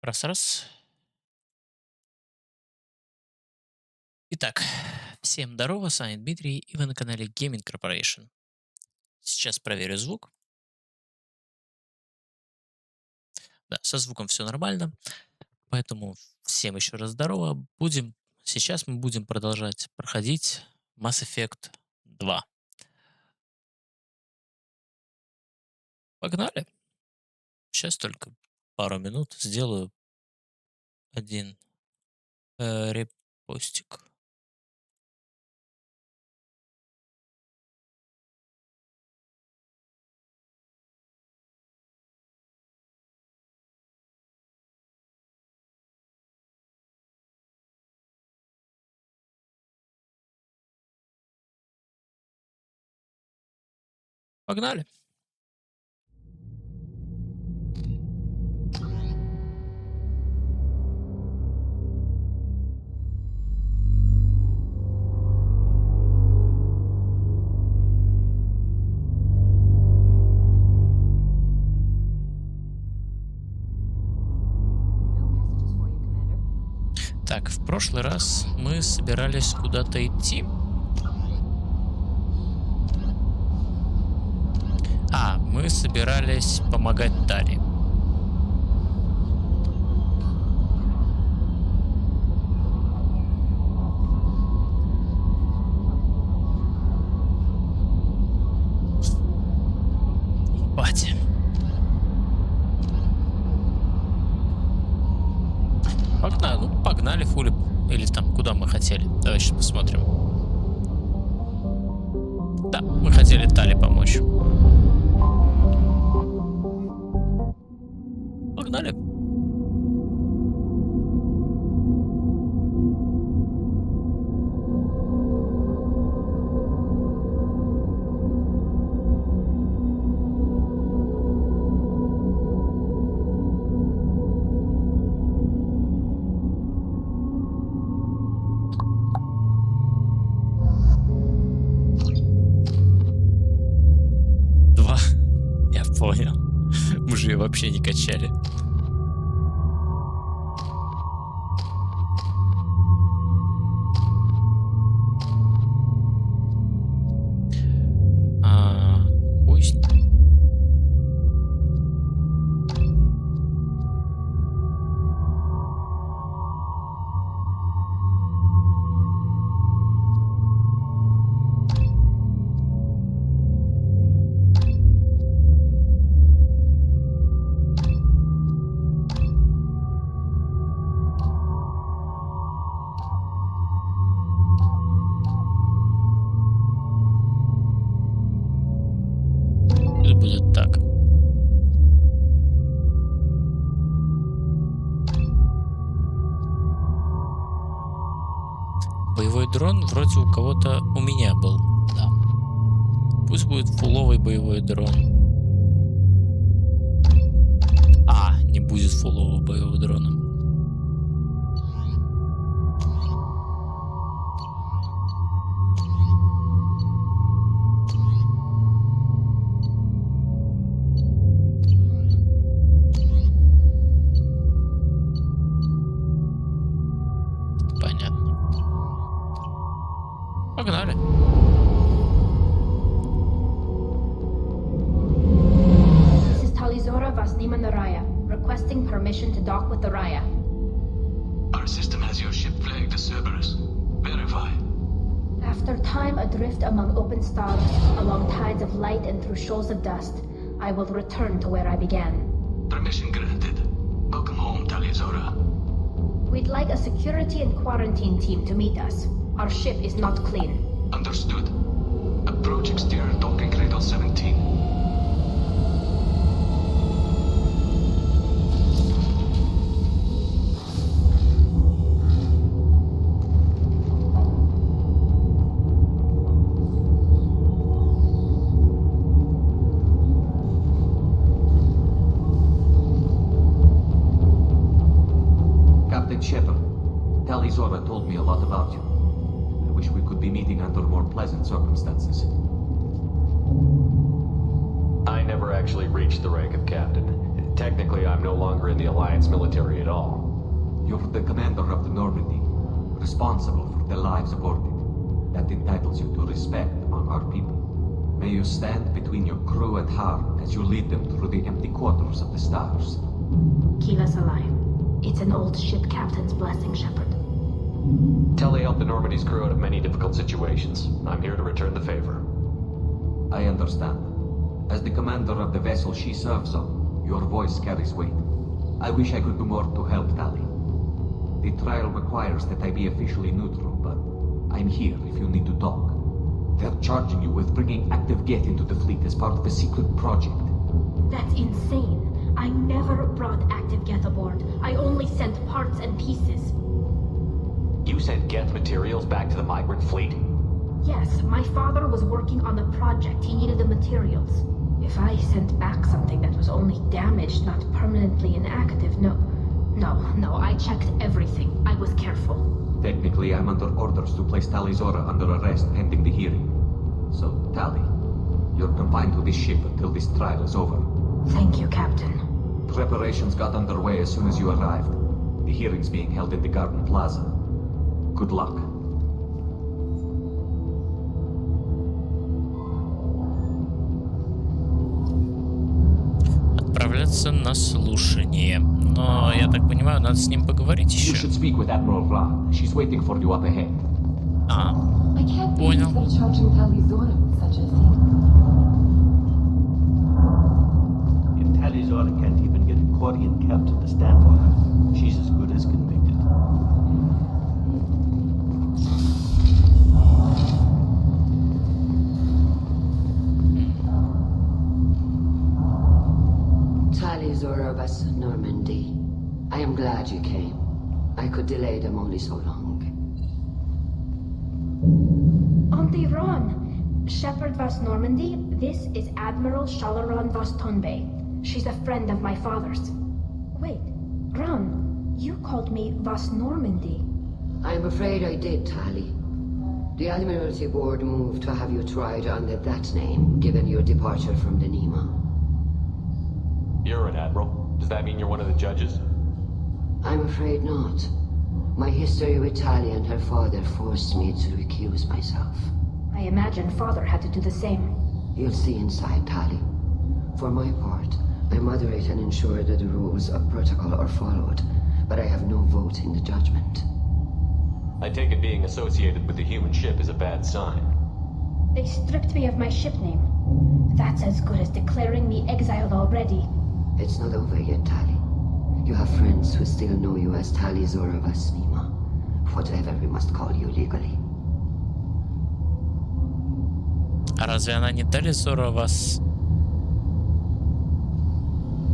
Раз-раз. Итак, всем здорово, с вами Дмитрий, и вы на канале Gaming Corporation. Сейчас проверю звук. Да, со звуком все нормально, поэтому всем еще раз здорово. Сейчас мы будем продолжать проходить Mass Effect 2. Погнали! Сейчас только пару минут сделаю один репостик. Погнали! Так, в прошлый раз мы собирались куда-то идти. Мы собирались помогать Таре. Батя. Погнали, фули. Или там, куда мы хотели. Давай сейчас посмотрим. Да, мы хотели Таре помочь. Погнали. Я понял. Мы же ее вообще не качали. Хуй с ним. Будет так. Боевой дрон вроде у кого-то у меня был. Да. Пусть будет фуловый боевой дрон. Не будет фулового боевого дрона. Погнали. This is Talizora Vasnima Naraya, requesting permission to dock with the Raya. Our system has your ship flagged as Cerberus. Verify. After time adrift among open stars, along tides of light and through shoals of dust, I will return to where I began. Permission granted. Welcome home, Talizora. We'd like a security and quarantine team to meet us. Our ship is not clean. Understood. Approach exterior docking cradle 17. Captain Shepard, Talizora told me a lot about you. I wish we could be meeting under more pleasant circumstances. I never actually reached the rank of captain. Technically, I'm no longer in the Alliance military at all. You're the commander of the Normandy, responsible for the lives aborted. That entitles you to respect among our people. May you stand between your crew and harm as you lead them through the empty quarters of the stars. Keep us alive. It's an old ship captain's blessing, Shepard. Telly helped the Normandy's crew out of many difficult situations. I'm here to return the favor. I understand. As the commander of the vessel she serves on, your voice carries weight. I wish I could do more to help Tali. The trial requires that I be officially neutral, but I'm here if you need to talk. They're charging you with bringing active Geth into the fleet as part of a secret project. That's insane. I never brought active Geth aboard. I only sent parts and pieces. You sent Geth materials back to the migrant fleet? Yes, my father was working on a project. He needed the materials. If I sent back something that was only damaged, not permanently inactive, no, I checked everything. I was careful. Technically, I'm under orders to place Tali Zora under arrest pending the hearing. So, Tali, you're confined to this ship until this trial is over. Thank you, Captain. Preparations got underway as soon as you arrived. The hearing's being held in the Garden Plaza. Good luck. Отправляться на слушание. Но, я так понимаю, надо с ним поговорить You еще. should speak with Admiral Rand. She's waiting for you up ahead. А, I can't Понял. believe they're charging Tali Zora with such a thing. If Tali Zora can't even get a Quarian captain to stand for her, she's as good as convicted. Tali Zora was Normandy. I am glad you came. I could delay them only so long. Auntie Ron! Shepard Vas Normandy, this is Admiral Shalaron Vas Tonbay. She's a friend of my father's. Wait, Ron, you called me Vas Normandy. I'm afraid I did, Tali. The Admiralty Board moved to have you tried under that name, given your departure from the Nima. You're an admiral. Does that mean you're one of the judges? I'm afraid not. My history with Tali and her father forced me to recuse myself. I imagine father had to do the same. You'll see inside, Tali. For my part, I moderate and ensure that the rules of protocol are followed, but I have no vote in the judgment. I take it being associated with the human ship is a bad sign. They stripped me of my ship name. That's as good as declaring me exiled already. It's not over yet, Tali. You have friends who still know you as Tali Zora Vas Nima, whatever we must call you legally. а разве она не Тали Зора вас...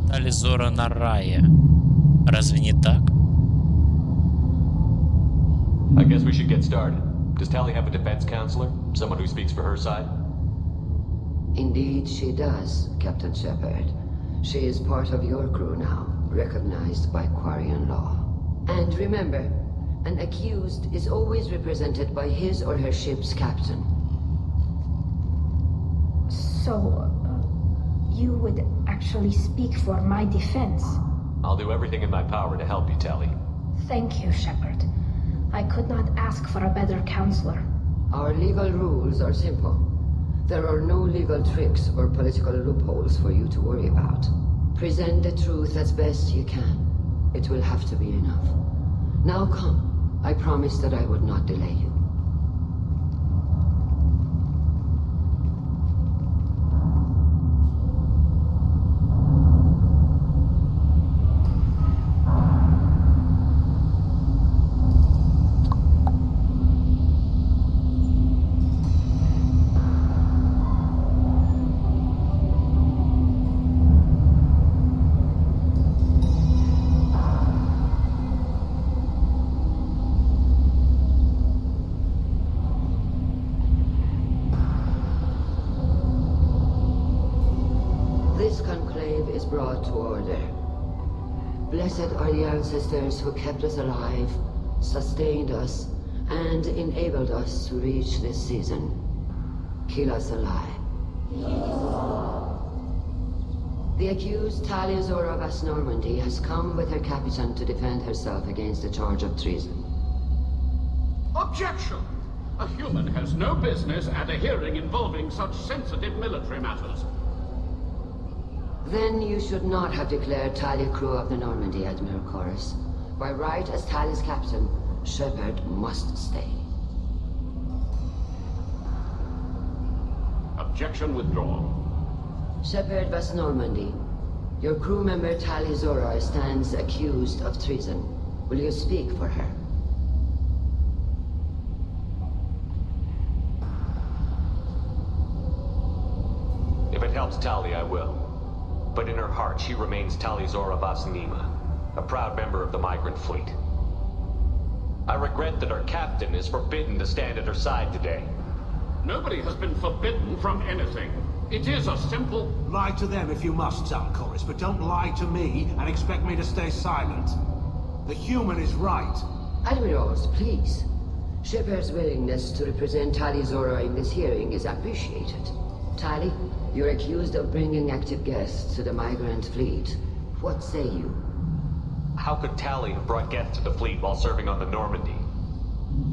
Тали Зора на рае? Разве не так? I guess we should get started. Does Tali have a defense counselor? Someone who speaks for her side? Indeed, she does, Captain Shepard. She is part of your crew now, recognized by Quarian law. And remember, an accused is always represented by his or her ship's captain. So, you would actually speak for my defense? I'll do everything in my power to help you, Tali. Thank you, Shepard. I could not ask for a better counselor. Our legal rules are simple. There are no legal tricks or political loopholes for you to worry about. Present the truth as best you can. It will have to be enough. Now come. I promised that I would not delay you. This conclave is brought to order. Blessed are the ancestors who kept us alive, sustained us, and enabled us to reach this season. Kill us alive. The accused Taliazora of Normandy has come with her capitan to defend herself against a charge of treason. Objection! A human has no business at a hearing involving such sensitive military matters. Then you should not have declared Talia crew of the Normandy, Admiral Chorus. By right as Talia's captain, Shepard must stay. Objection withdrawn. Shepard Vas Normandy, your crew member Taliazora stands accused of treason. Will you speak for her? If it helps Tali, I will. But in her heart, she remains Taliazora Vas Nima, a proud member of the migrant fleet. I regret that our captain is forbidden to stand at her side today. Nobody has been forbidden from anything. It is a simple... Lie to them if you must, Chorus, but don't lie to me and expect me to stay silent. The human is right. Admirals, please. Shepard's willingness to represent Taliazora in this hearing is appreciated. Tali, you're accused of bringing active guests to the migrant fleet. What say you? How could Tali have brought Geth to the fleet while serving on the Normandy?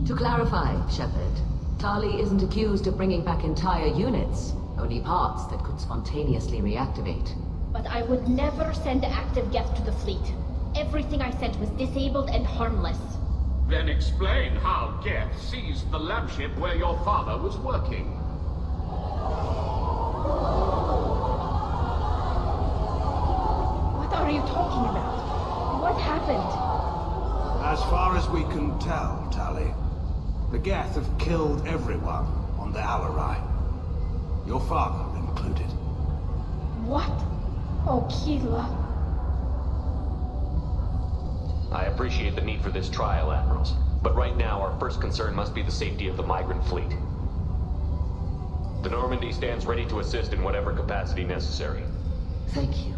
To clarify, Shepard, Tali isn't accused of bringing back entire units, only parts that could spontaneously reactivate. But I would never send active Geth to the fleet. Everything I sent was disabled and harmless. Then explain how Geth seized the lab ship where your father was working. What are you talking about? What happened? As far as we can tell, Tali, the Geth have killed everyone on the Alarai. Your father included. What? Oh, Keela. I appreciate the need for this trial, Admirals. But right now, our first concern must be the safety of the migrant fleet. The Normandy stands ready to assist in whatever capacity necessary. Thank you.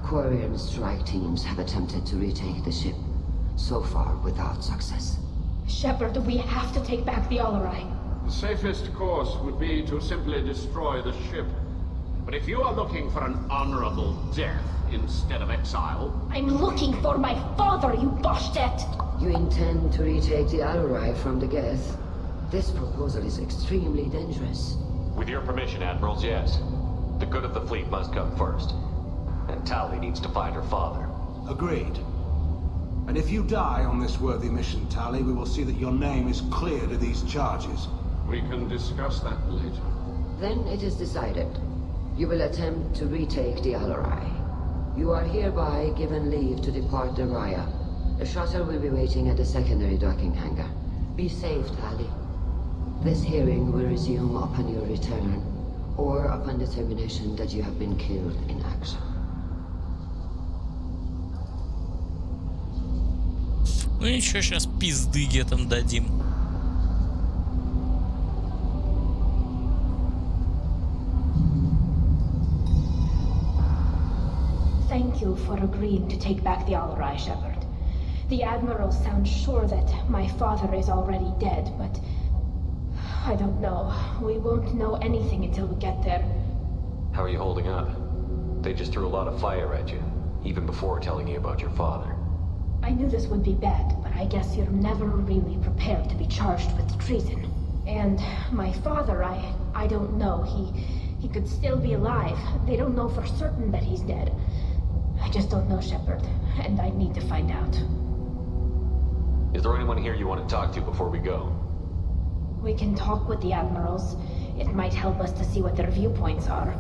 Quarian strike teams have attempted to retake the ship, so far without success. Shepard, we have to take back the Alarai. The safest course would be to simply destroy the ship. But if you are looking for an honorable death instead of exile... I'm looking for my father, you Boshtet! You intend to retake the Alarai from the Geth? This proposal is extremely dangerous. With your permission, Admirals, yes. The good of the fleet must come first. And Tali needs to find her father. Agreed. And if you die on this worthy mission, Tali, we will see that your name is cleared of these charges. We can discuss that later. Then it is decided. You will attempt to retake the Alarai. You are hereby given leave to depart the Raya. The shuttle will be waiting at the secondary docking hangar. Be safe, Tali. This hearing will resume upon your return, or upon determination that you have been killed in action. Ну ничего, сейчас пизды гетам дадим. Thank you for agreeing to take back the Alarai, Shepard. The Admiral sounds sure that my father is already dead, but... I don't know. We won't know anything until we get there. How are you holding up? They just threw a lot of fire at you, even before telling you about your father. I knew this would be bad, but I guess you're never really prepared to be charged with treason. And my father, I don't know. He could still be alive. They don't know for certain that he's dead. I just don't know, Shepard, and I need to find out. Is there anyone here you want to talk to before we go? We can talk with the Admirals. It might help us to see what their viewpoints are.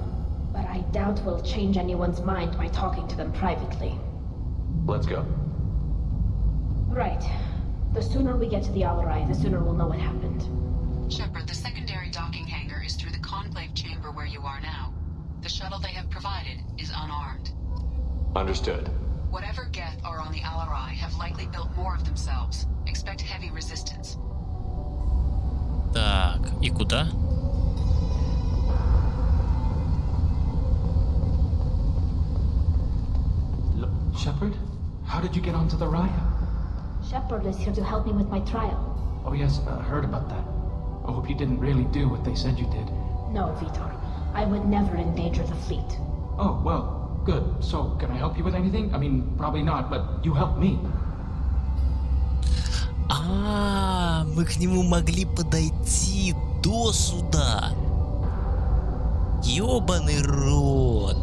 But I doubt we'll change anyone's mind by talking to them privately. Let's go. Right. The sooner we get to the Alarai, the sooner we'll know what happened. Shepard, the secondary docking hangar is through the conclave chamber where you are now. The shuttle they have provided is unarmed. Understood. Whatever Geth are on the Alarai have likely built more of themselves. Expect heavy resistance. Так, и куда? Shepard? How did you get onto the Raya? Shepard is here to help me with my trial. Oh yes, I heard about that. I hope you didn't really do what they said you did. No, Vitor. I would never endanger the fleet. Oh, well, good. So, can I help you with anything? I mean, probably not, but you helped me. Мы к нему могли подойти до суда. Ёбаный рот.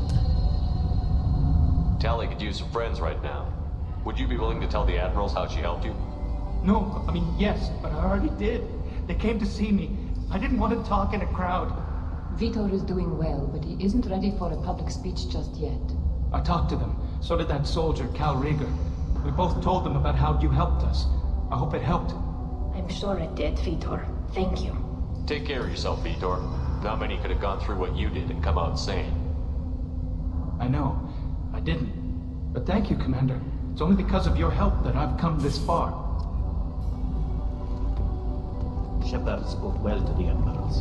Tally could use some friends right now. Would you be willing to tell the admirals how she helped you? No, I mean, yes, but I already did. They came to see me. I didn't want to talk in a crowd. Vitor is doing well, but he isn't ready for a public speech just yet. I talked to them. So did that soldier, Cal Rieger. We both told them about how you helped us. I hope it helped. I'm sure it did, Vitor. Thank you. Take care of yourself, Vitor. Not many could have gone through what you did and come out sane. I know. I didn't. But thank you, Commander. It's only because of your help that I've come this far. Shepard spoke well to the admirals.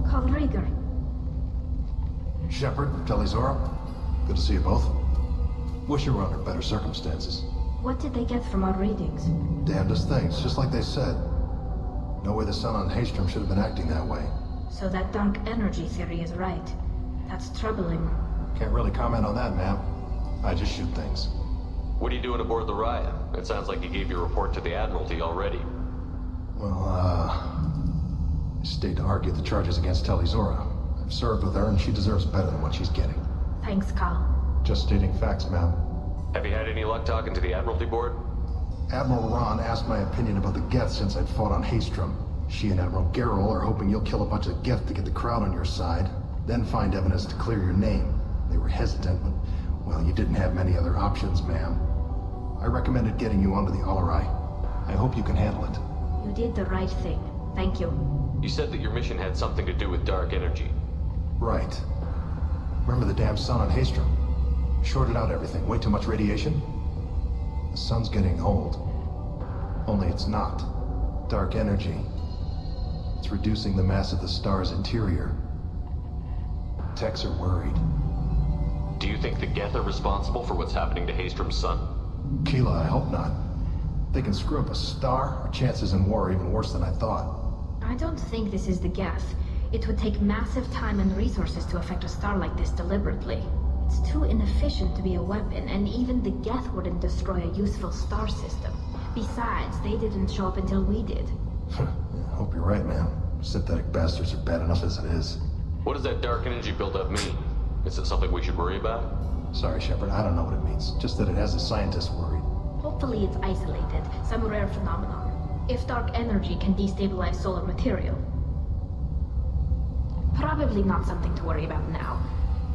Carl Rieger. Shepard, Telizora, good to see you both. Wish you were under better circumstances. What did they get from our readings? Damnedest things, just like they said. No way the sun on Haystrom should have been acting that way. So that dark energy theory is right. That's troubling. Can't really comment on that, ma'am. I just shoot things. What are you doing aboard the Raya? It sounds like you gave your report to the Admiralty already. Well, I stayed to argue the charges against Telizora. I've served with her and she deserves better than what she's getting. Thanks, Carl. Just stating facts, ma'am. Have you had any luck talking to the Admiralty board? Admiral Ron asked my opinion about the Geth since I'd fought on Haystrom. She and Admiral Gerrel are hoping you'll kill a bunch of Geth to get the crowd on your side, then find evidence to clear your name. They were hesitant, but, well, you didn't have many other options, ma'am. I recommended getting you onto the Alarai. I hope you can handle it. You did the right thing. Thank you. You said that your mission had something to do with dark energy. Right. Remember the damn sun on Haystrom? Shorted out everything. Way too much radiation? The sun's getting old. Only it's not. Dark energy. It's reducing the mass of the star's interior. Techs are worried. Do you think the Geth are responsible for what's happening to Haystrom's sun? Keela, I hope not. If they can screw up a star, our chances in war are even worse than I thought. I don't think this is the Geth. It would take massive time and resources to affect a star like this deliberately. It's too inefficient to be a weapon, and even the Geth wouldn't destroy a useful star system. Besides, they didn't show up until we did. I hope you're right, man. Synthetic bastards are bad enough as it is. What does that dark energy buildup mean? Is it something we should worry about? Sorry, Shepard, I don't know what it means. Just that it has the scientists worried. Hopefully it's isolated, some rare phenomenon. If dark energy can destabilize solar material. Probably not something to worry about now.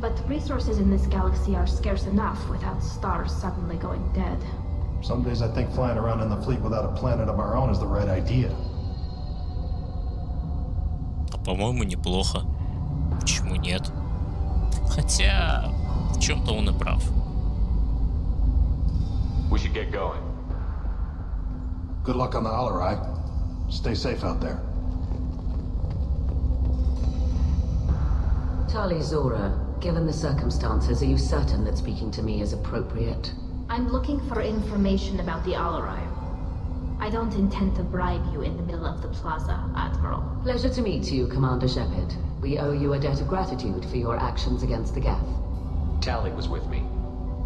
But resources in this galaxy are scarce enough without stars suddenly going dead. Some days I think flying around in the fleet without a planet of our own is the right idea. По-моему, неплохо. Почему нет? Хотя, в чем-то он и прав. We should get going. Good luck on the Alarai. Stay safe out there. Tali Zora, given the circumstances, are you certain that speaking to me is appropriate? I'm looking for information about the Alarai. I don't intend to bribe you in the middle of the plaza, Admiral. Pleasure to meet you, Commander Shepard. We owe you a debt of gratitude for your actions against the Geth. Tally was with me.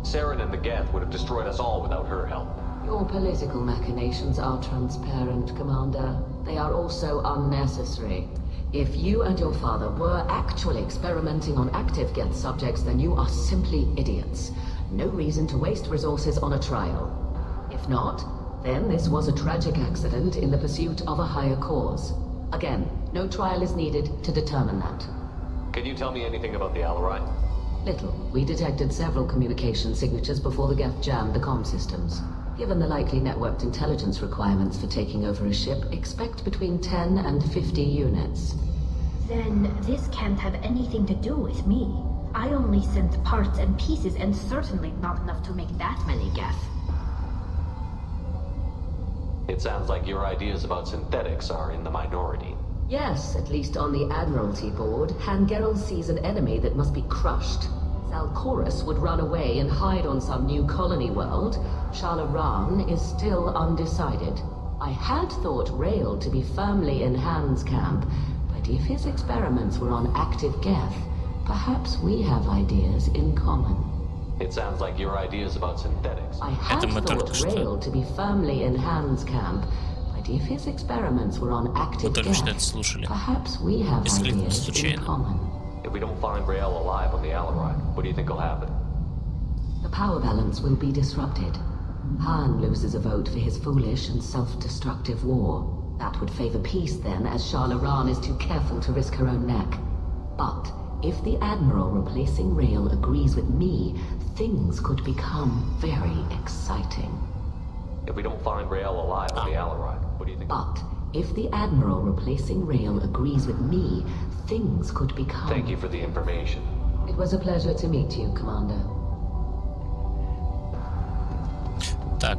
Saren and the Geth would have destroyed us all without her help. Your political machinations are transparent, Commander. They are also unnecessary. If you and your father were actually experimenting on active Geth subjects, then you are simply idiots. No reason to waste resources on a trial. If not, then this was a tragic accident in the pursuit of a higher cause. Again, no trial is needed to determine that. Can you tell me anything about the Alarai? Little. We detected several communication signatures before the Geth jammed the comm systems. Given the likely networked intelligence requirements for taking over a ship, expect between 10 and 50 units. Then this can't have anything to do with me. I only sent parts and pieces, and certainly not enough to make that many Geth. It sounds like your ideas about synthetics are in the minority. Yes, at least on the Admiralty board, Hangerel sees an enemy that must be crushed. Zalcorus would run away and hide on some new colony world. Shalaran is still undecided. I had thought Rail to be firmly in Han's camp, but If his experiments were on active Geth, perhaps we have ideas in common. It sounds like your ideas about synthetics. I had thought Rail to be firmly in Han's camp, but if his experiments were on active Geth, perhaps we have ideas in common. If we don't find Rael alive on the Alarai, what do you think will happen? The power balance will be disrupted. Han loses a vote for his foolish and self-destructive war. That would favor peace then, as Charloran is too careful to risk her own neck. But if the Admiral replacing Rail agrees with me, things could become very exciting. If we don't find Rael alive on the Alarai, what do you think? But if the Admiral replacing Rail agrees with me, things could become... Thank you for the information. It was a pleasure to meet you, Commander. Так,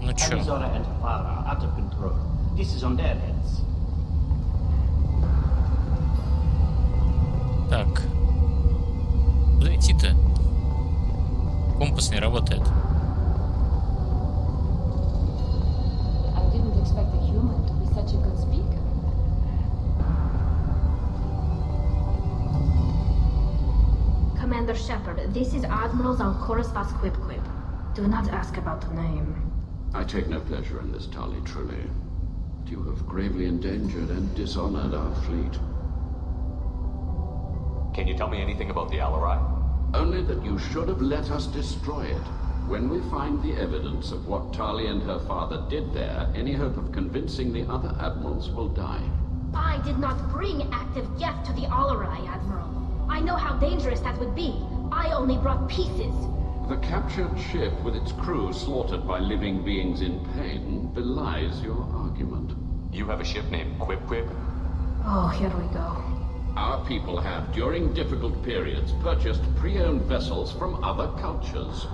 ну чё? Arizona and Farah are out of control. This is on their heads. Так. Куда идти-то? Компас не работает. I didn't expect a human to be such a good speaker. Commander Shepard, this is Admiral Zalkoris Vasquibquib. Do not ask about the name. I take no pleasure in this, Tali, truly. But you have gravely endangered and dishonored our fleet. Can you tell me anything about the Alarai? Only that you should have let us destroy it. When we find the evidence of what Tali and her father did there, any hope of convincing the other admirals will die. I did not bring active Geth to the Alarai, Admiral. I know how dangerous that would be. I only brought pieces. The captured ship with its crew slaughtered by living beings in pain belies your argument. You have a ship named Quib? Oh, here we go. Our people have, during difficult periods, purchased pre-owned vessels from other cultures,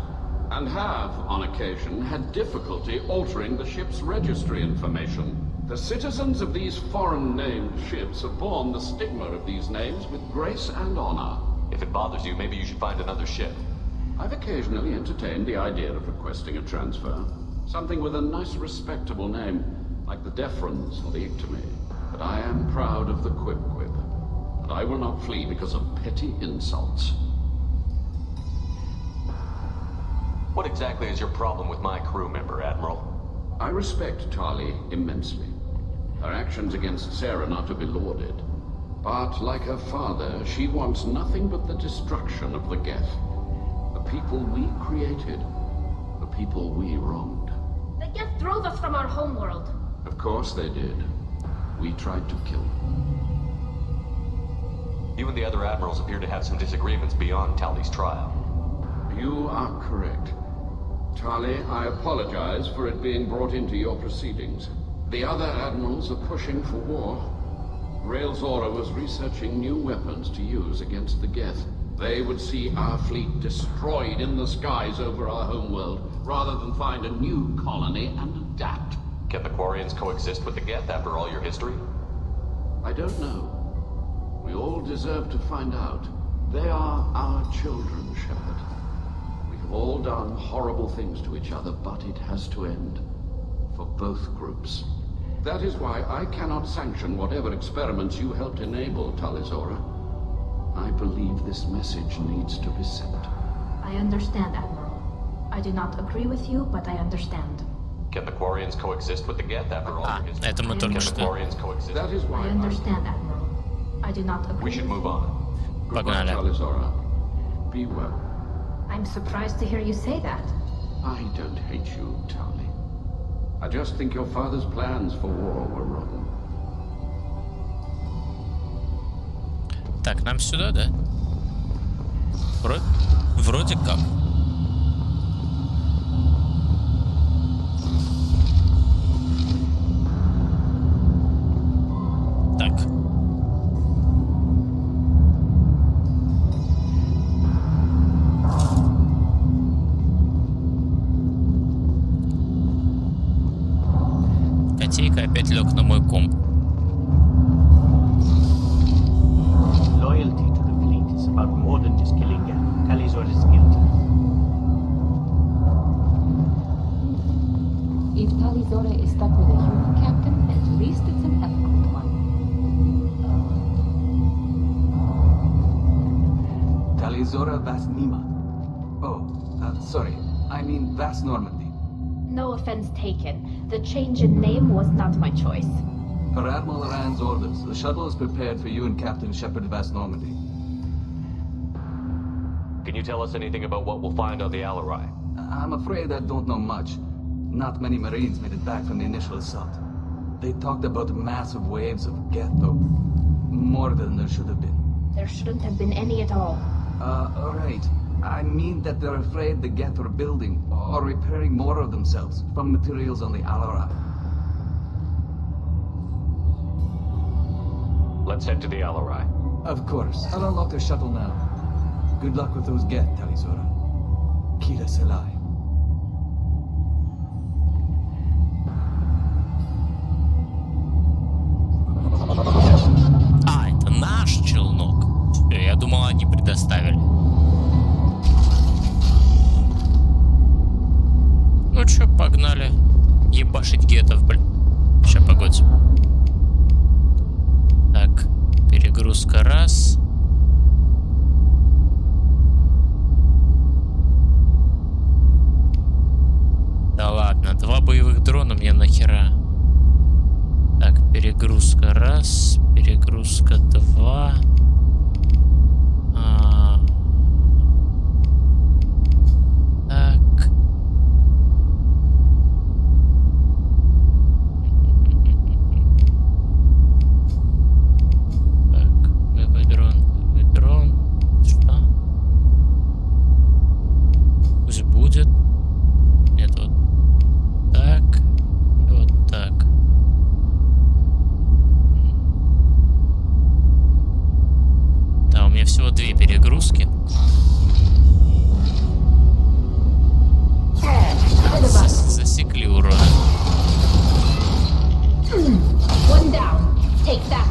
and have, on occasion, had difficulty altering the ship's registry information. The citizens of these foreign-named ships have borne the stigma of these names with grace and honor. If it bothers you, maybe you should find another ship. I've occasionally entertained the idea of requesting a transfer. Something with a nice, respectable name, like the Deferens or the Ictomy. But I am proud of the Quib. And I will not flee because of petty insults. What exactly is your problem with my crew member, Admiral? I respect Tali immensely. Her actions against Saren are to be lauded. But, like her father, she wants nothing but the destruction of the Geth. The people we created. The people we wronged. The Geth drove us from our homeworld. Of course they did. We tried to kill them. You and the other admirals appear to have some disagreements beyond Tali's trial. You are correct. Tali, I apologize for it being brought into your proceedings. The other admirals are pushing for war. Rael Zora was researching new weapons to use against the Geth. They would see our fleet destroyed in the skies over our homeworld, rather than find a new colony and adapt. Can the Quarians coexist with the Geth after all your history? I don't know. We all deserve to find out. They are our children, Shepard. We have all done horrible things to each other, but it has to end. For both groups. That is why I cannot sanction whatever experiments you helped enable, Talizora. I believe this message needs to be sent. I understand, Admiral. I do not agree with you, but I understand. Can the Quarians coexist with the Geth after all your history? Это мы только что. That is why I understand, Admiral. I do not agree. We should move on. Goodbye, Talizora. Be well. I'm surprised to hear you say that. I don't hate you, Tali. I just think your father's plans for war were wrong. Так, нам сюда, да? Вроде как. Так. Котейка опять лег на мой комп. Loyalty to the fleet is about more than just killing Geth. Talizor is guilty. If Talizora is stuck with a human captain, at least it's an eloquent one. Talizora Vast Nima. Oh, sorry. I mean Vast Normandy. No offense taken. The change in name was not my choice. Per Admiral Rand's orders, the shuttle is prepared for you and Captain Shepard Vast Normandy. Can you tell us anything about what we'll find on the Alarai? I'm afraid I don't know much. Not many Marines made it back from the initial assault. They talked about massive waves of Geth, though. More than there should have been. There shouldn't have been any at all. Alright. I mean that they're afraid the Geth are building or repairing more of themselves from materials on the Alarai. Let's head to the Alarai. Of course. I'll unlock the shuttle now. Good luck with those Geth, Talizora. Kira Selai. А, это наш челнок. Всё, я думал, они предоставили. Ну чё, погнали. Ебашить гетов, блин. Ща, погодь. Так, перегрузка раз. Да ладно, 2 боевых дрона мне нахера. Так, перегрузка раз, перегрузка 2. Так. Так, боевой дрон. Что? Пусть будет. Нет, вот так и вот так. Да, у меня всего 2 перегрузки. Засекли урода. One down. Take that.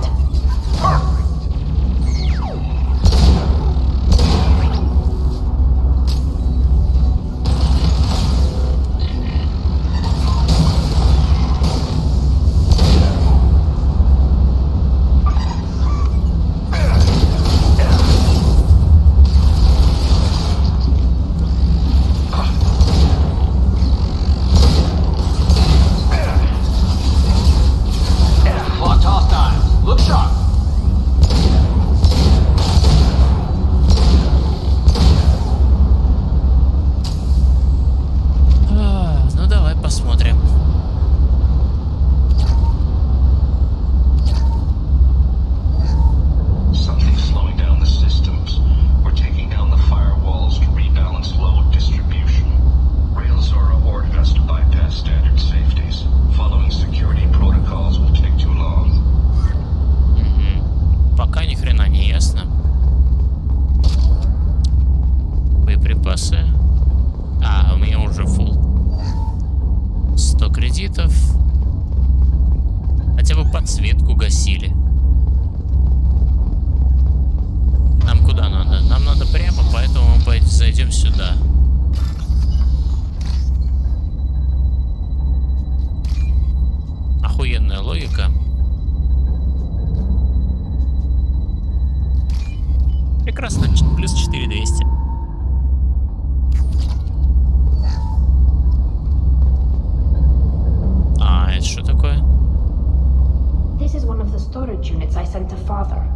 Ну давай посмотрим. Something's slowing down the systems. We're taking down the firewalls to rebalance load distribution. Railzora ordered us to bypass standard safeties. Following security protocols will take too long. Пока ни хрена не ясно. Боеприпасы. А, у меня уже фулл. 100 кредитов. Хотя бы подсветку гасили. Нам куда надо? Нам надо прямо, поэтому мы зайдем сюда. Охуенная логика. Прекрасно, плюс 4200. А, это что такое? This is one of the storage units I sent to Father.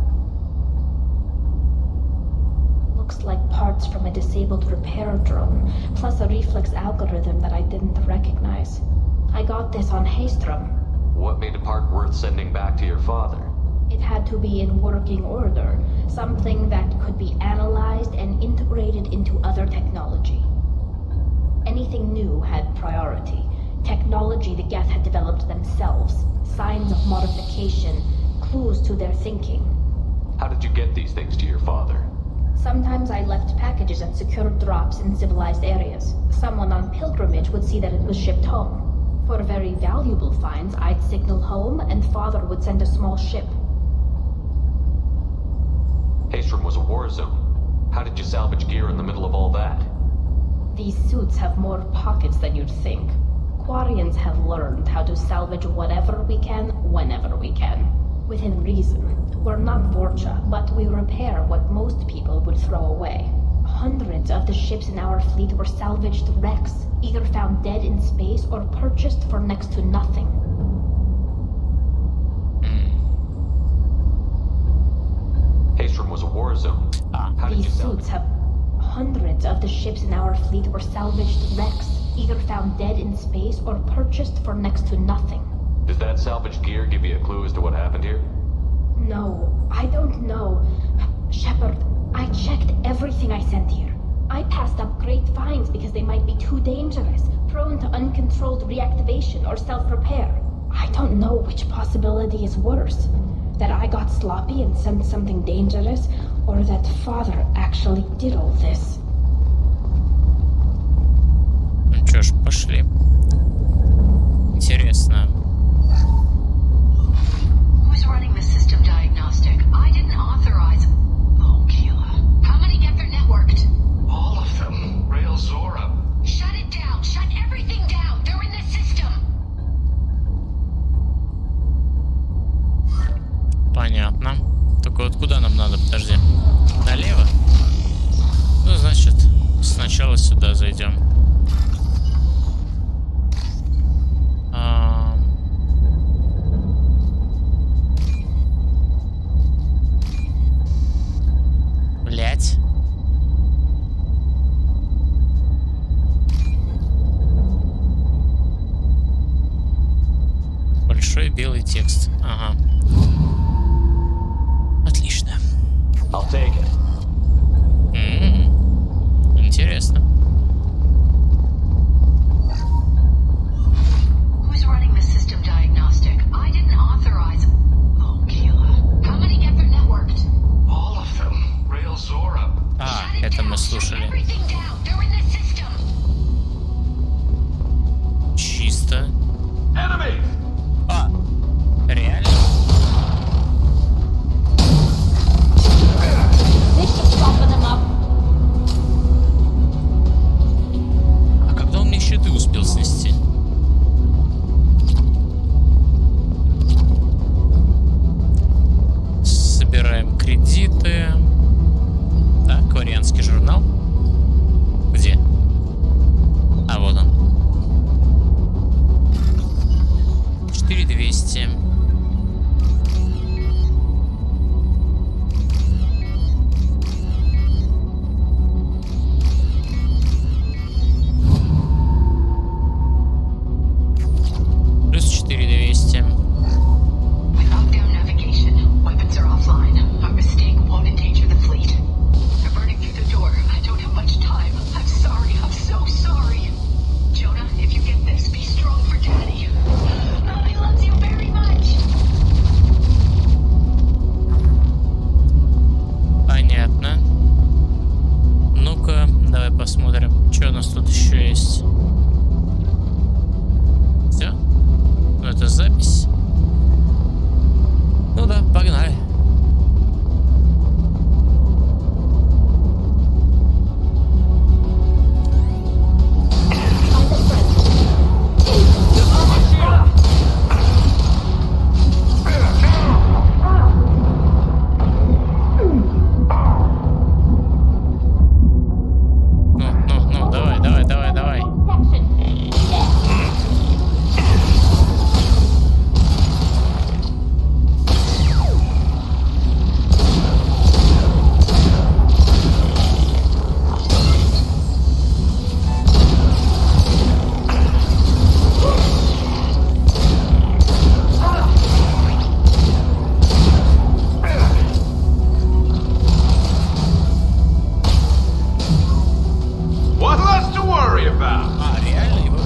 Looks like parts from a disabled repair drone, plus a reflex algorithm that I didn't recognize. I got this on Haystrom. What made a part worth sending back to your father? It had to be in working order, something that could be analyzed and integrated into other technology. Anything new had priority. Technology the Geth had developed themselves, signs of modification, clues to their thinking. How did you get these things to your father? Sometimes I left packages at secure drops in civilized areas. Someone on pilgrimage would see that it was shipped home. For very valuable finds, I'd signal home and Father would send a small ship. Haystrom was a war zone. How did you salvage gear in the middle of all that? These suits have more pockets than you'd think. Quarians have learned how to salvage whatever we can, whenever we can. Within reason. We're not Vorcha, but we repair what most people would throw away. Hundreds of the ships in our fleet were salvaged wrecks, either found dead in space or purchased for next to nothing. Haystrom was a war zone. How did you These salvage? suits have... Hundreds of the ships in our fleet were salvaged wrecks, either found dead in space or purchased for next to nothing. Does that salvage gear give you a clue as to what happened here? No, I don't know. Shepard, I checked everything I sent here. I passed up great finds because they might be too dangerous, prone to uncontrolled reactivation or self-repair. I don't know which possibility is worse. That I got sloppy and sent something dangerous, or that Father actually did all this. Ну чё ж, пошли. Интересно. Who's running the system diagnostic? I didn't authorize. Oh, Keela. How many get their networked? All of them. Rail Zora. Shut it down. Shut everything down. They're in the system. Понятно. Только вот куда нам надо? Подожди. Налево? Ну, значит, сначала сюда зайдем. Блять. Большой белый текст. Ага. Отлично. I'll take it. Интересно. Who's running the system diagnostic? I didn't authorize. Oh, Keela. How many get their networked? All of them. Rail Zora. А, это мы слушали. Everything down. They're in the system. Чисто. Enemy! А, реально? А когда он мне щиты успел снести? Собираем кредиты. Так, корианский журнал. Где? А, вот он. 4200. Плюс 4200. Without their navigation, weapons are offline. Our mistake won't endanger the fleet. They're burning through the door. I don't have much time. I'm sorry. I'm so sorry. Jonah, if you get this, be strong for Daddy. Mommy loves you very much. Понятно. Ну-ка, давай посмотрим, что у нас тут еще есть. Все? Ну, это запись. Ну да, погнали. Ну, давай, давай, давай, давай. What less to worry about? А, реально его?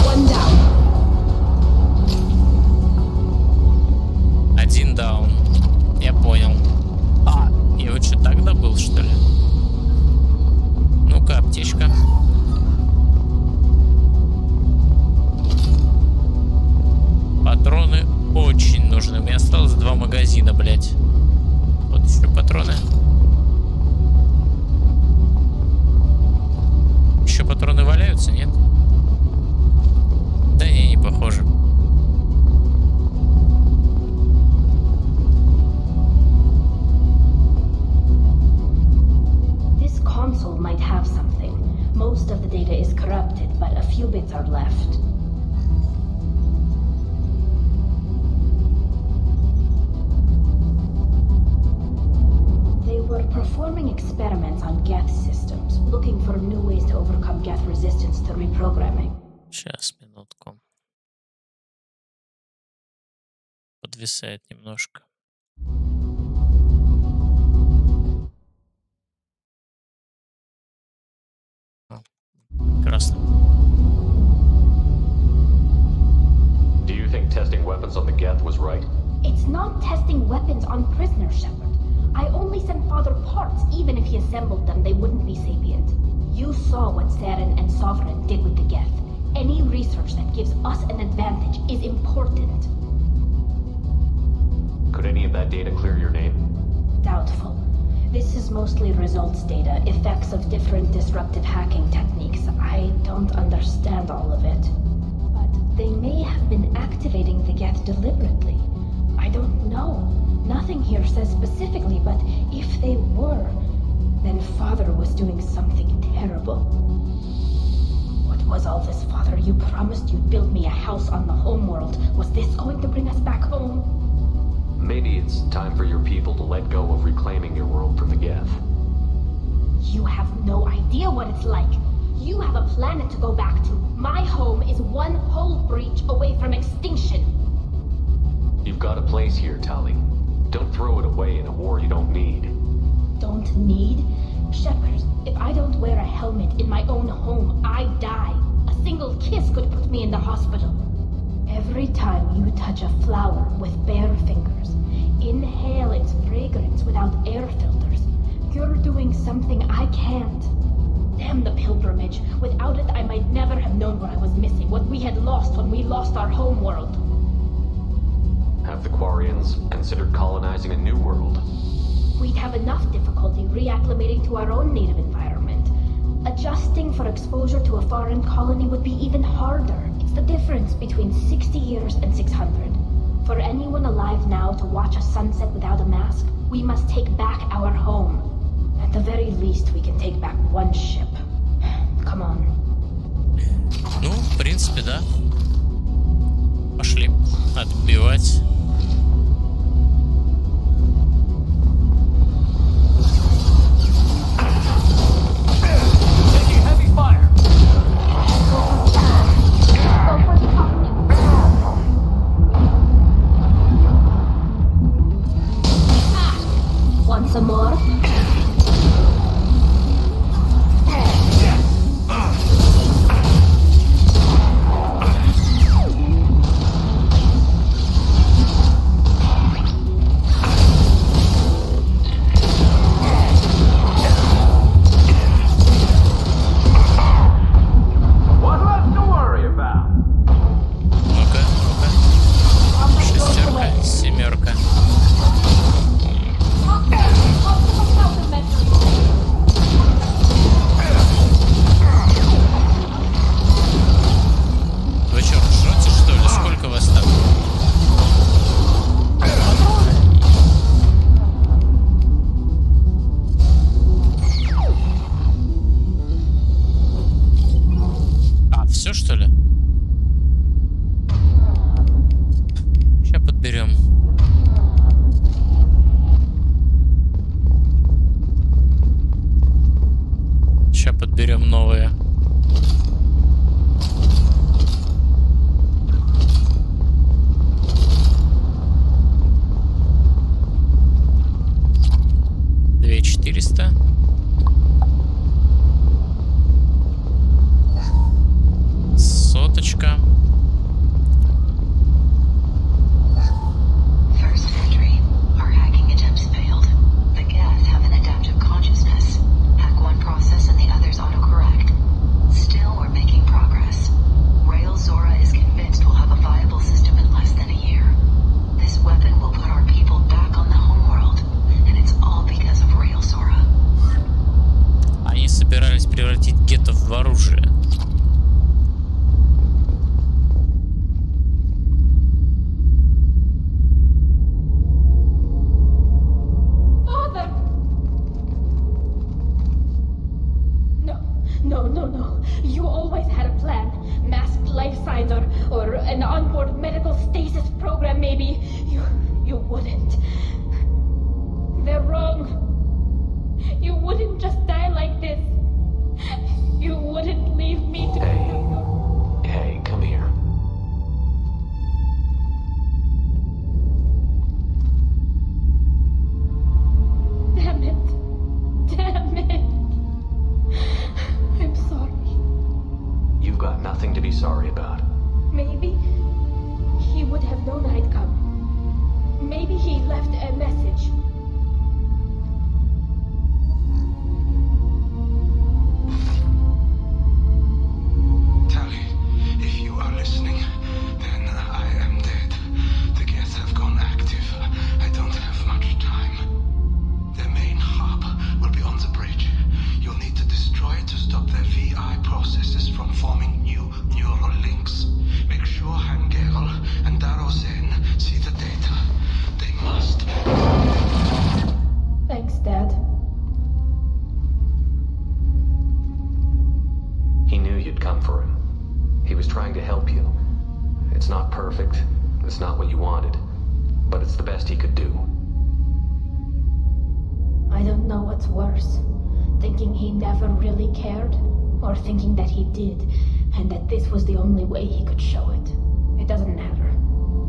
One down. Один даун. Я понял. А, я его что, так добыл, что ли? Ну-ка, аптечка. Патроны очень нужны. У меня осталось 2 магазина, блять. Вот еще патроны. qubits are left. They were performing experiments on Geth systems, looking for new ways to overcome Geth resistance to reprogramming. Сейчас, минутку. Подвисает немножко. Прекрасно. Do you think testing weapons on the Geth was right? It's not testing weapons on prisoners, Shepard. I only sent Father parts. Even if he assembled them, they wouldn't be sapient. You saw what Saren and Sovereign did with the Geth. Any research that gives us an advantage is important. Could any of that data clear your name? Doubtful. This is mostly results data, effects of different disruptive hacking techniques. I don't understand all of it. But they may have been activating the Geth deliberately. I don't know. Nothing here says specifically, but if they were, then Father was doing something terrible. What was all this, Father? You promised you'd build me a house on the homeworld. Was this going to bring us back home? Maybe it's time for your people to let go of reclaiming your world from the Geth. You have no idea what it's like. You have a planet to go back to. My home is one whole breach away from extinction. You've got a place here, Tali. Don't throw it away in a war you don't need. Don't need? Shepard, if I don't wear a helmet in my own home, I die. A single kiss could put me in the hospital. Every time you touch a flower with bare fingers, inhale its fragrance without air filters, you're doing something I can't. Damn the pilgrimage. Without it, I might never have known what I was missing, what we had lost when we lost our home world. Have the Quarians considered colonizing a new world? We'd have enough difficulty reacclimating to our own native environment. Adjusting for exposure to a foreign colony would be even harder. It's the difference between 60 years and 600. For anyone alive now to watch a sunset without a mask, we must take back our home. At the very least, we can take back one ship. Come on. Ну, в принципе, да. Пошли отбивать. Want some more? Берем новые. $2400. Соточка. First entry. Our hacking attempts failed. The Geth have an adaptive consciousness. Hack one process and the others autocorrect. Still, we're making progress. Rail Zora is convinced we'll have a viable system in less than a year. This weapon will put our people back on the homeworld, and it's all because of Rail Zora. an onboard medical stasis program, maybe you wouldn't. They're wrong. You wouldn't just die like this. You wouldn't leave me to... Hey, come here. Damn it. Damn it. I'm sorry. You've got nothing to be sorry about. Maybe he would have known I'd come. Maybe he left a message. Tally, if you are listening, then I am dead. The Geth have gone active. I don't have much time. The main hub will be on the bridge. You'll need to destroy it to stop their VI processes from forming new neural links. Make sure Hangerl and Darozen see the data. They must. Thanks, Dad. He knew you'd come for him. He was trying to help you. It's not perfect. It's not what you wanted. But it's the best he could do. I don't know what's worse. Thinking he never really cared, or thinking that he did, and that this was the only way he could show it. It doesn't matter.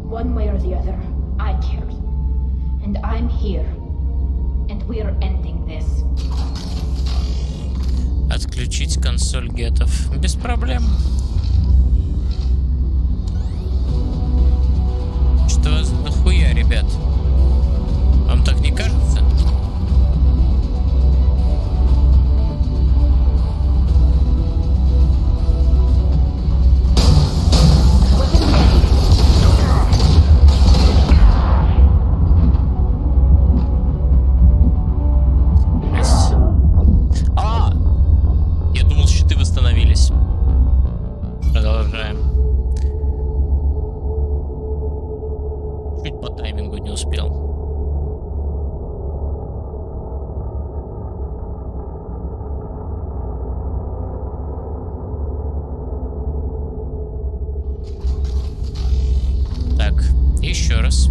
One way or the other, I cared. And I'm here. And we're ending this. Отключить консоль гетов. Без проблем. Что вас нахуя, ребят? Вам так не кажется? Продолжаем. Чуть по таймингу не успел. Так, еще раз.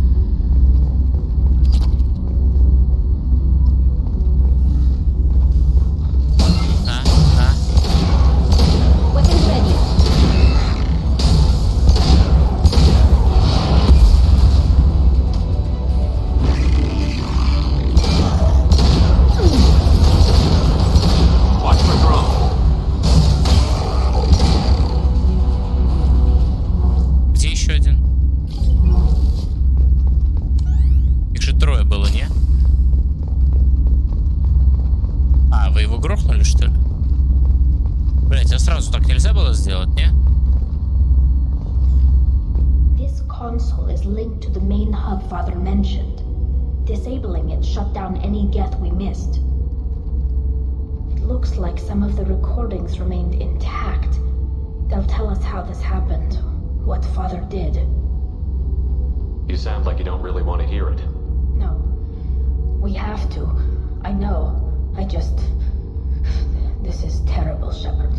This console is linked to the main hub Father mentioned. Disabling it shut down any Geth we missed. It looks like some of the recordings remained intact. They'll tell us how this happened, what Father did. You sound like you don't really want to hear it. No. We have to. I know. This is terrible, Shepard.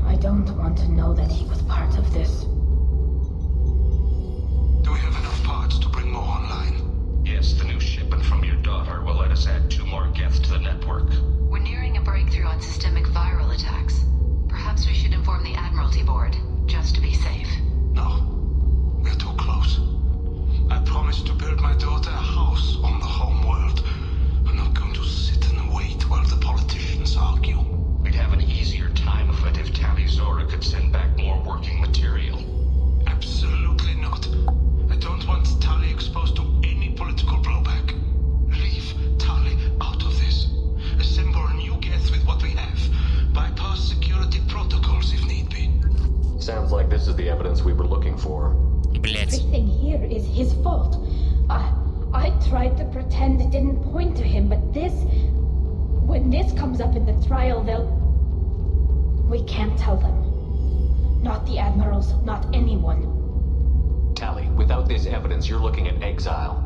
I don't want to know that he was part of this. Do we have enough parts to bring more online? Yes, the new shipment from your daughter will let us add 2 more Geth to the network. We're nearing a breakthrough on systemic viral attacks. Perhaps we should inform the Admiralty Board, just to be safe. No. We're too close. I promised to build my daughter a house on the home world. I'm not going to sit and wait while the politicians argue. We'd have an easier time of it if Tally Zora could send back more working material. Absolutely not. I don't want Tally exposed to any political blowback. Leave Tally out of this. Assemble a new Geth with what we have. Bypass security protocols if need be. Sounds like this is the evidence we were looking for. Everything here is his fault. I tried to pretend it didn't point to him, but when this comes up in the trial, we can't tell them. Not the admirals, not anyone. Tally, without this evidence, you're looking at exile.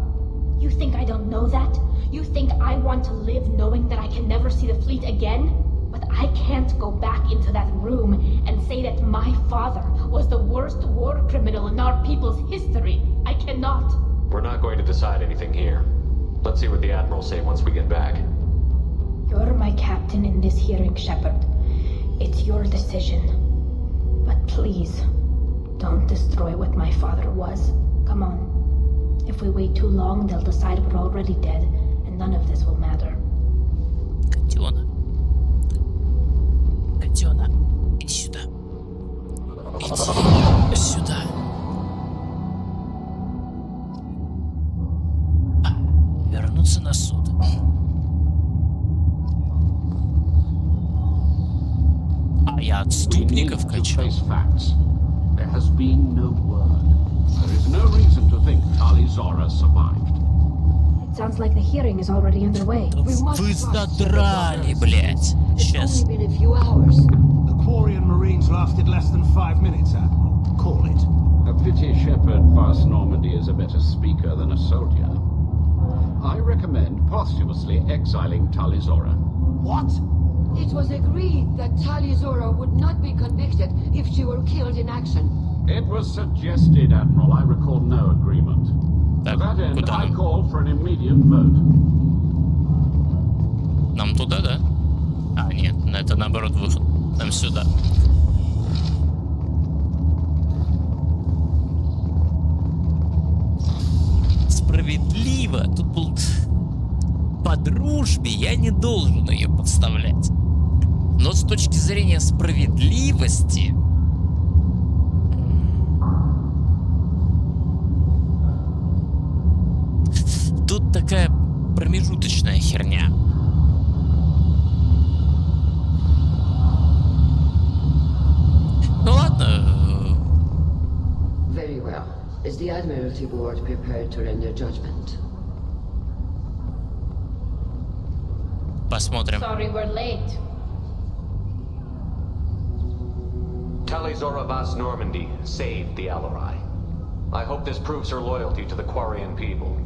You think I don't know that? You think I want to live knowing that I can never see the fleet again? But I can't go back into that room and say that my father was the worst war criminal in our people's history. I cannot. We're not going to decide anything here. Let's see what the Admirals say once we get back. You're my captain in this hearing, Shepard. It's your decision. But please, don't destroy what my father was. Come on. If we wait too long, they'll decide we're already dead, and none of this will matter. Котёна. Котёна, иди сюда. Иди сюда. Вернуться на суд. А я отступников качал. There has been no word. There is no reason to think Tali Zora survived. It sounds like the hearing is already underway. Вы задрали, блядь. Сейчас. Only been a few hours. The Quarian Marines lasted less than 5 minutes, Admiral. Call it. A pity Shepard Vast Normandy is a better speaker than a soldier. I recommend posthumously exiling Tali Zora. What? It was agreed that Tali Zora would not be convicted if she were killed in action. It was suggested, Admiral. I recall no agreement. To that end, I call for an immediate vote. Нам туда, да? А, нет, это наоборот выход. Нам сюда. Справедливо. Тут был... По дружбе я не должен ее подставлять. Но с точки зрения справедливости... Тут такая промежуточная херня. Ну ладно. Very well. Is the Admiralty Board prepared to render judgment? Посмотрим. Sorry we're late. Tali Zora Vast Normandy saved the Alarai. I hope this proves her loyalty to the Quarian people.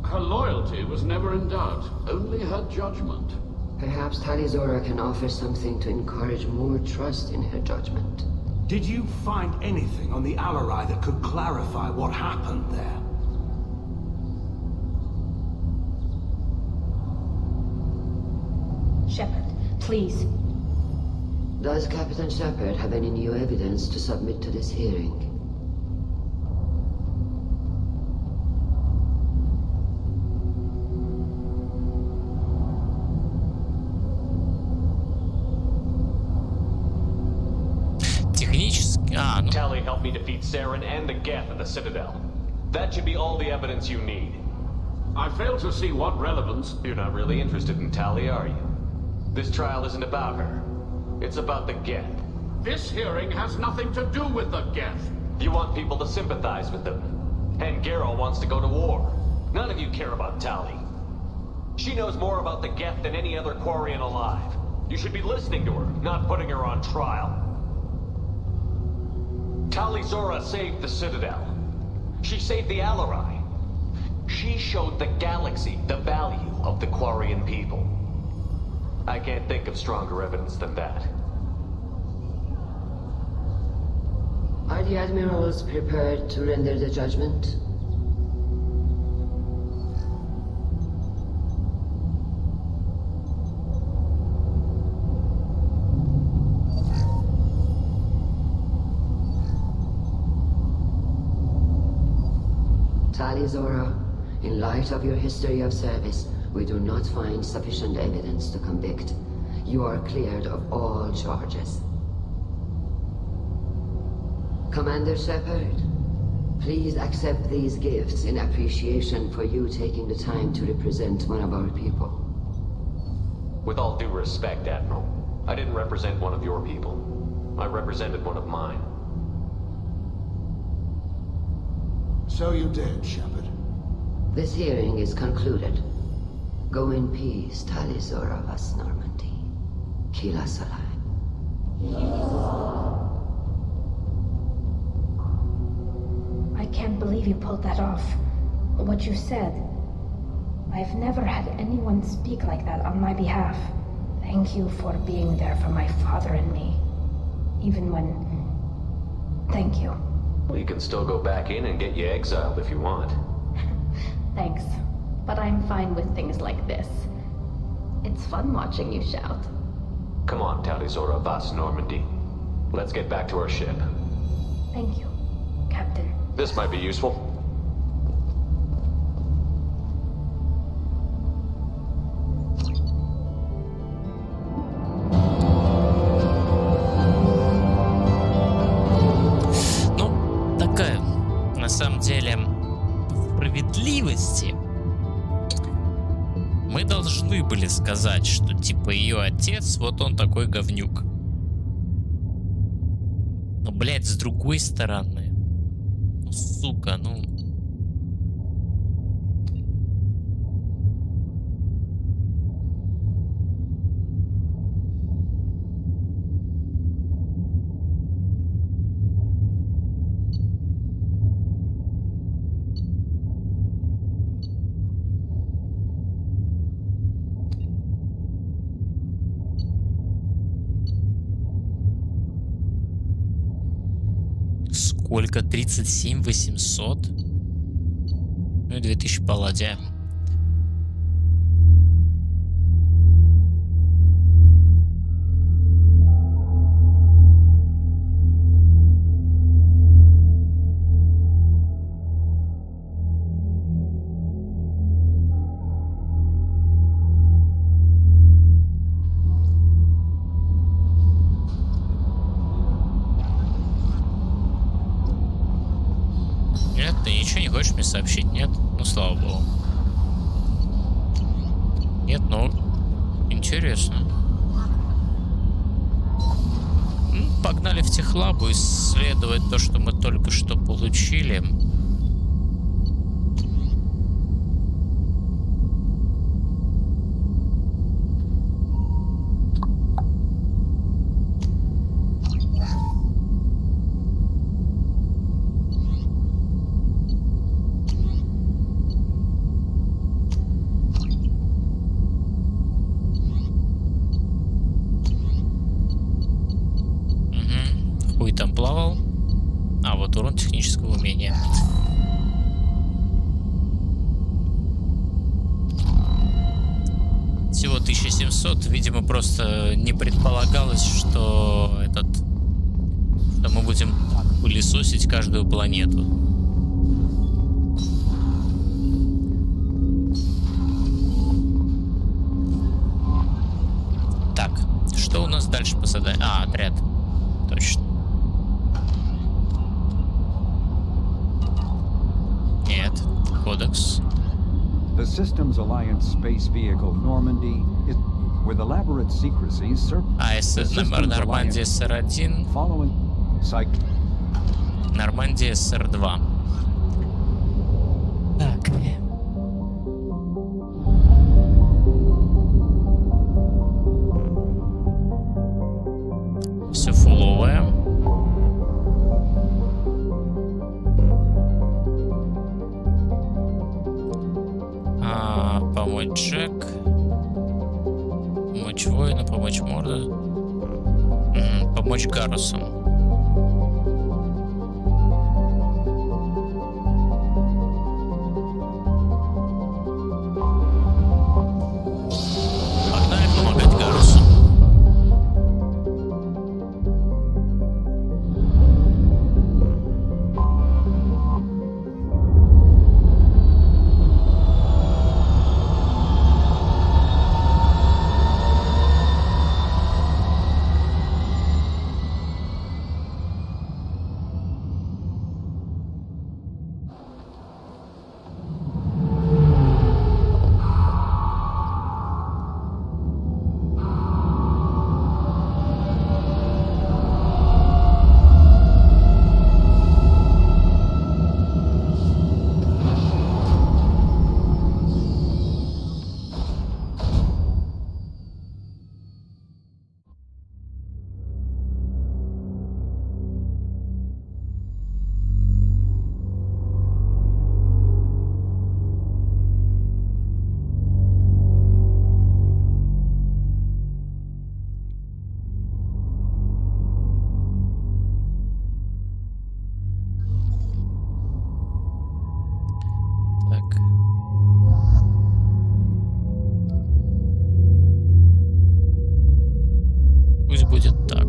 Her loyalty was never in doubt, only her judgment. Perhaps Tali Zora can offer something to encourage more trust in her judgment. Did you find anything on the Alarai that could clarify what happened there? Shepard, please. Does Captain Shepard have any new evidence to submit to this hearing? Технически... ну... Tali helped me defeat Saren and the Geth at the Citadel. That should be all the evidence you need. I fail to see what relevance... You're not really interested in Tali, are you? This trial isn't about her. It's about the Geth. This hearing has nothing to do with the Geth. You want people to sympathize with them. And Garrow wants to go to war. None of you care about Tali. She knows more about the Geth than any other Quarian alive. You should be listening to her, not putting her on trial. Tali Zora saved the Citadel. She saved the Alarai. She showed the galaxy the value of the Quarian people. I can't think of stronger evidence than that. Are the Admirals prepared to render the judgment? Tali Zora, in light of your history of service, we do not find sufficient evidence to convict. You are cleared of all charges. Commander Shepard, please accept these gifts in appreciation for you taking the time to represent one of our people. With all due respect, Admiral, I didn't represent one of your people. I represented one of mine. So you did, Shepard. This hearing is concluded. Go in peace, Tali Zora Vast Normandy. Kila Salai. I can't believe you pulled that off. What you said. I've never had anyone speak like that on my behalf. Thank you for being there for my father and me. Even when Thank you. Well, you can still go back in and get you exiled if you want. Thanks. But I'm fine with things like this. It's fun watching you shout. Come on, Talizora Vas Normandy. Let's get back to our ship. Thank you, Captain. This might be useful. Ну, такая, на самом деле, справедливости. Мы должны были сказать, что типа ее отец, вот он такой говнюк. Но, блядь, с другой стороны, ну, сука, ну... Сколько? 37 800? Ну и 2000 по ладе. Нет, ты ничего не хочешь мне сообщить? Нет? Ну, слава богу. Нет, ну, интересно. Ну, погнали в техлабу исследовать то, что мы только что получили. Там плавал. А вот урон технического умения. Всего 1700. Видимо, просто не предполагалось, что что мы будем пылесосить каждую планету. Так, что у нас дальше по заданию? А, отряд. Точно. Нет, кодекс. The Systems Alliance space vehicle Normandy is with elaborate secrecy. Нормандия СР-1. Нормандия СР-2. Так. Все фуловое. Помочь Джек. Помочь воину, помочь Морду. Помочь Гарусу. Погнали помогать Гарусу. пусть будет так.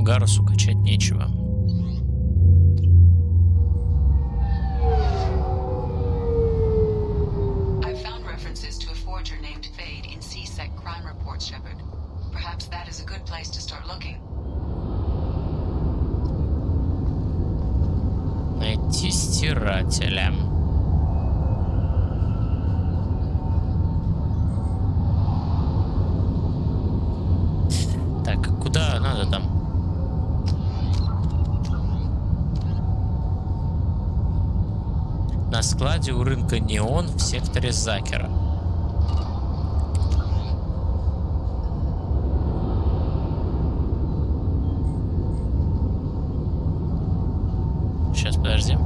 Гарусу качать нечего. I've found references to a forger named Fade in C-Sec crime reports, Shepard. Perhaps that is a good place to start looking. Найти стирателя. Так, куда надо там? На складе у рынка Неон в секторе Закера. Сейчас, подожди.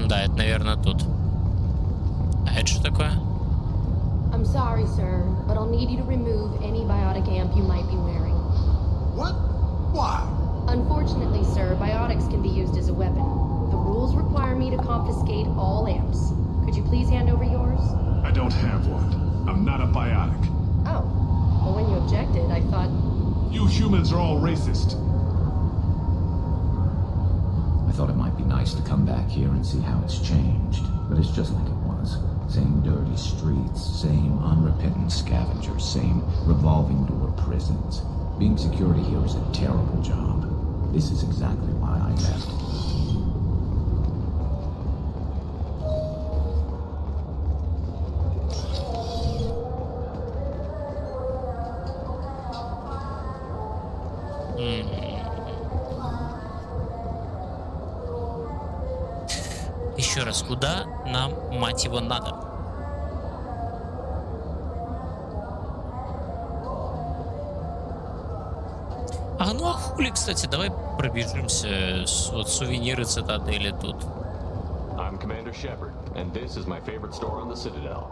Да, это, наверное, тут. А это что такое? I'm sorry, sir, but I'll need you to remove any biotic amp you might be wearing. What? Why? Unfortunately, sir, biotics can be used as a weapon. The rules require me to confiscate all amps. Could you please hand over yours? I don't have one. I'm not a biotic. Oh. Well, when you objected, I thought... You humans are all racist. I thought it might be nice to come back here and see how it's changed, but it's just like it was. Same dirty streets, same unrepentant scavengers, same revolving door prisons. Being security here is a terrible job. This is exactly why I left. Еще раз, куда нам, мать его, надо? А ну а хули, кстати, давай пробежимся. Вот сувениры цитадели тут. I'm Commander Shepard, and this is my favorite store on the Citadel.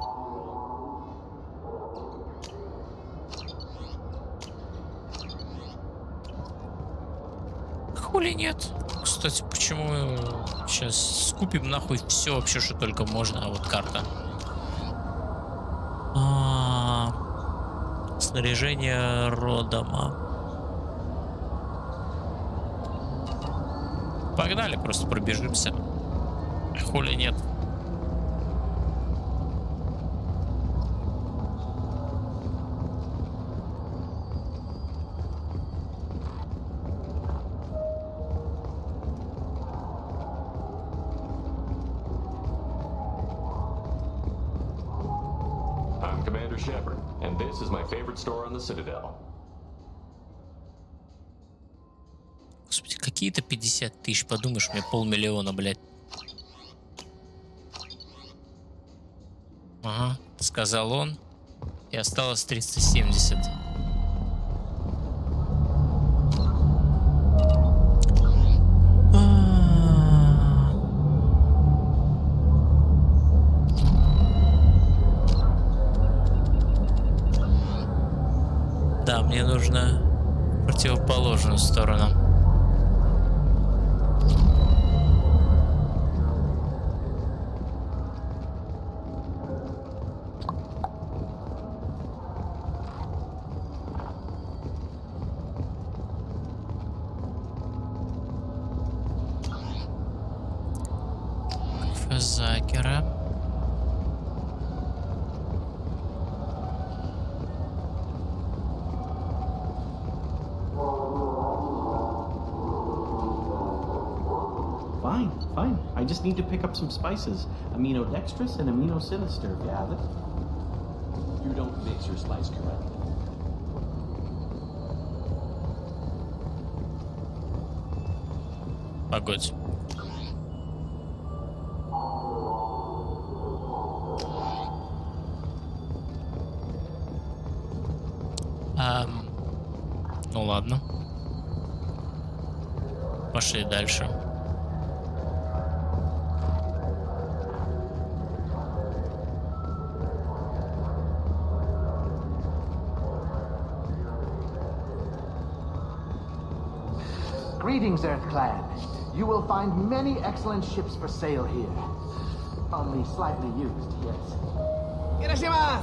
Хули нет? Кстати, почему сейчас скупим нахуй все вообще, что только можно, а вот карта. Снаряжение Родома. Погнали, просто пробежимся. Хули нет. I'm Commander Shepard, and this is my favorite store on the Citadel. Господи, какие-то 50 тысяч, подумаешь, мне 500 000, блядь. Ага, сказал он. И осталось 370. Да, мне нужно в противоположную сторону. Закера. Fine, fine. I just need to pick up some spices. Aminodextrous and aminosinister, if you have it. You don't mix your spice correctly. Погодь. Ну ладно. Пошли дальше. Greetings, Earth Clan. You will find many excellent ships for sale here. Only slightly used, yes. Hiroshima!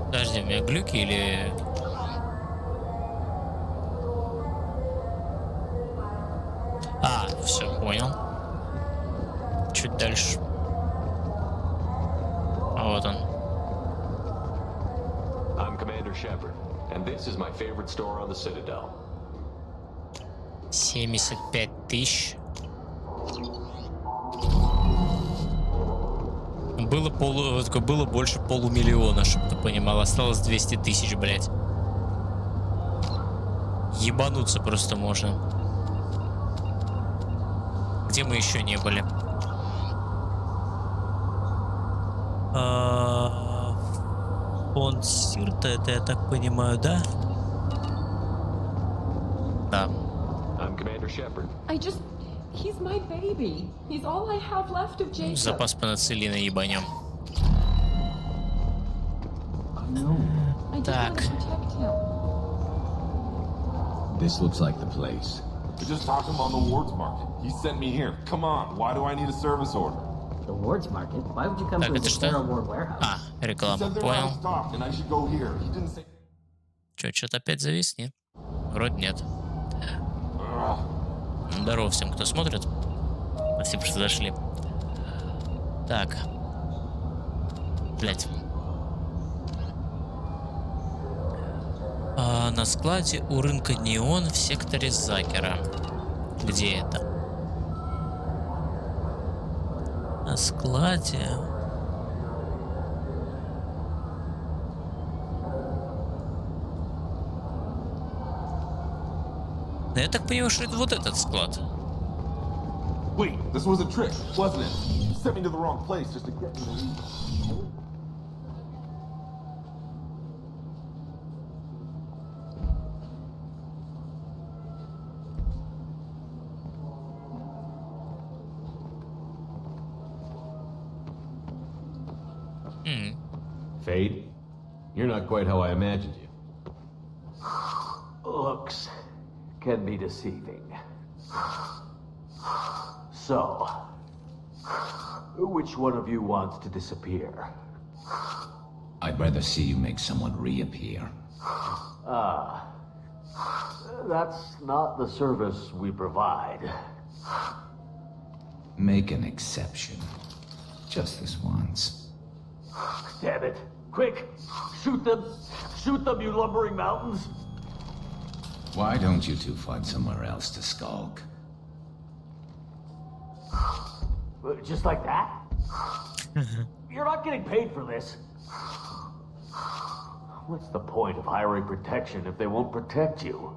Подожди, у меня глюки или... Все, понял. Чуть дальше. Вот он. I'm Commander Shepard, and this is my favorite store on the Citadel. 75 тысяч. Было больше полумиллиона, чтобы ты понимал. Осталось 200 тысяч, блядь. Ебануться просто можно. Где мы еще не были? Фонд Сирта, это я так понимаю, да? Да. I'm Commander Shepard. He's my baby. He's all I have left of Jacob. Запас панацелина ебанем. Так. This looks like the place. We just talked him on the wards market. He sent me here. Come on, why do I need a service order? The wards market? Why would you come Так, to это the что? Sarah Ward warehouse? Реклама, He said they're понял. out of stock and I should go here. He didn't say... Что-то опять завис? Нет? Вроде нет. Здорово всем, кто смотрит. Спасибо, что зашли. Так. Блять. На складе у рынка Неон в секторе Закера. Где это? На складе... Но я так понимаю, что это вот этот склад. Wait, this was a trick, wasn't it? You sent me to the wrong place just to get me to leave. Fade, you're not quite how I imagined you. Looks can be deceiving. So, which one of you wants to disappear? I'd rather see you make someone reappear. That's not the service we provide. Make an exception. Just this once. Damn it. Quick! Shoot them! Shoot them, you lumbering mountains! Why don't you two find somewhere else to skulk? Just like that? You're not getting paid for this. What's the point of hiring protection if they won't protect you?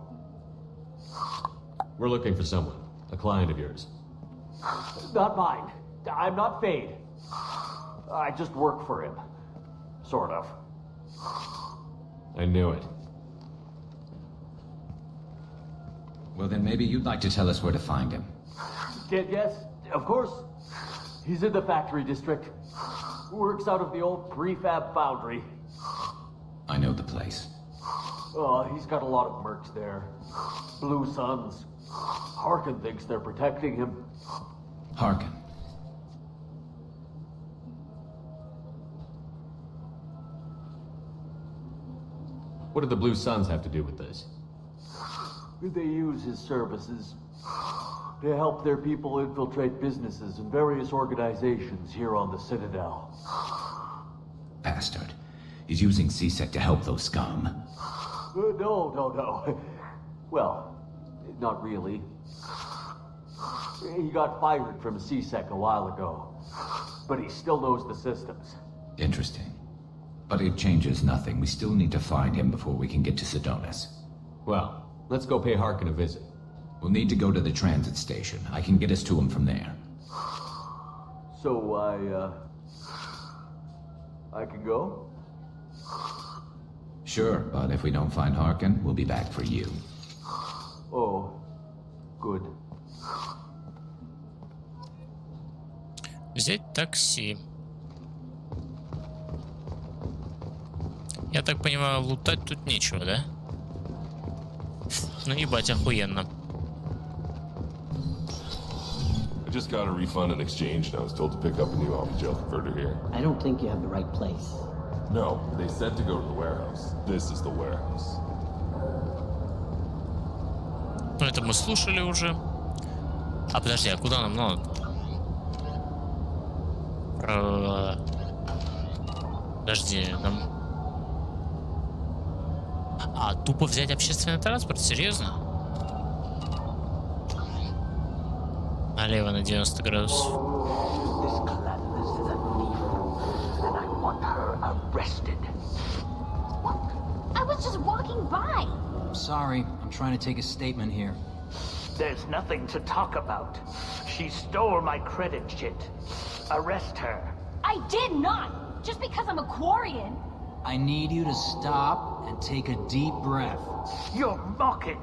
We're looking for someone, a client of yours. Not mine. I'm not Fade. I just work for him. Sort of. I knew it. Well, then maybe you'd like to tell us where to find him. Yes, of course. He's in the factory district. Works out of the old prefab foundry. I know the place. Oh, he's got a lot of mercs there. Blue Suns. Harkin thinks they're protecting him. Harkin. What do the Blue Suns have to do with this? They use his services to help their people infiltrate businesses and various organizations here on the Citadel. Bastard. He's using CSEC to help those scum. No. Well, not really. He got fired from CSEC a while ago, but he still knows the systems. Interesting. But it changes nothing. We still need to find him before we can get to Sedonis. Well, let's go pay Harkin a visit. We'll need to go to the transit station. I can get us to him from there. So I can go? Sure, but if we don't find Harkin, we'll be back for you. Oh, good. Взять такси. Я так понимаю, лутать тут нечего, да? Ну ебать, охуенно. I just got a refund and exchange, and I was told to pick up a new off-the-jail converter here. I don't think you have the right place. No, they said to go to the warehouse. This is the warehouse. Ну это мы слушали уже. А подожди, а куда нам надо? Подожди, нам... А, тупо взять общественный транспорт? Серьезно? Налево на 90 градусов. I was just walking by. I'm sorry. I'm trying to take a statement here. There's nothing to talk about. She stole my credit chit. Arrest her. I did not. Just because I'm a Quarian. I need you to stop and take a deep breath. You're mocking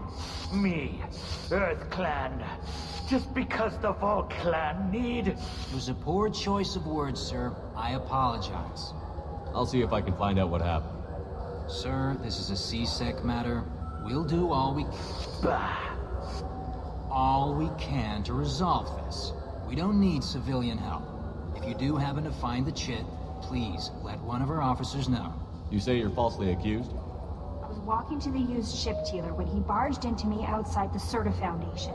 me, Earth Clan. Just because the Vol Clan need... It was a poor choice of words, sir. I apologize. I'll see if I can find out what happened. Sir, this is a CSEC matter. We'll do all we can to resolve this. We don't need civilian help. If you do happen to find the chit, please let one of our officers know. You say you're falsely accused? I was walking to the used ship dealer when he barged into me outside the Serta Foundation.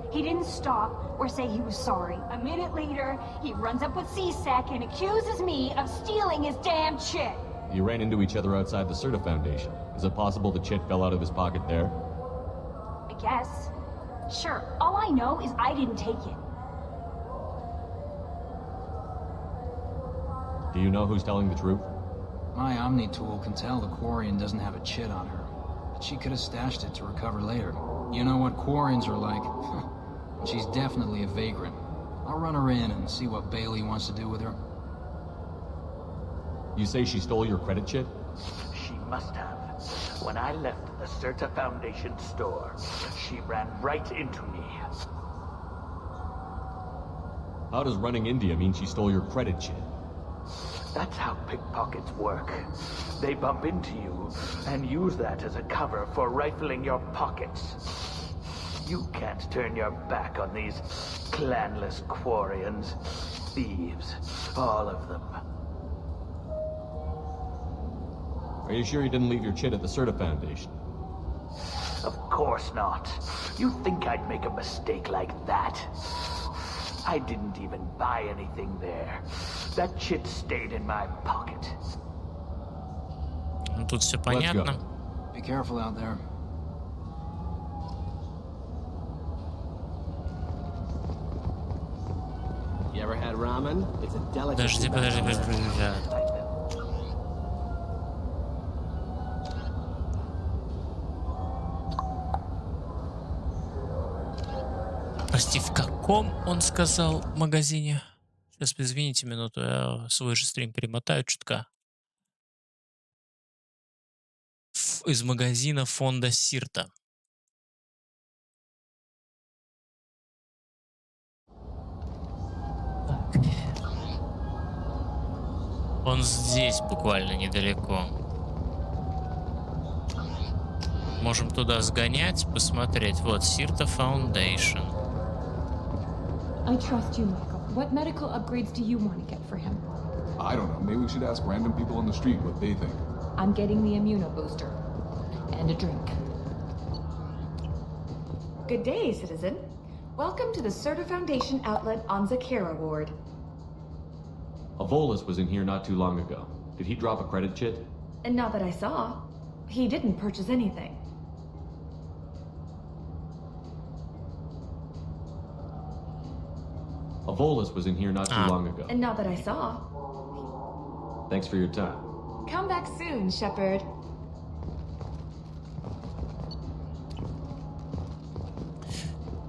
He didn't stop or say he was sorry. A minute later, he runs up with CSEC and accuses me of stealing his damn chit. You ran into each other outside the Serta Foundation. Is it possible the chit fell out of his pocket there? I guess. Sure, all I know is I didn't take it. Do you know who's telling the truth? My Omni tool can tell the Quarian doesn't have a chit on her, but she could have stashed it to recover later. You know what Quarians are like. She's definitely a vagrant. I'll run her in and see what Bailey wants to do with her. You say she stole your credit chit? She must have. When I left the Serta Foundation store, she ran right into me. How does running into you mean she stole your credit chit? That's how pickpockets work. They bump into you and use that as a cover for rifling your pockets. You can't turn your back on these clanless Quarians. Thieves, all of them. Are you sure you didn't leave your chit at the Serta Foundation? Of course not. You think I'd make a mistake like that? I didn't even buy anything there. That chit stayed in my pocket. Ну тут все понятно. Be careful out there. You ever had ramen? It's a delicacy. Подожди. Прости, в каком он сказал магазине? Сейчас, извините минуту, я свой же стрим перемотаю чутка. Из магазина фонда Сирта. Так. Он здесь буквально недалеко. Можем туда сгонять, посмотреть. Вот, Сирта Foundation. I trust you, Michael. What medical upgrades do you want to get for him? I don't know. Maybe we should ask random people on the street what they think. I'm getting the immuno booster. And a drink. Good day, citizen. Welcome to the Serta Foundation outlet on Zakara Ward. Avolis was in here not too long ago. Did he drop a credit chit? And not that I saw. He didn't purchase anything. Avolas was in here not too long ago. And not that I saw. Thanks for your time. Come back soon, Shepard.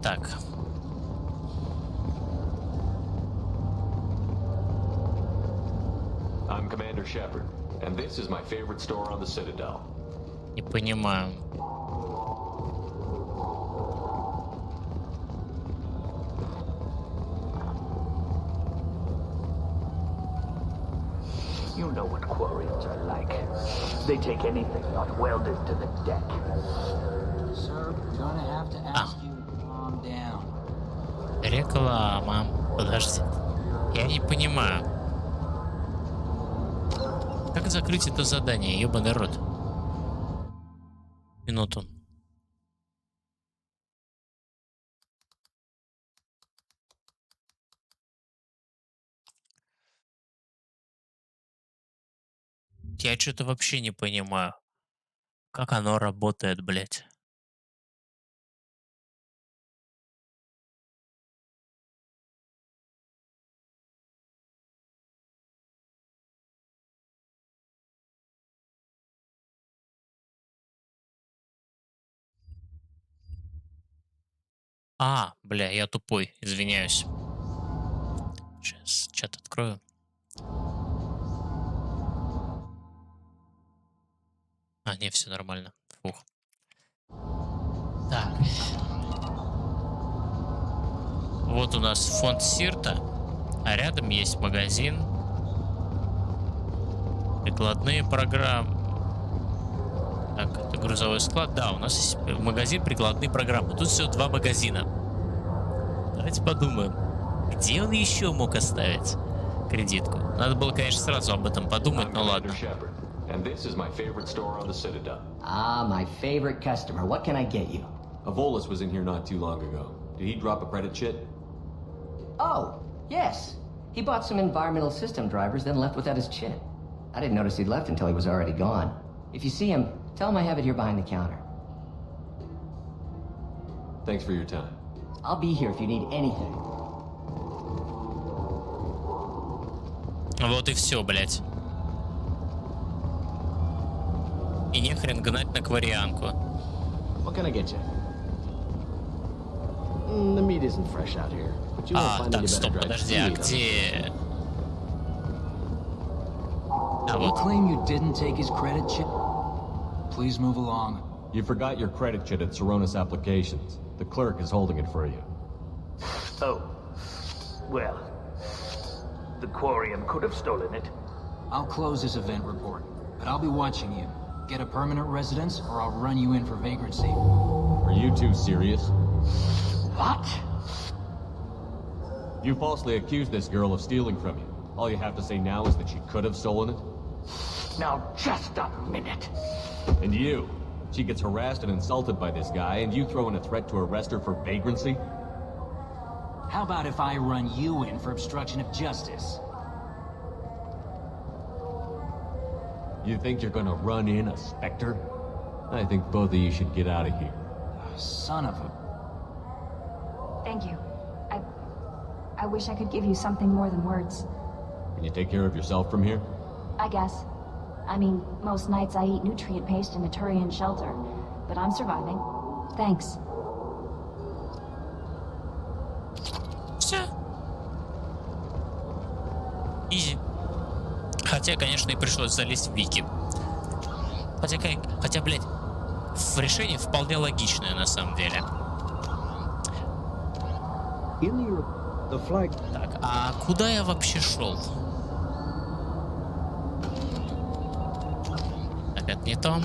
Так. I'm Commander Shepard, and this is my favorite store on the Citadel. Не понимаю. You know what Quarians are like. They take anything not welded to the deck. Sir, we're gonna have to ask you to calm down. Реклама. Подожди. Я не понимаю. Как закрыть это задание? Ёбаный рот. Минуту. Я что-то вообще не понимаю. Как оно работает, блядь? Бля, я тупой, извиняюсь. Сейчас чат открою. Не, все нормально. Фух. Так. Вот у нас фонд Сирта, а рядом есть магазин. Прикладные программы. Так, это грузовой склад. Да, у нас есть магазин прикладные программы. Тут всего 2 магазина. Давайте подумаем, где он еще мог оставить кредитку. Надо было, конечно, сразу об этом подумать, но ладно. And this is my favorite store on the Citadel. My favorite customer. What can I get you? Avolas was in here not too long ago. Did he drop a credit chit? Oh, yes. He bought some environmental system drivers, then left without his chit. I didn't notice he'd left until he was already gone. If you see him, tell him I have it here behind the counter. Thanks for your time. I'll be here if you need anything. Вот и все, блять. И нехрен гнать на кварианку. What can I get you? The meat isn't fresh out here, but you won't find any better стоп, dried подожди, meat а on где... You claim you didn't take his credit chit? Please move along. You forgot your credit chit at Saronis Applications. The clerk is holding it for you. Oh. Well, the Quarian could have stolen it. I'll close this event report, but I'll be watching you. Get a permanent residence, or I'll run you in for vagrancy. Are you two serious? What? You falsely accused this girl of stealing from you. All you have to say now is that she could have stolen it? Now, just a minute. And you? She gets harassed and insulted by this guy, and you throw in a threat to arrest her for vagrancy? How about if I run you in for obstruction of justice? You think you're gonna run in a Spectre? I think both of you should get out of here. Son of a... Thank you. I wish I could give you something more than words. Can you take care of yourself from here? I guess. I mean, most nights I eat nutrient paste in a Turian shelter, but I'm surviving. Thanks. Все. Изи. Хотя, конечно, и пришлось залезть в вики. Хотя, блядь, решение вполне логичное на самом деле. Так, а куда я вообще шел? Так, это не то.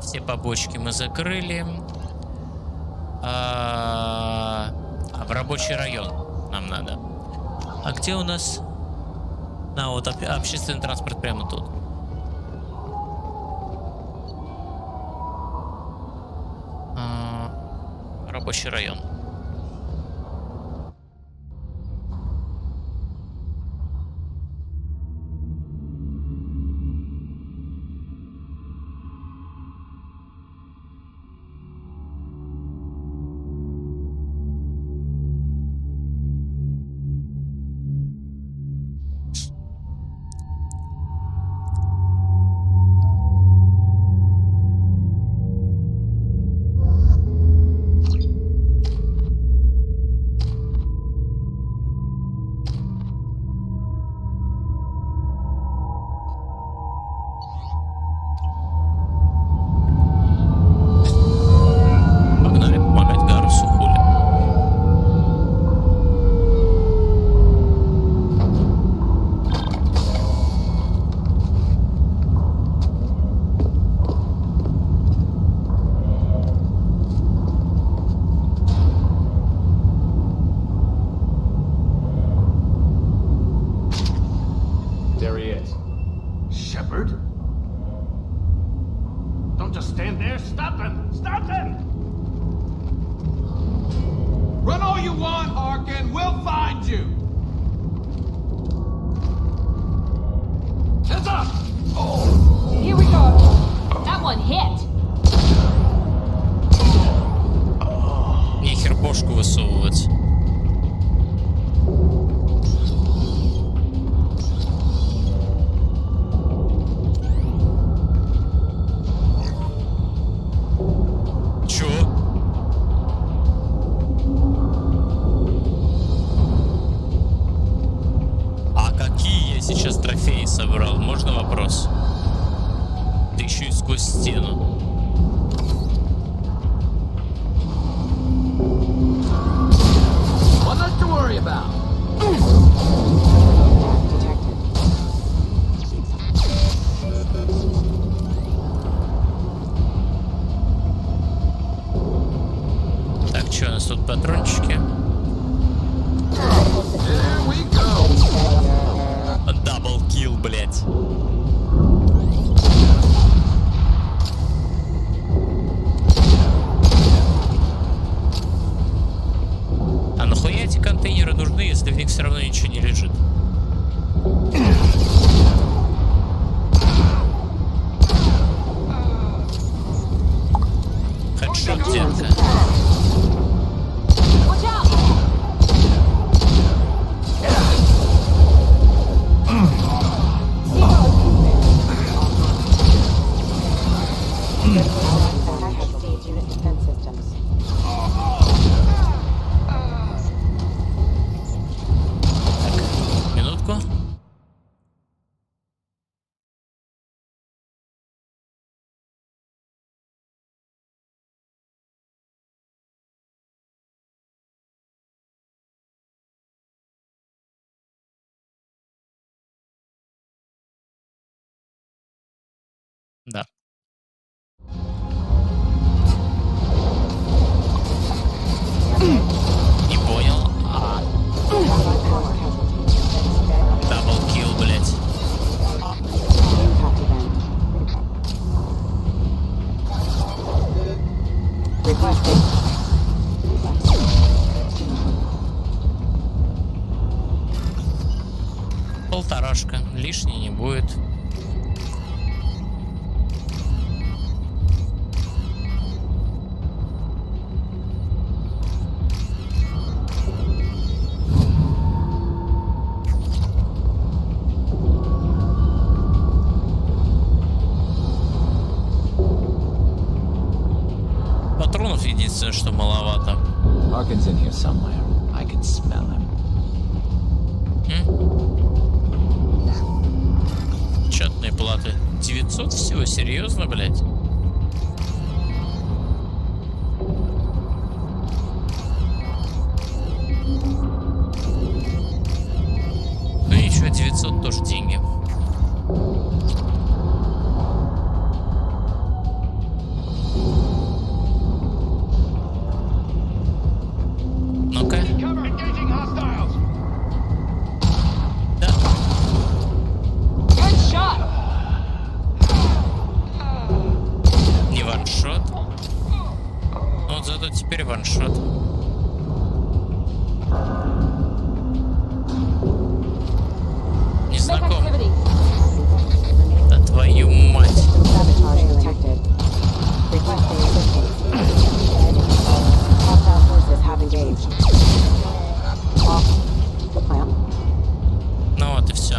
Все побочки мы закрыли. В рабочий район нам надо. А где у нас? Вот общественный транспорт прямо тут. Рабочий район. Shepard? Don't just stand there. Stop him! Stop him! Run all you want, Harkin. We'll find you. Hands up! Here we go. That one hit. Нехер бошку высовывать. Чё? А какие я сейчас трофеи собрал? Можно вопрос? Да еще и сквозь стену. One less to worry about. Так, что у нас тут патрончики? Даблкил, блять. А нахуя эти контейнеры нужны, если в них все равно ничего не лежит? Хедшот, детка. Минутку. Да. Не понял. Даблкил, блять. Полторашка. Лишней не будет. Патронов единственное, что маловато. Harkin's in here somewhere. I can smell him. Чатные платы. 900 всего? Серьезно, блядь? Ну ничего, 900 тоже деньги. Ну-ка. Да. Не ваншот. Вот зато теперь ваншот. Незнаком. Да твою мать. Ну вот и все.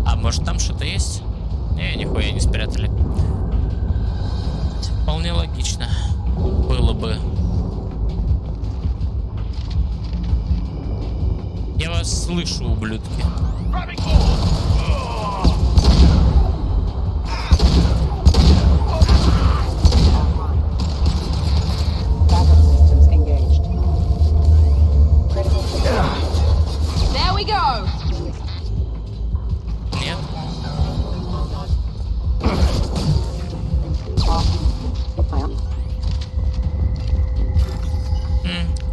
А может там что-то есть? Не, нихуя не спрятали. Вполне логично. Было бы. Я вас слышу, ублюдки. There we go. Нет.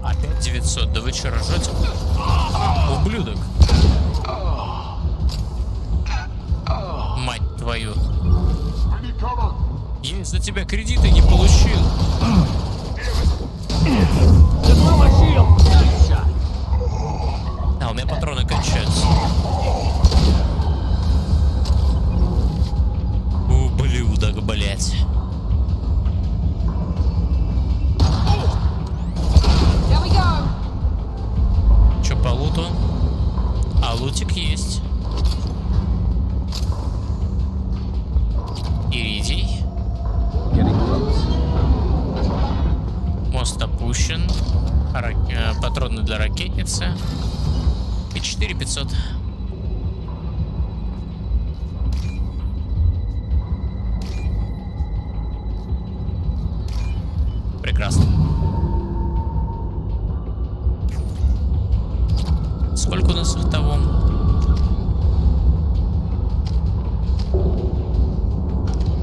Опять 900. Да вы че ржете? Ублюдок. из-за тебя кредиты не получил. А, у меня патроны кончаются. Ублюдок, блять. Чё по луту? А лутик есть. Иридий. Мост опущен. Патроны для ракетницы. И 4500. Прекрасно. Сколько у нас в того?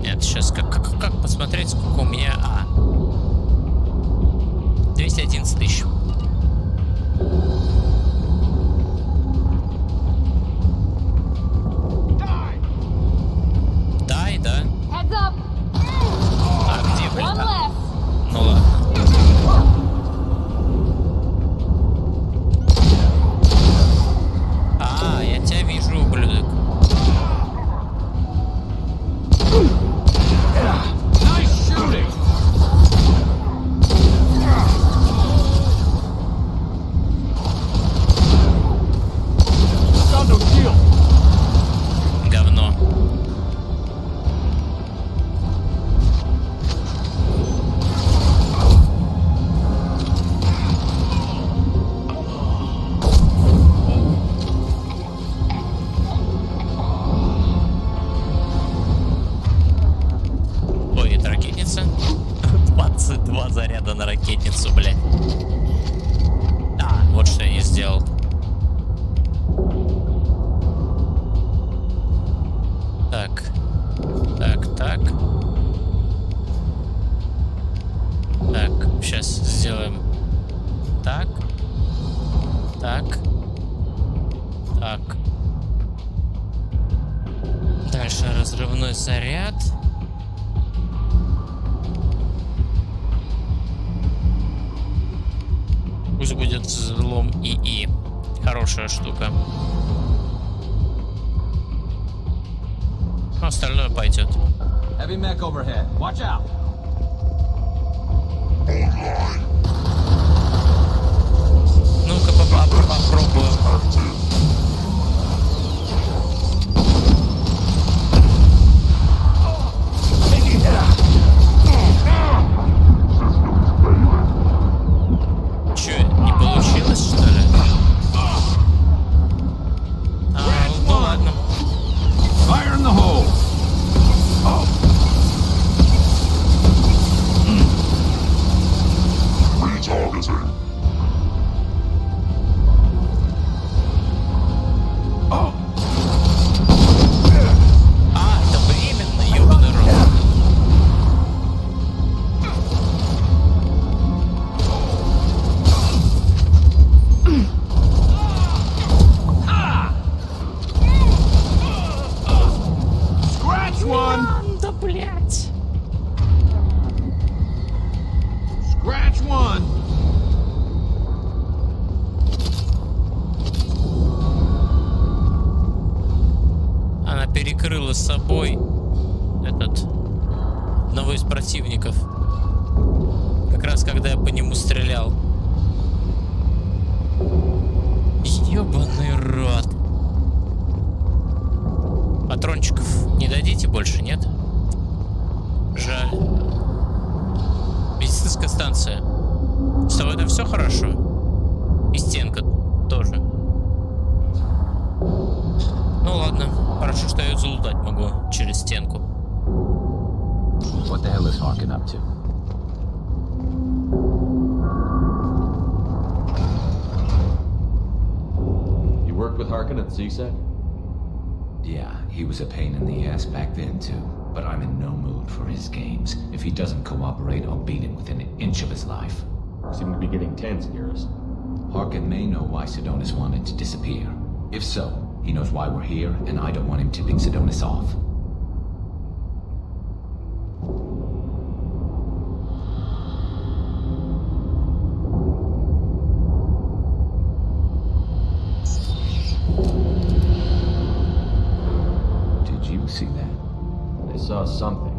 Нет, сейчас как посмотреть, сколько у меня... 211 тысяч. Дай, да? А где, блин? Ну ладно. Я тебя вижу, ублюдок. Говно. Ой, это ракетница? 22 заряда на ракетницу, блядь. Вот что я не сделал. Так. Так, сейчас сделаем так. Дальше разрывной заряд. Пусть будет взлом ИИ. Хорошая штука. Остальное пойдет. Heavy mech overhead. Watch out. Ну-ка попробуем. Че, не получилось, что ли? Ну ладно. Fire in the hole. Retargeting. Это временно, ёбаный рот. Scratch one. Да, блять. Scratch one. Она перекрыла с собой одного из противников. Как раз когда я по нему стрелял. Ёбаный рот. Патрончиков не дадите больше, нет? Жаль. Медицинская станция. С тобой там все хорошо? И стенка тоже. Ну ладно. Хорошо, что я ее залутать могу через стенку. What the hell is Harkin up to? You worked with Harkin at CSEC? Yeah, he was a pain in the ass back then too. But I'm in no mood for his games. If he doesn't cooperate, I'll beat him within an inch of his life. You seem to be getting tense, Nearest. Harkin may know why Sidonis wanted to disappear. If so, he knows why we're here, and I don't want him tipping Sidonis off. saw something.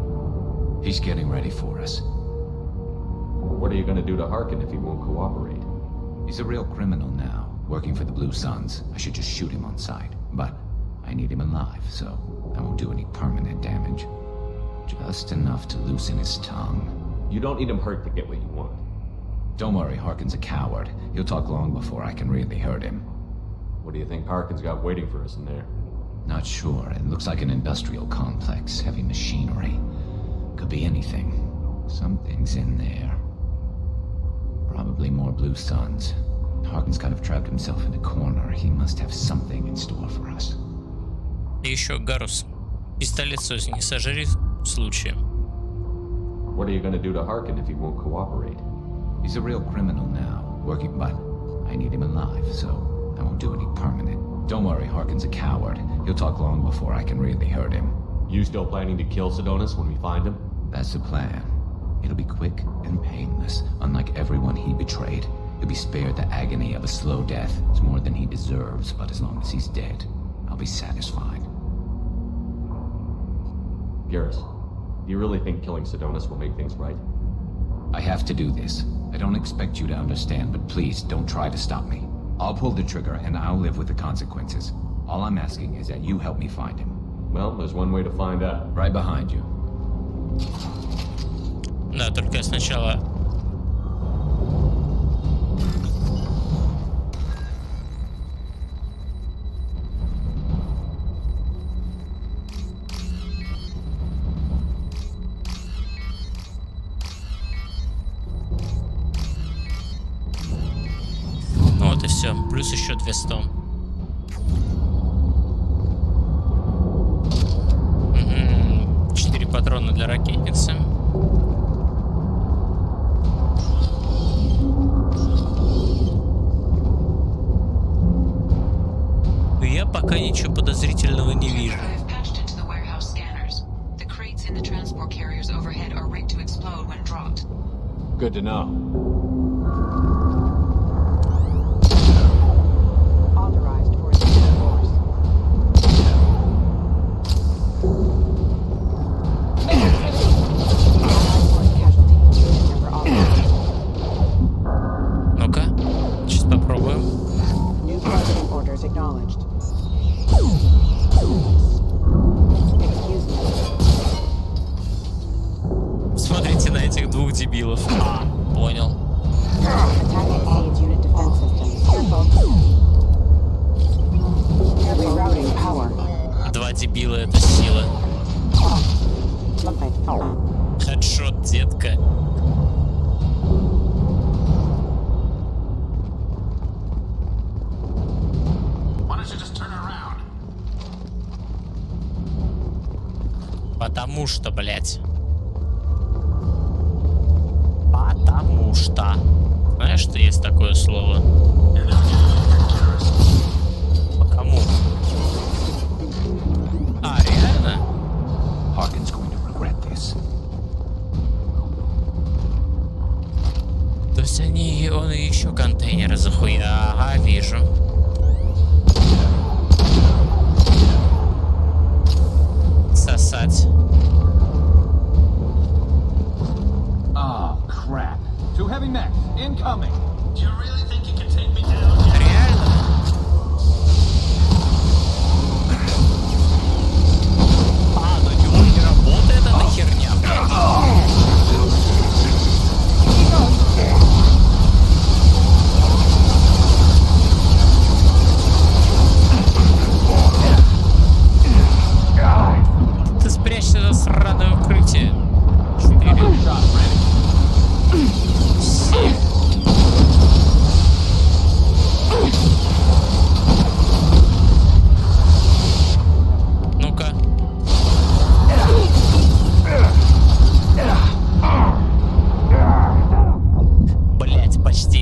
He's getting ready for us. What are you gonna do to Harkin if he won't cooperate? He's a real criminal now, working for the Blue Suns. I should just shoot him on sight. But I need him alive, so I won't do any permanent damage. Just enough to loosen his tongue. You don't need him hurt to get what you want. Don't worry, Harkin's a coward. He'll talk long before I can really hurt him. What do you think Harkin's got waiting for us in there? Not sure. It looks like an industrial complex. Heavy machinery. Could be anything. Something's in there. Probably more Blue Suns. Harkin's kind of trapped himself in a corner. He must have something in store for us. И еще Гарус. Пистолет Сози не сожри в случае. What are you gonna do to Harkin if he won't cooperate? He's a real criminal now, working, but I need him alive, so I won't do any permanent. Don't worry, Harkin's a coward. He'll talk long before I can really hurt him. You still planning to kill Sidonis when we find him? That's the plan. It'll be quick and painless, unlike everyone he betrayed. He'll be spared the agony of a slow death. It's more than he deserves, but as long as he's dead, I'll be satisfied. Garrus, do you really think killing Sidonis will make things right? I have to do this. I don't expect you to understand, but please don't try to stop me. I'll pull the trigger and I'll live with the consequences. All I'm asking is that you help me find him. Well, there's one way to find out. Right behind you. Да, только сначала... Ну вот и все. Плюс еще 200. Угу. 4 патрона для ракетницы. Я пока ничего подозрительного не вижу. Good to know. Authorized for use of force. Ну-ка, сейчас попробуем. New targeting orders acknowledged. Смотрите на этих двух дебилов. А, понял. Attack exceeds unit defense systems. Careful. Rerouting power. Два дебила — это сила. Хедшот, детка. Потому что, блядь. Потому что. Знаешь, что есть такое слово? По кому? А, реально? Harkin's going to regret this. То есть он еще контейнеры захуя. Ага, вижу. Сосать. Oh, crap. Two heavy mechs, incoming. Do you really think you can take me down? Реально? А, ну него не работает эта херня, Ты спрячься за сраное укрытие. 4. 7. Ну-ка. Блять, почти.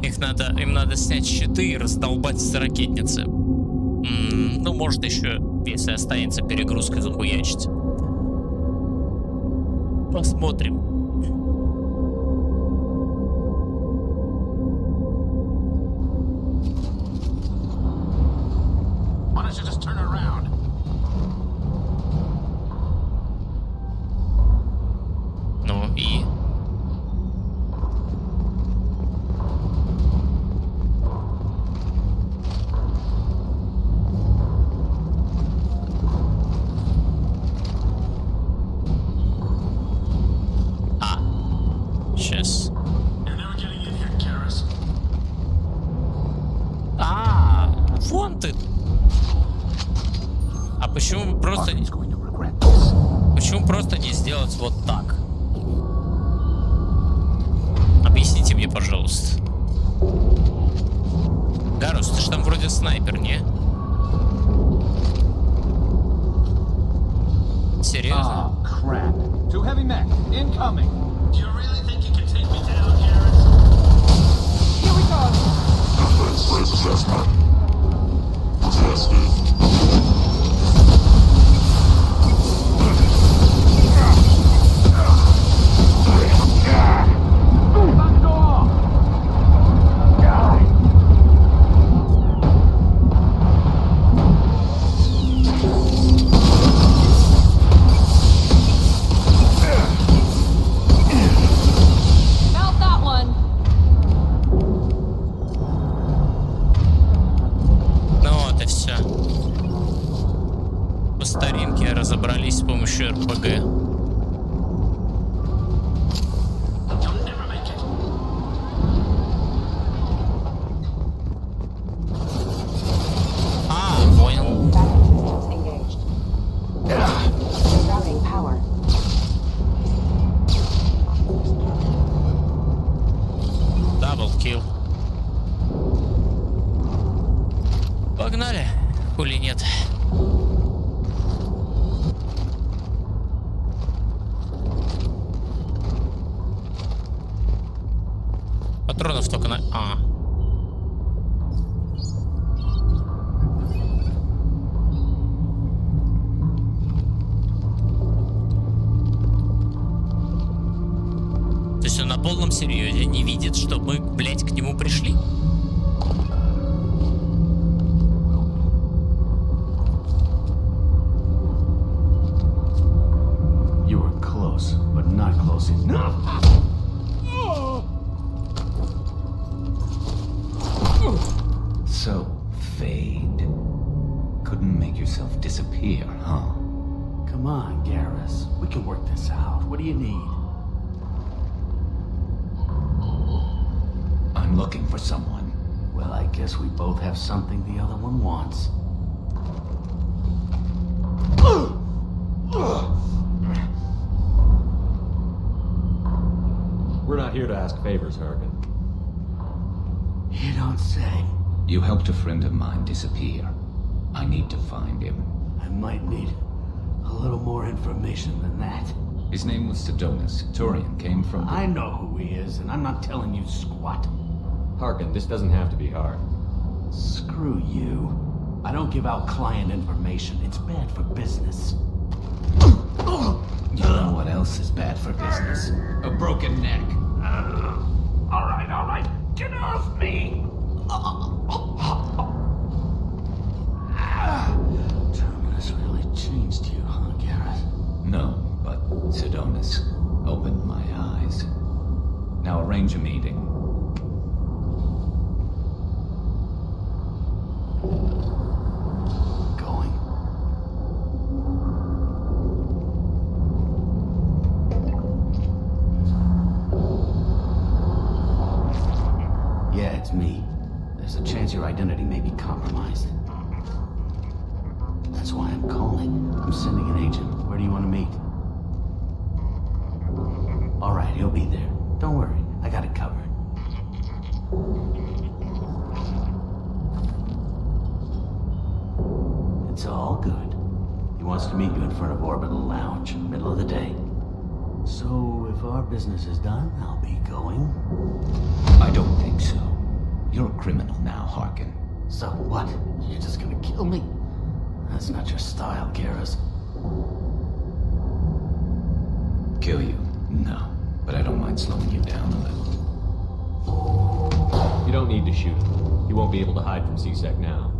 Им надо снять щиты и раздолбать из ракетницы. Ну, может еще, если останется перегрузкой, захуячить. Посмотрим. Why don't you just turn around? Вон ты. А почему просто... Почему просто не сделать вот так? Объясните мне, пожалуйста. Гарус, ты ж там вроде снайпер, не? Серьезно? Too heavy mech, incoming. Do you really think you can take me down, Garrett? Here we go. Space assessment. Tested. Разобрались с помощью РПГ. Понял. Даблкил. Погнали. Хули нет. Патронов только на... То есть он на полном серьезе не видит, что мы, блядь, к нему пришли? You were close, but not close enough. So, Fade. Couldn't make yourself disappear, huh? Come on, Garrus. We can work this out. What do you need? I'm looking for someone. Well, I guess we both have something the other one wants. We're not here to ask favors, Harkin. You don't say. You helped a friend of mine disappear. I need to find him. I might need a little more information than that. His name was Sidonus. Turian came from... I know who he is, and I'm not telling you squat. Harkin, this doesn't have to be hard. Screw you. I don't give out client information. It's bad for business. You know what else is bad for business? A broken neck. All right. Get off me! Terminus really changed you, huh, Garrett? No, but Sidonus opened my eyes. Now arrange a meeting. Going. Yeah, it's me. There's a chance your identity may be compromised. That's why I'm calling. I'm sending an agent. Where do you want to meet? All right, he'll be there. Don't worry, I got it covered. It's all good. He wants to meet you in front of Orbital Lounge, middle of the day. So, if our business is done, I'll be going. I don't think so. You're a criminal now, Harkin. So what? You're just gonna kill me? That's not your style, Garrus. Kill you? No. But I don't mind slowing you down a little. You don't need to shoot him. He won't be able to hide from C-Sec now.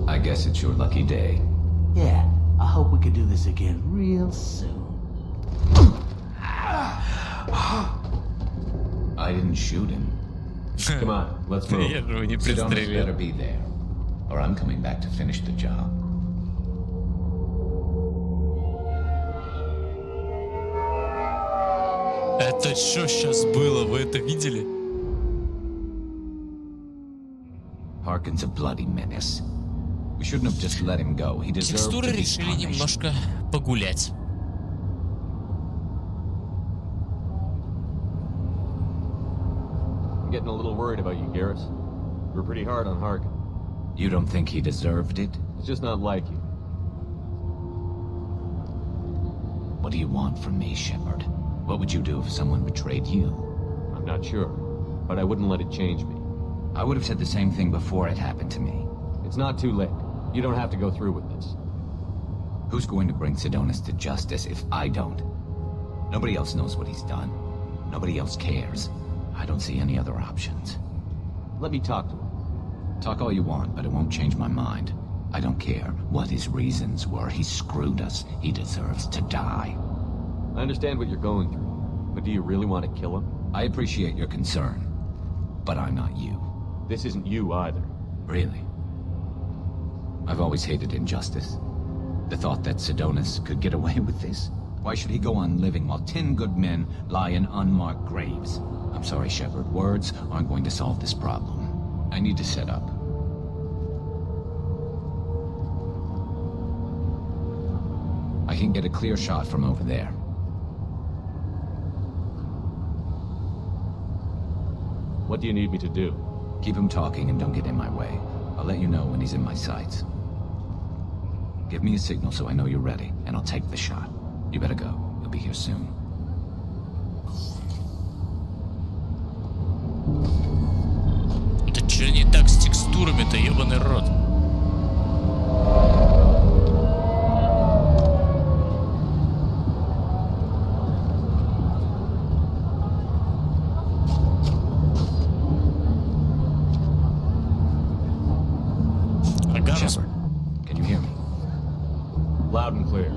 I guess it's your lucky day. Yeah, I hope we could do this again real soon. I didn't shoot him. Come on, let's move. Sidonus better be there, or I'm coming back to finish the job. Это что сейчас было? Вы это видели? Harkin's a bloody menace. We shouldn't have just let him go. He deserved to Текстуры be решили punished. немножко погулять. I'm getting a little worried about you, Garrus. You were pretty hard on Harkin. You don't think he deserved it? It's just not like you. What do you want from me, Shepard? What would you do if someone betrayed you? I'm not sure, but I wouldn't let it change me. I would have said the same thing before it happened to me. It's not too late. You don't have to go through with this. Who's going to bring Sidonis to justice if I don't? Nobody else knows what he's done. Nobody else cares. I don't see any other options. Let me talk to him. Talk all you want, but it won't change my mind. I don't care what his reasons were. He screwed us. He deserves to die. I understand what you're going through, but do you really want to kill him? I appreciate your concern, but I'm not you. This isn't you either. Really? I've always hated injustice. The thought that Sidonis could get away with this? Why should he go on living while 10 good men lie in unmarked graves? I'm sorry, Shepard. Words aren't going to solve this problem. I need to set up. I can get a clear shot from over there. What do you need me to do? Keep him talking and don't get in my way. I'll let you know when he's in my sights. Give me a signal so I know you're ready, and I'll take the shot. You better go. You'll be here soon. Это что не так с текстурами-то, ебаный рот? Shepard, can you hear me? Loud and clear.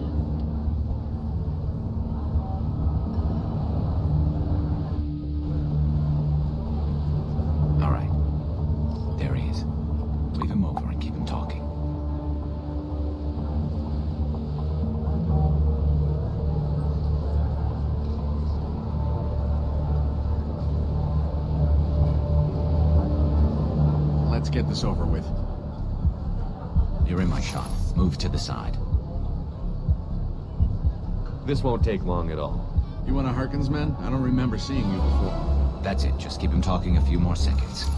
All right. There he is. Leave him over and keep him talking. Let's get this over with. You're in my shot. Move to the side. This won't take long at all. You one of Harkin's men? I don't remember seeing you before. That's it. Just keep him talking a few more seconds.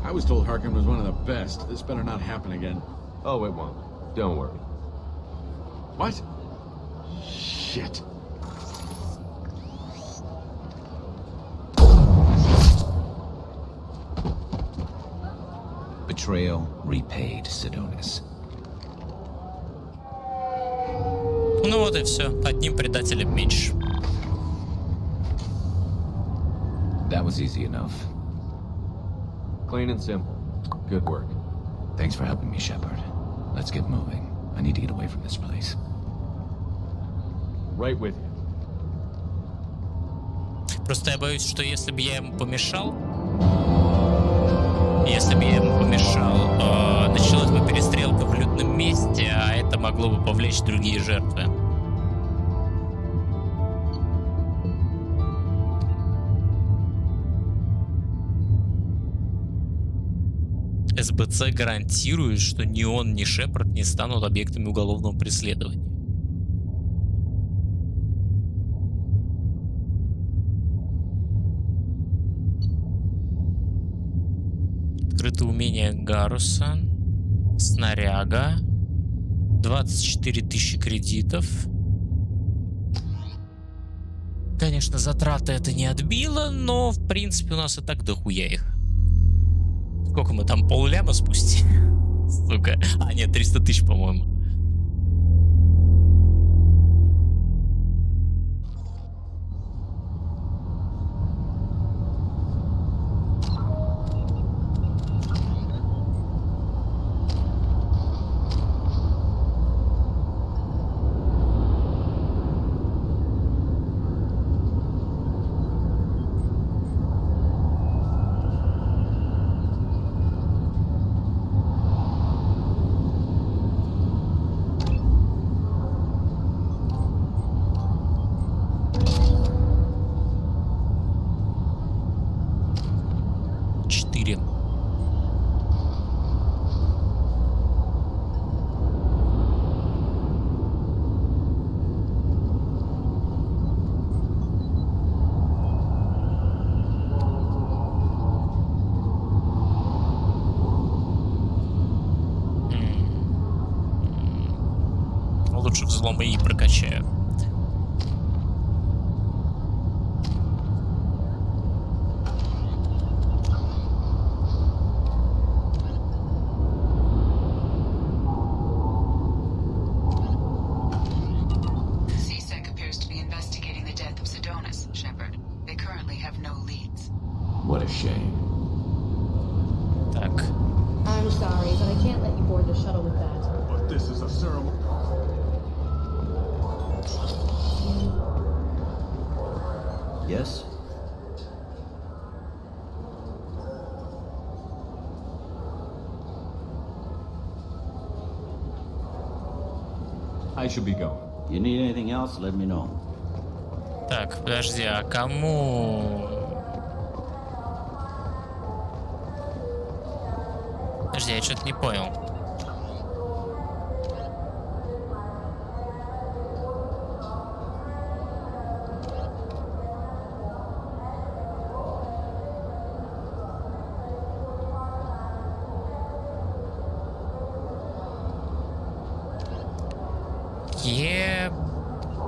I was told Harkin was one of the best. This better not happen again. Oh, it won't. Don't worry. What? Shit. Betrayal repaid, Sidonis. Ну вот и все. Одним предателем меньше. That was easy enough. Clean and simple. Good work. Thanks for helping me, Shepard. Let's get moving. I need to get away from this place. Right with you. Просто я боюсь, что если бы я ему помешал, началась бы перестрелка в людном месте, а это могло бы повлечь другие жертвы. СБЦ гарантирует, что ни он, ни Шепард не станут объектами уголовного преследования. Открытое умение Гаруса. Снаряга. 24 тысячи кредитов. Конечно, затраты это не отбило, но в принципе у нас и так дохуя их. Сколько мы там, пол-ляма спустили? Сука. А, нет, 300 тысяч, по-моему. лучше взлома и прокачаю. What a shame. Так. I'm sorry, but I can't let you board the shuttle with that. But this is a ceremony. Yes? I should be going. You need anything else, let me know. Так, подожди, а кому... Подожди, я что-то не понял. Ебать.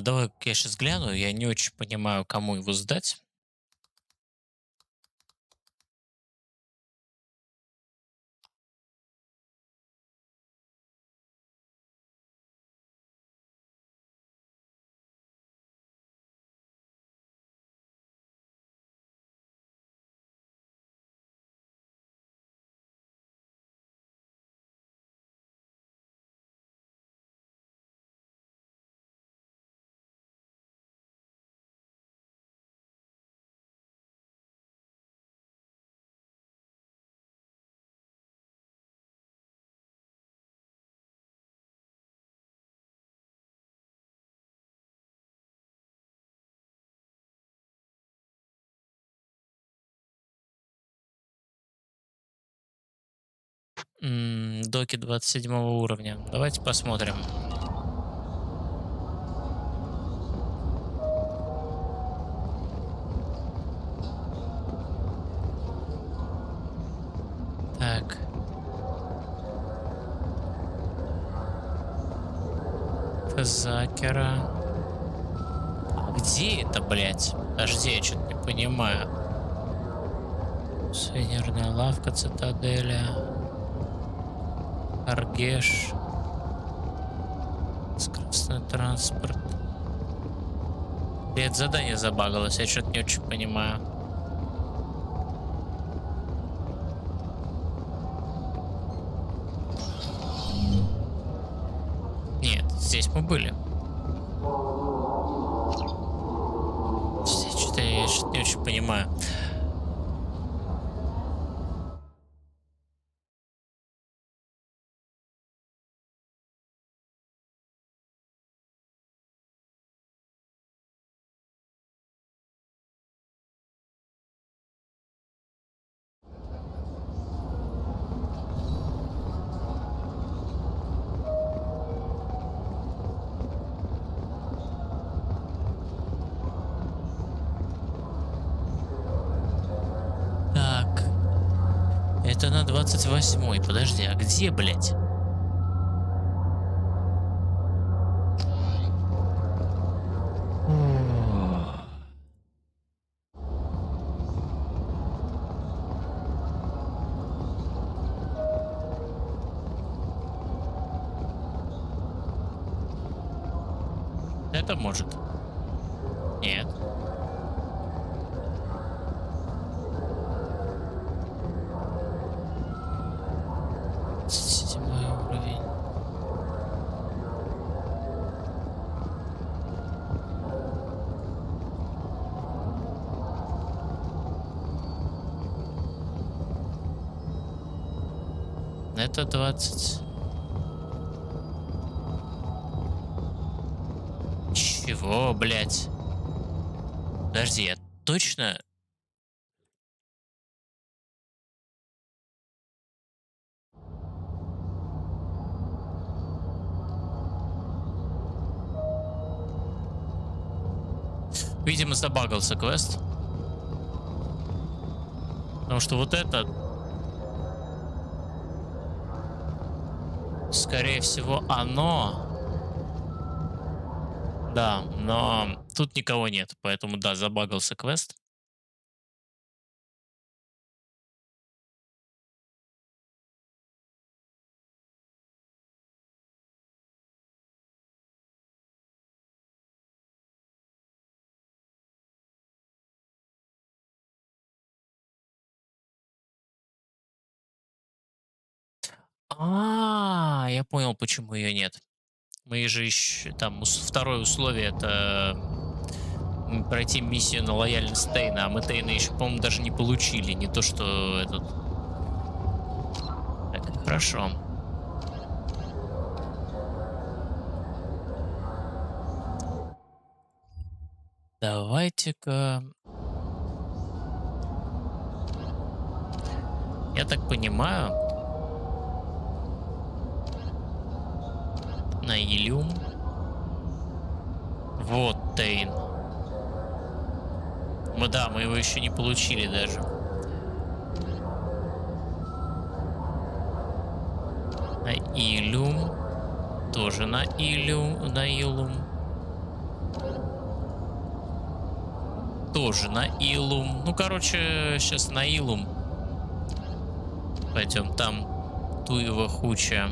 Давай я сейчас гляну, я не очень понимаю, кому его сдать. Доки 27 уровня. Давайте посмотрим. Так. Закера. А где это, блядь? Подожди, я что-то не понимаю. Сувенирная лавка, цитаделя. Аргеш. Скоростной транспорт. И это задание забагалось, я что-то не очень понимаю. Нет, здесь мы были. Здесь что-то я что-то не очень понимаю. Это на 28-й. Подожди, а где, блядь? Это может. Нет. Уровень. Это 20. Чего, блядь? Подожди, я точно... Видимо, забагался квест. Потому что вот это... Скорее всего, оно... Да, но тут никого нет, поэтому да, забагался квест. Я понял, почему ее нет. Мы же еще там второе условие это пройти миссию на лояльность Тейна, а мы Тейна еще, по-моему, даже не получили, не то что этот. Так, хорошо. Давайте-ка. Я так понимаю. На Илюм. Вот Тейн. Мы его еще не получили даже. На Илюм. Тоже на Илюм. Тоже на Илум. Ну, короче, сейчас на Илум. Пойдем, там туева хуча.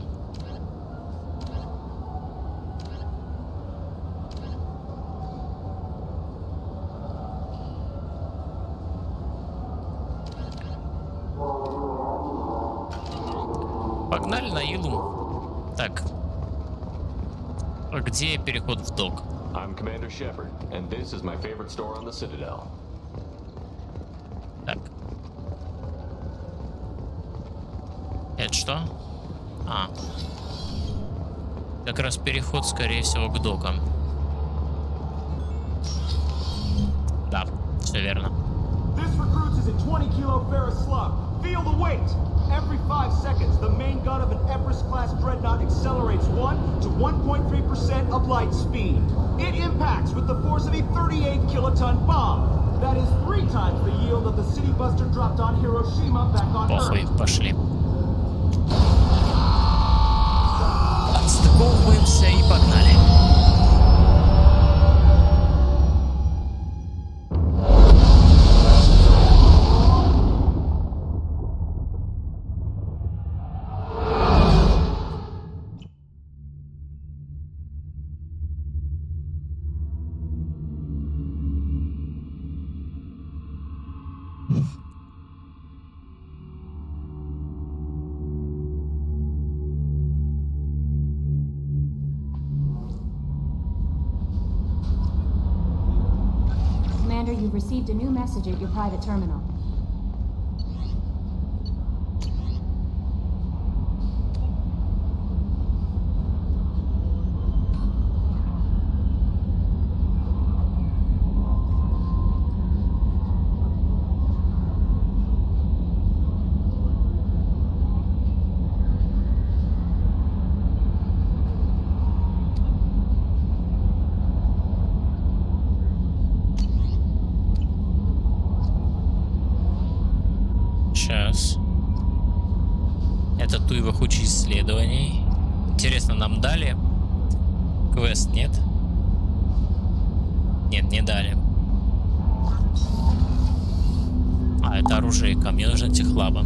Погнали на Илум. Так. А где переход в док? I'm Commander Shepard, and this is my favorite store on the Citadel. Так. Это что? Как раз переход, скорее всего, к докам. Да, все верно. This recruits is a 20 kilo ferrous slug. Feel the weight. Every 5 seconds, the main gun of an Everest-class dreadnought accelerates 1 to 1.3% of light speed. It impacts with the force of a 38 kiloton bomb. That is 3 times the yield of the city buster dropped on Hiroshima back on Похуй, Earth. пошли. Отстыковываемся и погнали. You've received a new message at your private terminal. Сейчас. Это туева куча исследований. Интересно, нам дали квест, нет? Нет, не дали. Это оружейка. Мне нужна техлаба.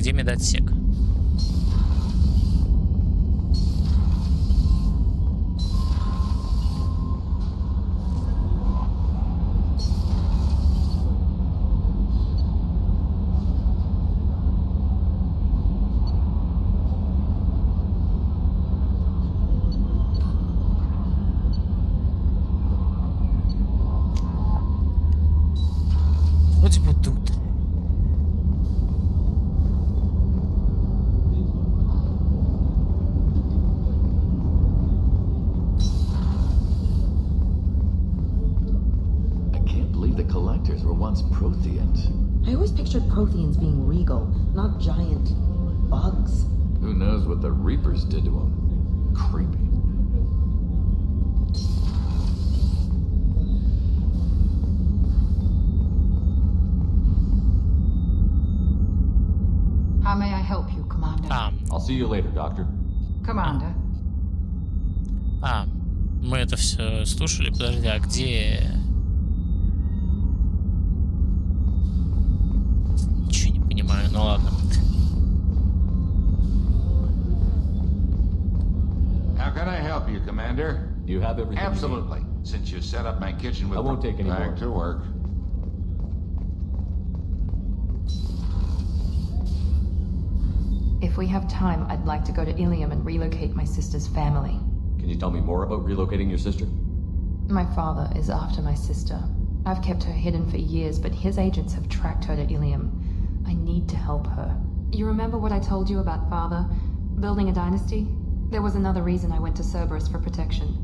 Где медотсек? Вроде бы тут. I always pictured Protheans being regal, not giant bugs. Who knows what the Reapers did to them? Creepy. How may I help you, Commander? I'll see you later, Doctor. Commander. Мы это все слушали. Подожди, а где... Ничего не понимаю, ну ладно. How can I help you, Commander? Do you have everything? Absolutely. Since you set up my kitchen with... I won't take any more. Back to work. If we have time, I'd like to go to Ilium and relocate my sister's family. Can you tell me more about relocating your sister? My father is after my sister. I've kept her hidden for years, but his agents have tracked her to Ilium. I need to help her. You remember what I told you about father? Building a dynasty? There was another reason I went to Cerberus for protection.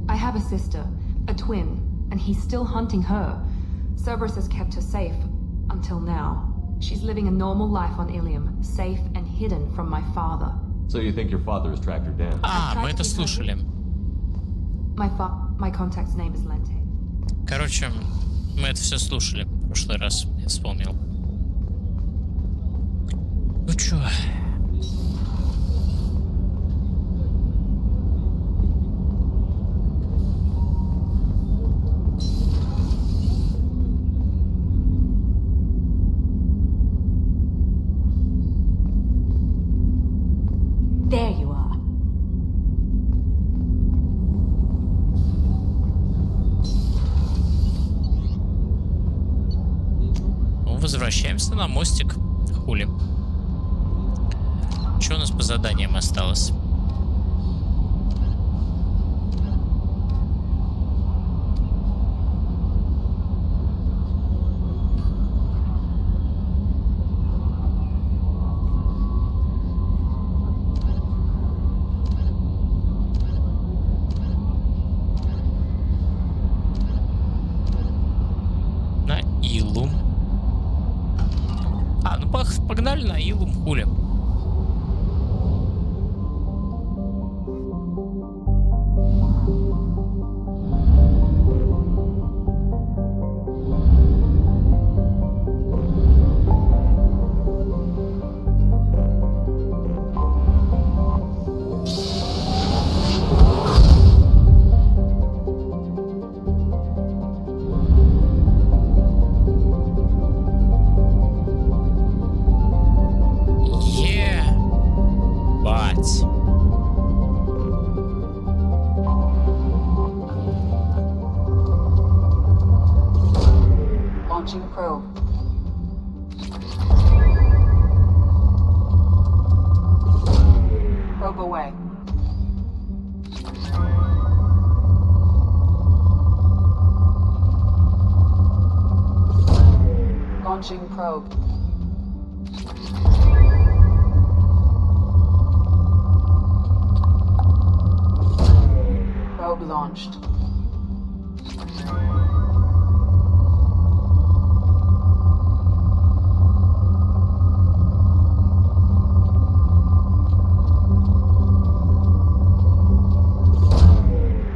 I have a sister, a twin, and he's still hunting her. Cerberus has kept her safe, until now. She's living a normal life on Ilium, safe and hidden from my father. So you think your father has tracked her down? Мы это слушали. My contact's name is Lente. Короче, мы это все слушали в прошлый раз, я вспомнил. Ну чё? There you are. Возвращаемся на мостик. Хули. Что у нас по заданиям осталось? На Илум. Погнали на Илум, хули. Launching probe. Probe away. Launching probe. Probe launched.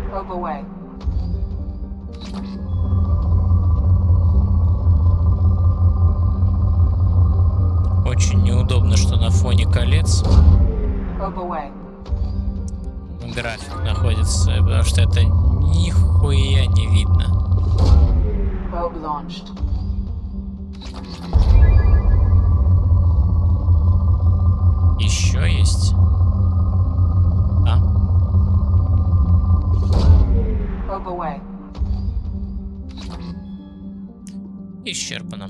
Probe away. Очень неудобно, что на фоне колец график находится, потому что это нихуя не видно. Probe launched. Еще есть. А? Probe away. Исчерпано.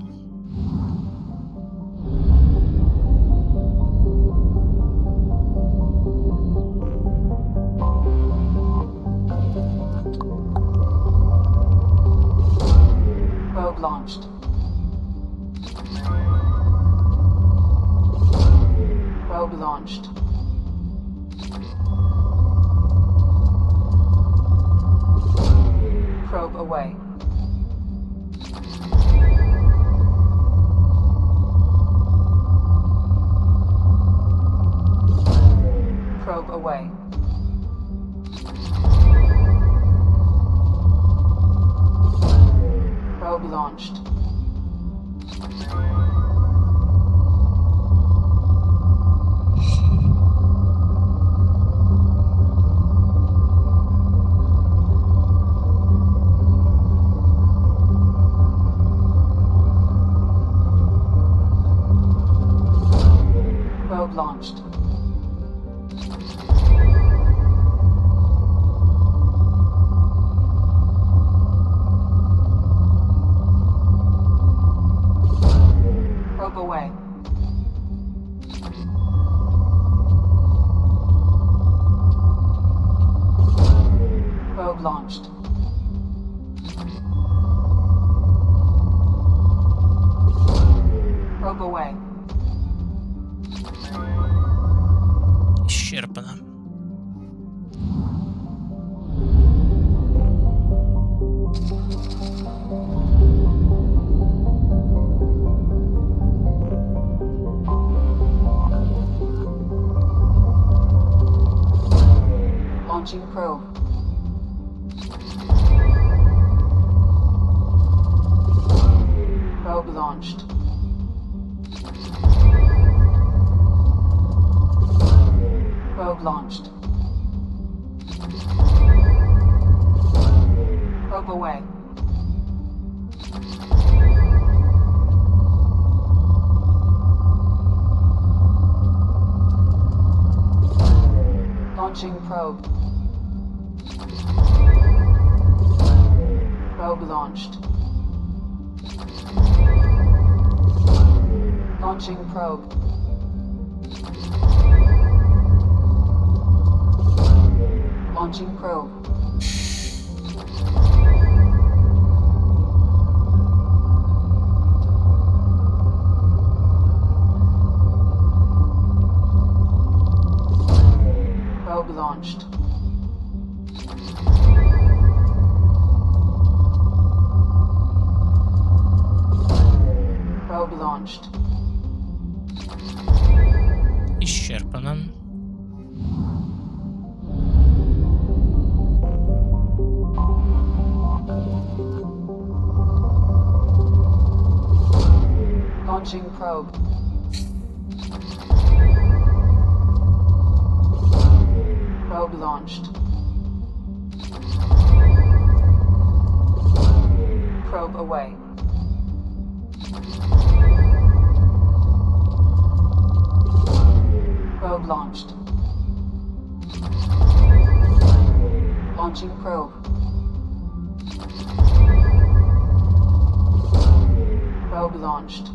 Probe launched. Probe launched. Probe away. Probe away. Probe launched. Probe launched. Probe away. Probe launched. Probe away. Исчерпано. Launching probe. Probe launched. Probe launched. Probe away. Launching probe. Probe launched. Launching probe. Launching probe. Probe launched. Probe launched. Исчерпано. Launching probe. Probe launched. Probe away. Probe launched. Launching probe. Probe launched.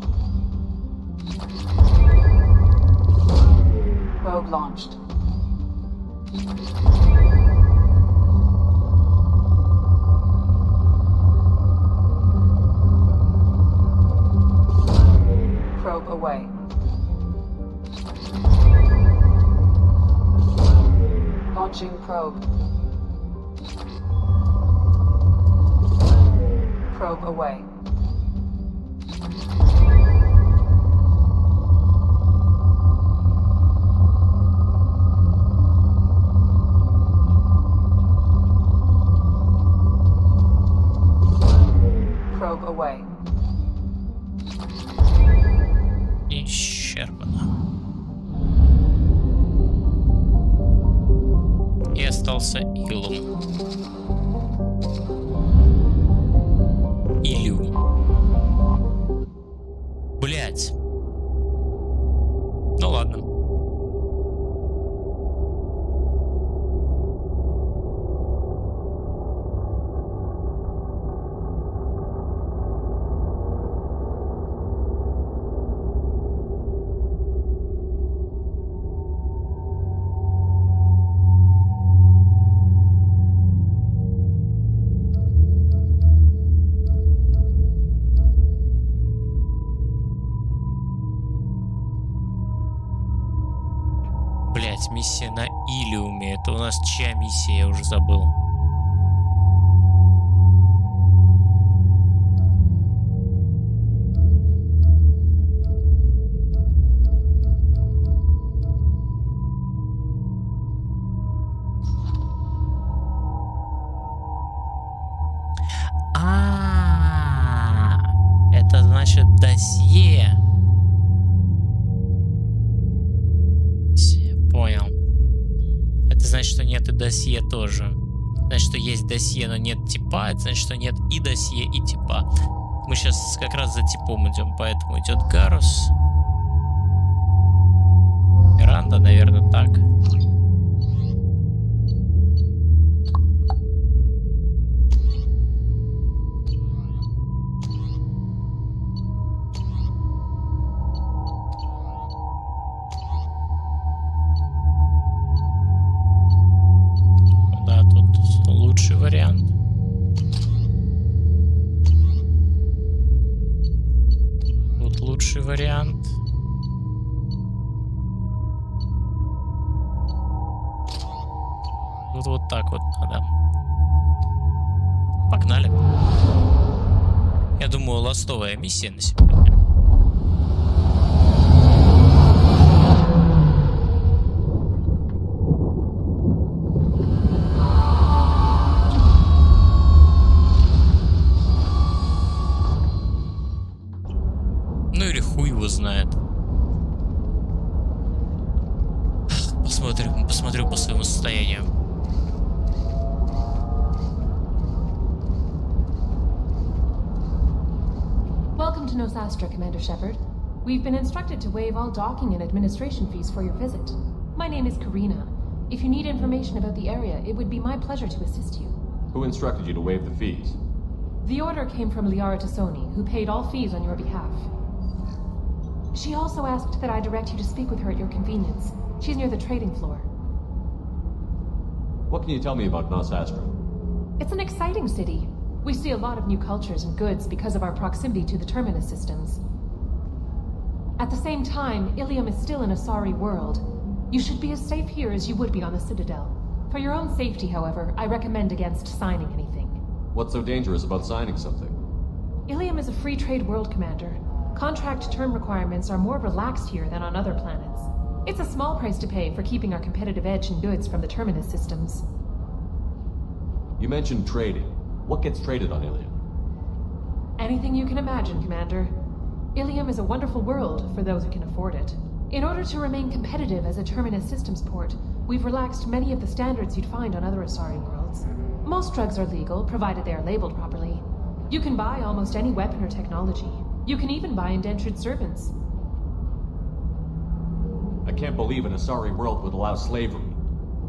Probe launched. Probe away. Launching probe. Probe away. Probe away. Исчерпано. И остался Илум. Илюм. Опять миссия на Илиуме. Это у нас чья миссия? Я уже забыл. Это значит досье. Понял. Это значит, что нет и досье тоже. Значит, что есть досье, но нет типа. Это значит, что нет и досье, и типа. Мы сейчас как раз за типом идем, поэтому идет Гарус. Миранда, наверное, так. Лучший вариант. Тут лучший вариант. Тут вот так вот надо. Погнали. Я думаю, ластовая миссия на сегодня. Знает. Посмотрю по своему состоянию. Welcome to Nosastra, Commander Shepard. We've been instructed to waive all docking and administration fees for your visit. My name is Karina. If you need information about the area, it would be my pleasure to assist you. Who instructed you to waive the fees? The order came from Liara Tassoni, who paid all fees on your behalf. She also asked that I direct you to speak with her at your convenience. She's near the trading floor. What can you tell me about Nosastra? It's an exciting city. We see a lot of new cultures and goods because of our proximity to the Terminus systems. At the same time, Ilium is still an Asari world. You should be as safe here as you would be on the Citadel. For your own safety, however, I recommend against signing anything. What's so dangerous about signing something? Ilium is a free trade world, Commander. Contract term requirements are more relaxed here than on other planets. It's a small price to pay for keeping our competitive edge in goods from the Terminus systems. You mentioned trading. What gets traded on Ilium? Anything you can imagine, Commander. Ilium is a wonderful world for those who can afford it. In order to remain competitive as a Terminus systems port, we've relaxed many of the standards you'd find on other Asari worlds. Most drugs are legal, provided they are labeled properly. You can buy almost any weapon or technology. You can even buy indentured servants. I can't believe an Asari world would allow slavery.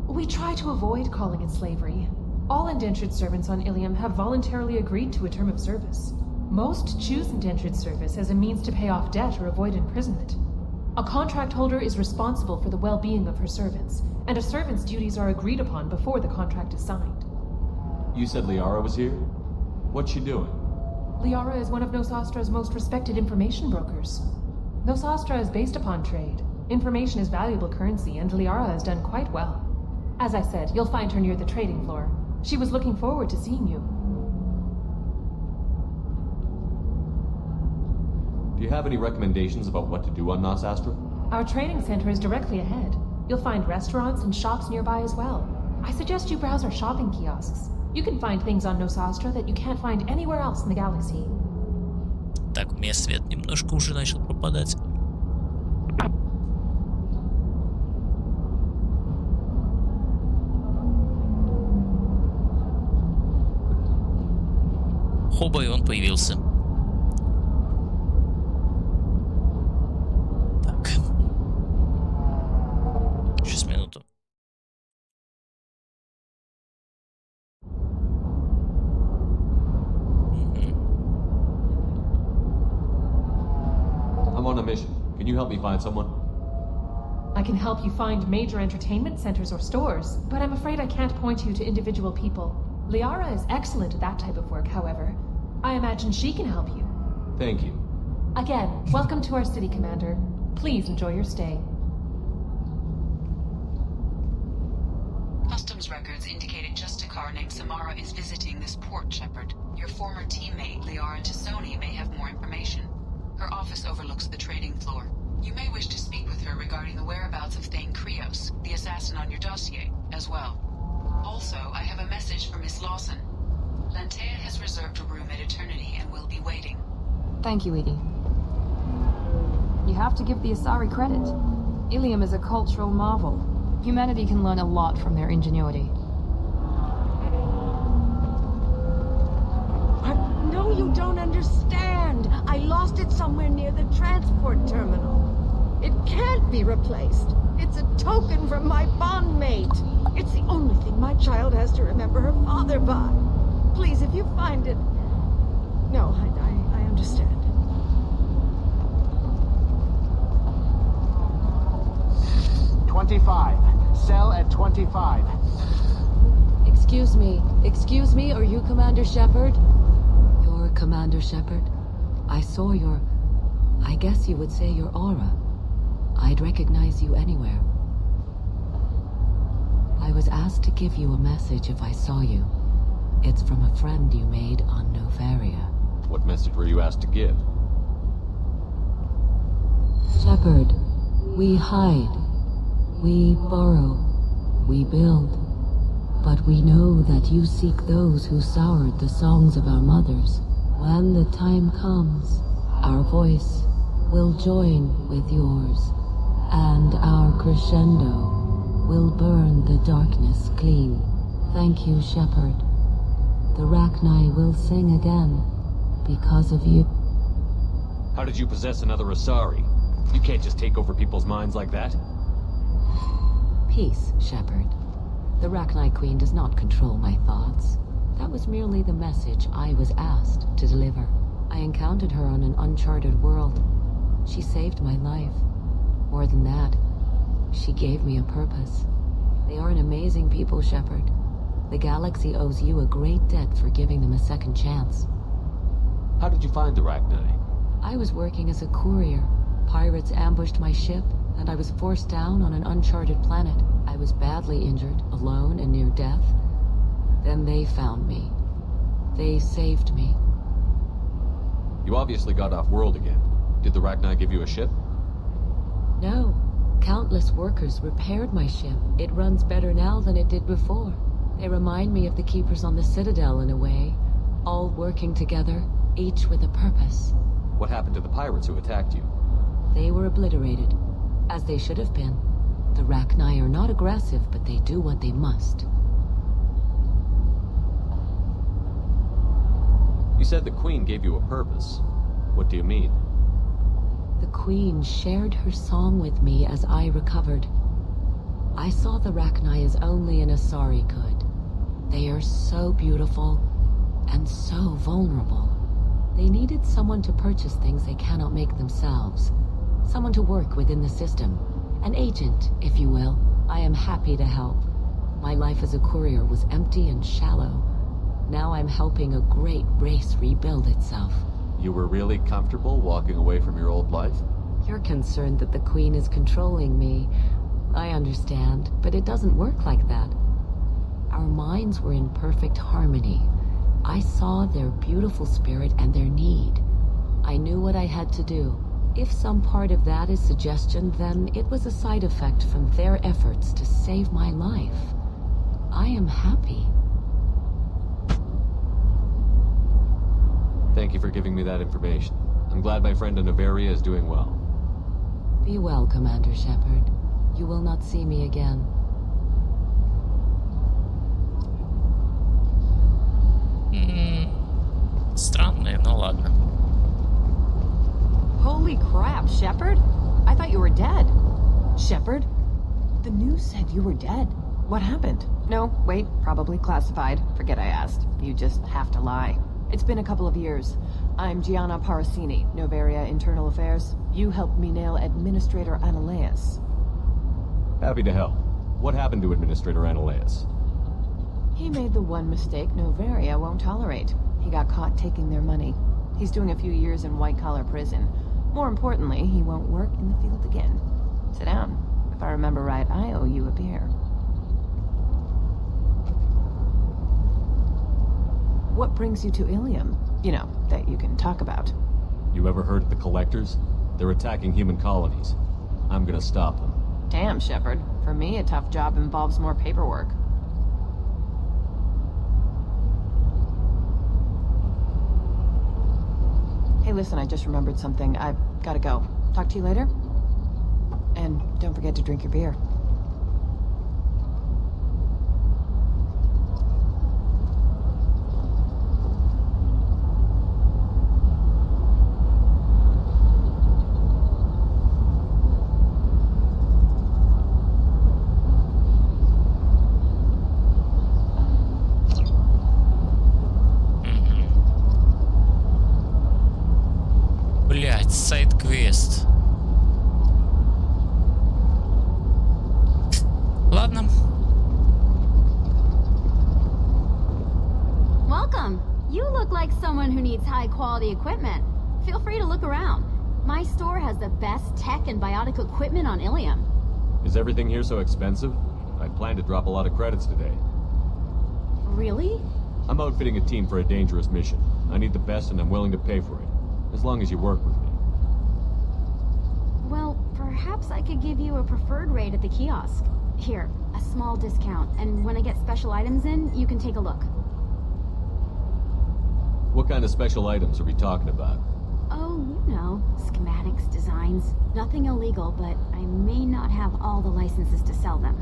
We try to avoid calling it slavery. All indentured servants on Ilium have voluntarily agreed to a term of service. Most choose indentured service as a means to pay off debt or avoid imprisonment. A contract holder is responsible for the well-being of her servants, and a servant's duties are agreed upon before the contract is signed. You said Liara was here? What's she doing? Liara is one of Nosastra's most respected information brokers. Nosastra is based upon trade. Information is valuable currency, and Liara has done quite well. As I said, you'll find her near the trading floor. She was looking forward to seeing you. Do you have any recommendations about what to do on Nosastra? Our training center is directly ahead. You'll find restaurants and shops nearby as well. I suggest you browse our shopping kiosks. You can find things on Nosastra that you can't find anywhere else in the galaxy. Так, у меня свет немножко уже начал пропадать. Хоба, и он появился. Так. Сейчас, минуту. I'm on a mission. Can you help me find someone? I can help you find major entertainment centers or stores, but I'm afraid I can't point you to individual people. Liara is excellent at that type of work, however. I imagine she can help you. Thank you. Again, welcome to our city, Commander. Please enjoy your stay. records indicated just a car named Samara is visiting this port, Shepard. Your former teammate, Liara Tassoni, may have more information. Her office overlooks the trading floor. You may wish to speak with her regarding the whereabouts of Thane Krios, the assassin on your dossier, as well. Also, I have a message for Miss Lawson. Lantea has reserved a room at Eternity and will be waiting. Thank you, Edie. You have to give the Asari credit. Ilium is a cultural marvel. Humanity can learn a lot from their ingenuity. No, you don't understand. I lost it somewhere near the transport terminal. It can't be replaced. It's a token from my bondmate. It's the only thing my child has to remember her father by. Please, if you find it... No, I understand. Cell at 25. Excuse me, are you Commander Shepard? You're Commander Shepard? I saw your... I guess you would say your aura. I'd recognize you anywhere. I was asked to give you a message if I saw you. It's from a friend you made on Novaria. What message were you asked to give? Shepard, we hide. We borrow, we build, but we know that you seek those who soured the songs of our mothers. When the time comes, our voice will join with yours, and our crescendo will burn the darkness clean. Thank you, Shepard. The Rachni will sing again because of you. How did you possess another Asari? You can't just take over people's minds like that. Peace, Shepard. The Rachni Queen does not control my thoughts. That was merely the message I was asked to deliver. I encountered her on an uncharted world. She saved my life. More than that, she gave me a purpose. They are an amazing people, Shepard. The galaxy owes you a great debt for giving them a second chance. How did you find the Rachni? I was working as a courier. Pirates ambushed my ship, and I was forced down on an uncharted planet. I was badly injured, alone and near death. Then they found me. They saved me. You obviously got off world again. Did the Rachni give you a ship? No. Countless workers repaired my ship. It runs better now than it did before. They remind me of the Keepers on the Citadel in a way. All working together, each with a purpose. What happened to the pirates who attacked you? They were obliterated. As they should have been. The Rachni are not aggressive, but they do what they must. You said the Queen gave you a purpose. What do you mean? The Queen shared her song with me as I recovered. I saw the Rachni as only an Asari could. They are so beautiful and so vulnerable. They needed someone to purchase things they cannot make themselves. Someone to work within the system. An agent, if you will. I am happy to help. My life as a courier was empty and shallow. Now I'm helping a great race rebuild itself. You were really comfortable walking away from your old life? You're concerned that the Queen is controlling me. I understand, but it doesn't work like that. Our minds were in perfect harmony. I saw their beautiful spirit and their need. I knew what I had to do. If some part of that is suggestion, then it was a side effect from their efforts to save my life. I am happy. Thank you for giving me that information. I'm glad my friend in Novaria is doing well. Be well, Commander Shepard. You will not see me again. Странные, но ладно. Holy crap, Shepard? I thought you were dead. Shepard? The news said you were dead. What happened? No, wait, probably classified. Forget I asked. You just have to lie. It's been a couple of years. I'm Gianna Parasini, Novaria Internal Affairs. You helped me nail Administrator Analeas. Happy to help. What happened to Administrator Analeas? He made the one mistake Novaria won't tolerate. He got caught taking their money. He's doing a few years in white-collar prison. More importantly, he won't work in the field again. Sit down. If I remember right, I owe you a beer. What brings you to Ilium? You know, that you can talk about. You ever heard of the Collectors? They're attacking human colonies. I'm gonna stop them. Damn, Shepard. For me, a tough job involves more paperwork. Hey, listen, I just remembered something. I've gotta go. Talk to you later? And don't forget to drink your beer. Сайд-квест. Ладно. Welcome. You look like someone who needs high-quality equipment. Feel free to look around. My store has the best tech and biotic equipment on Ilium. Is everything here so expensive? I plan to drop a lot of credits today. Really? I'm outfitting a team for a dangerous mission. I need the best and I'm willing to pay for it. As long as you work with me. Well, perhaps I could give you a preferred rate at the kiosk. Here, a small discount, and when I get special items in, you can take a look. What kind of special items are we talking about? Oh, you know, schematics, designs. Nothing illegal, but I may not have all the licenses to sell them.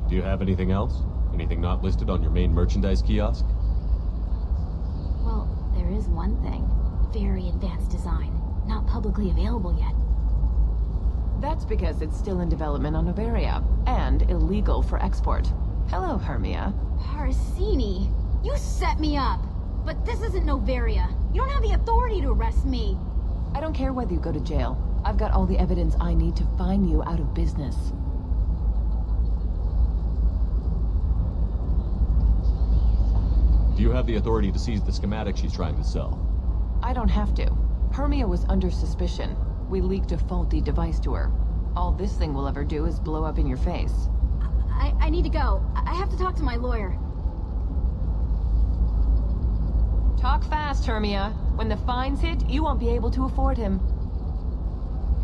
Do you have anything else? Anything not listed on your main merchandise kiosk? Well, there is one thing. Very advanced design. Not publicly available yet. That's because it's still in development on Novaria, and illegal for export. Hello, Hermia. Parsini, you set me up! But this isn't Novaria. You don't have the authority to arrest me. I don't care whether you go to jail. I've got all the evidence I need to find you out of business. Do you have the authority to seize the schematic she's trying to sell? I don't have to. Hermia was under suspicion. We leaked a faulty device to her. All this thing will ever do is blow up in your face. I need to go. I have to talk to my lawyer. Talk fast, Hermia. When the fines hit, you won't be able to afford him.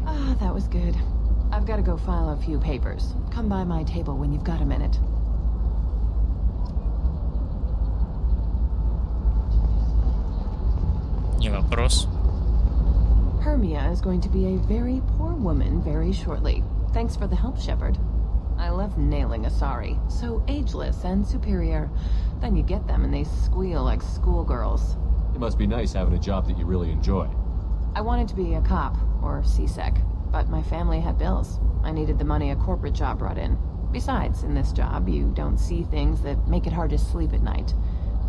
Ah, that was good. I've got to go file a few papers. Come by my table when you've got a minute. Не вопрос. Hermia is going to be a very poor woman very shortly. Thanks for the help, Shepard. I love nailing Asari. So ageless and superior. Then you get them and they squeal like schoolgirls. It must be nice having a job that you really enjoy. I wanted to be a cop, or CSEC, but my family had bills. I needed the money a corporate job brought in. Besides, in this job, you don't see things that make it hard to sleep at night.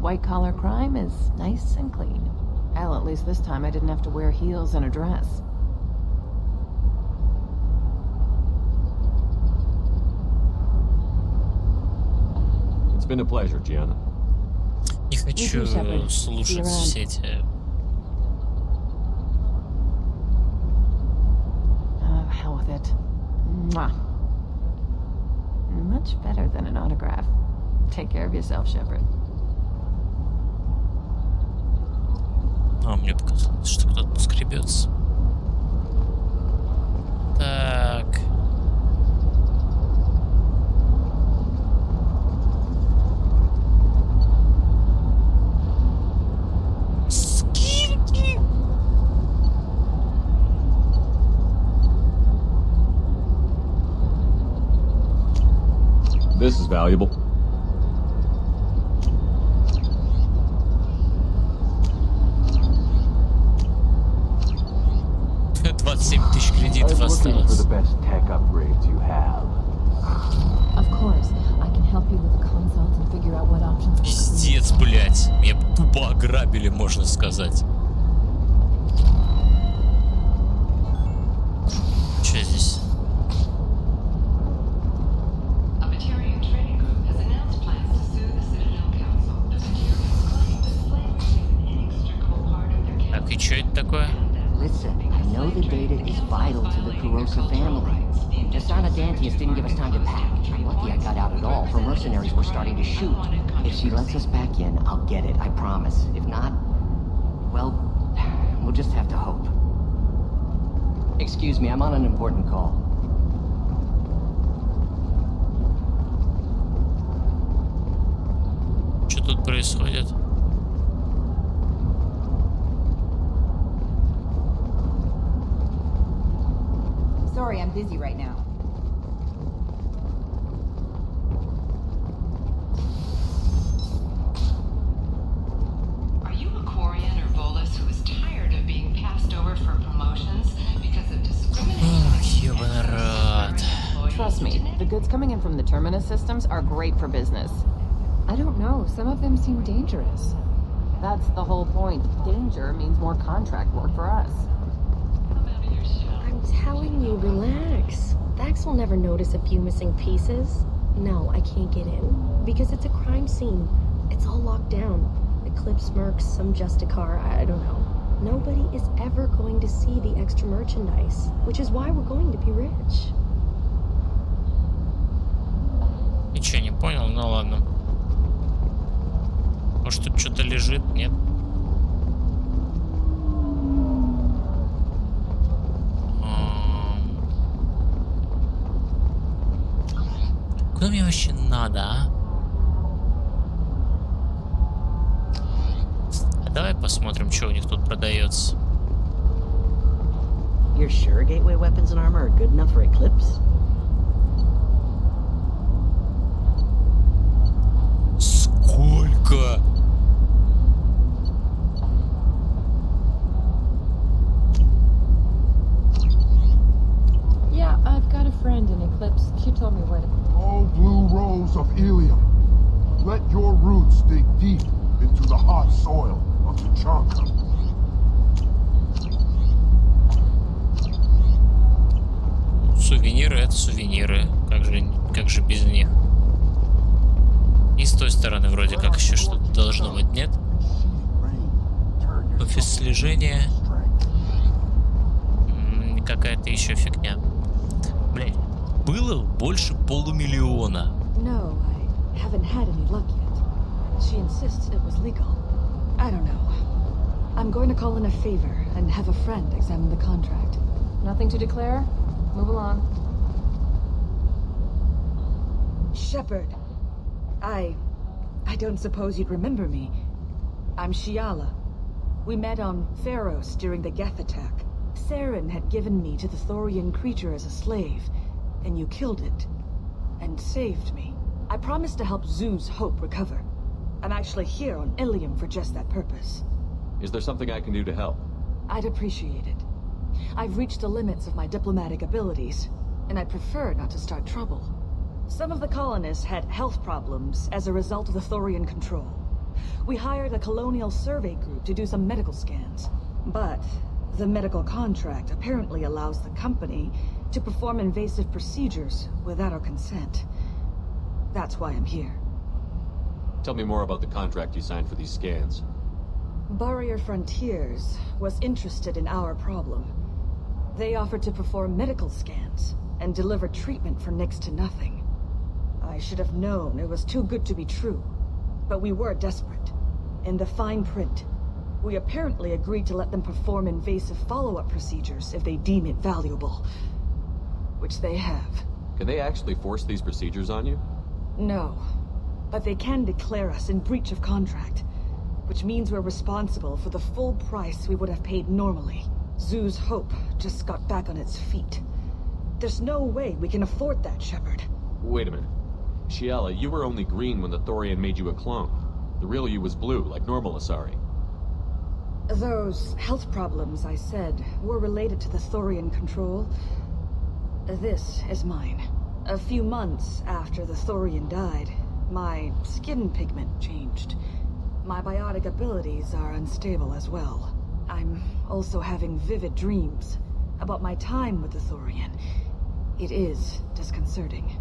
White-collar crime is nice and clean. Hell, at least this time I didn't have to wear heels and a dress. It's been a pleasure, Gianna. Не хочу слушать все эти... Oh, hell with it. Mwah. Much better than an autograph. Take care of yourself, Shepard. А, мне показалось, что кто-то скребется. Так. Скильки? This is valuable. I'm looking for the best tech upgrades you have. Of course, I can help you with the consult and figure out what options. Пиздец, блять. Меня тупо ограбили, можно сказать. Что здесь? Listen, I know the data is vital to the Kurosa family. Desana Dantius didn't give us time to pack. I'm lucky I got out at all, for mercenaries were starting to shoot. If she lets us back in, I'll get it, I promise. If not, well, we'll just have to hope. Excuse me, I'm on an important call. Что тут происходит? Sorry, I'm busy right now. Are you a Quarian or Volus who is tired of being passed over for promotions because of discrimination? Trust me, the goods coming in from the Terminus systems are great for business. I don't know, some of them seem dangerous. That's the whole point. Danger means more contract work for us. I'm telling you, relax. Vax will never notice a few missing pieces. No, I can't get in. Because it's a crime scene. It's all locked down. Eclipse mercs, some Justicar, I don't know. Nobody is ever going to see the extra merchandise, which is why we're going to be rich. Ничего не понял, ну ладно. Может тут что-то лежит, нет? Куда мне вообще надо, а? Давай посмотрим, что у них тут продается. You're sure gateway weapons and armor are good enough for Eclipse? Сколько? Yeah, I've got a friend in Eclipse. She told me what. Oh, blue rose of Ilium, let your roots dig deep into the hot soil of the chunk. Сувениры — это сувениры. Как же без них? И с той стороны вроде как еще что-то должно быть, нет? Офис слежения. Какая-то еще фигня. Блять, было больше $500,000. No, I haven't had any luck yet. She insists it was legal. I don't know. I'm going to call in a favor and have a friend examine the contract. Nothing to declare? Move along. Shepard. I don't suppose you'd remember me. I'm Shiala. We met on Pharos during the Geth attack. Saren had given me to the Thorian creature as a slave, and you killed it. And saved me. I promised to help Zeus Hope recover. I'm actually here on Ilium for just that purpose. Is there something I can do to help? I'd appreciate it. I've reached the limits of my diplomatic abilities, and I prefer not to start trouble. Some of the colonists had health problems as a result of the Thorian control. We hired a colonial survey group to do some medical scans. But the medical contract apparently allows the company to perform invasive procedures without our consent. That's why I'm here. Tell me more about the contract you signed for these scans. Barrier Frontiers was interested in our problem. They offered to perform medical scans and deliver treatment for next to nothing. I should have known it was too good to be true, but we were desperate. In the fine print, we apparently agreed to let them perform invasive follow-up procedures if they deem it valuable. Which they have. Can they actually force these procedures on you? No, but they can declare us in breach of contract, which means we're responsible for the full price we would have paid normally. Zeus Hope just got back on its feet. There's no way we can afford that, Shepard. Wait a minute. Shiala, you were only green when the Thorian made you a clone. The real you was blue, like normal Asari. Those health problems I said were related to the Thorian control. This is mine. A few months after the Thorian died, my skin pigment changed. My biotic abilities are unstable as well. I'm also having vivid dreams about my time with the Thorian. It is disconcerting.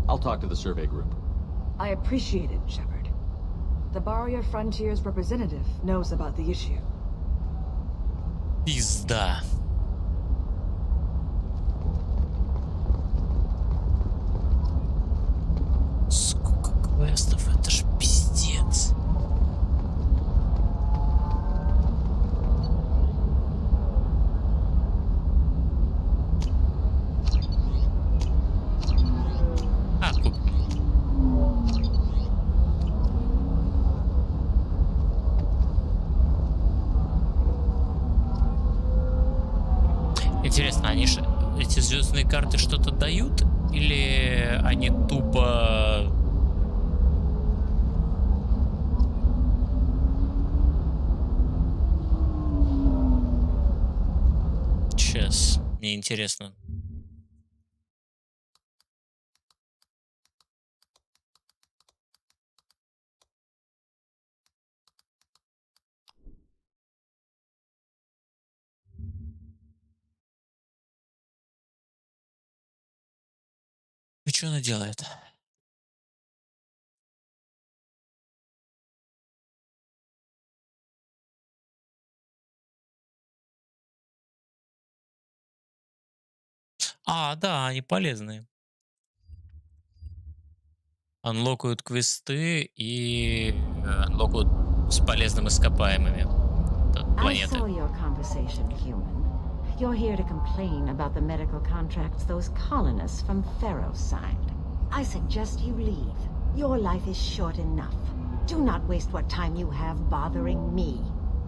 I'll talk to the survey group. I appreciate it, Shepard. The Barrier Frontiers representative knows about the issue. Пизда. эти звездные карты что-то дают? Или они тупо... Сейчас, мне интересно. И что она делает? А, да, они полезные. Анлокают квесты и анлокают с полезными ископаемыми планеты. I saw your conversation, human. You're here to complain about the medical contracts those colonists from Pharaoh signed. I suggest you leave. Your life is short enough. Do not waste what time you have bothering me.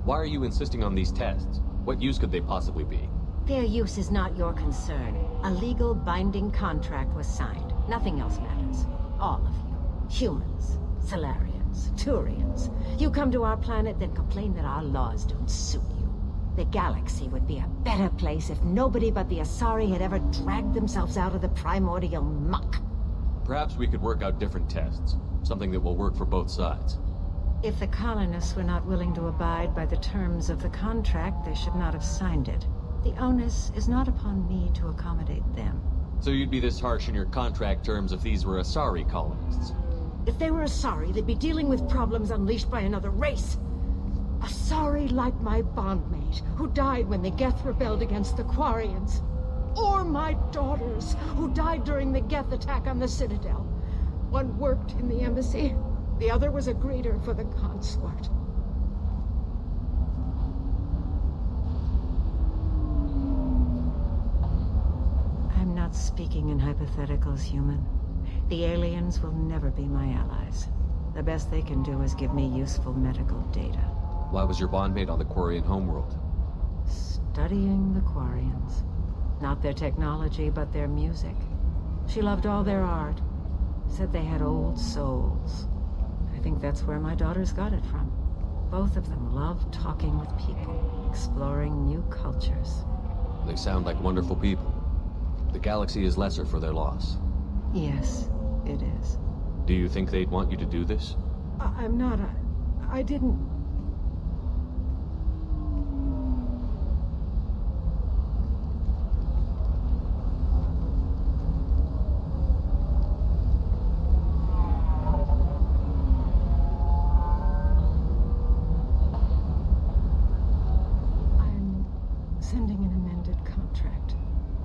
Why are you insisting on these tests? What use could they possibly be? Their use is not your concern. A legal binding contract was signed. Nothing else matters. All of you. Humans, Solarians, Turians. You come to our planet, then complain that our laws don't suit you. The galaxy would be a better place if nobody but the Asari had ever dragged themselves out of the primordial muck. Perhaps we could work out different tests. Something that will work for both sides. If the colonists were not willing to abide by the terms of the contract, they should not have signed it. The onus is not upon me to accommodate them. So you'd be this harsh in your contract terms if these were Asari colonists? If they were Asari, they'd be dealing with problems unleashed by another race. Asari like my bondmate, who died when the Geth rebelled against the Quarians. Or my daughters, who died during the Geth attack on the Citadel. One worked in the embassy, the other was a greeter for the consort. I'm not speaking in hypotheticals, human. The aliens will never be my allies. The best they can do is give me useful medical data. Why was your bondmate on the Quarian homeworld? Studying the Quarians. Not their technology, but their music. She loved all their art. Said they had old souls. I think that's where my daughters got it from. Both of them love talking with people, exploring new cultures. They sound like wonderful people. The galaxy is lesser for their loss. Yes, it is. Do you think they'd want you to do this? I'm not. I didn't. I'm sending an amended contract.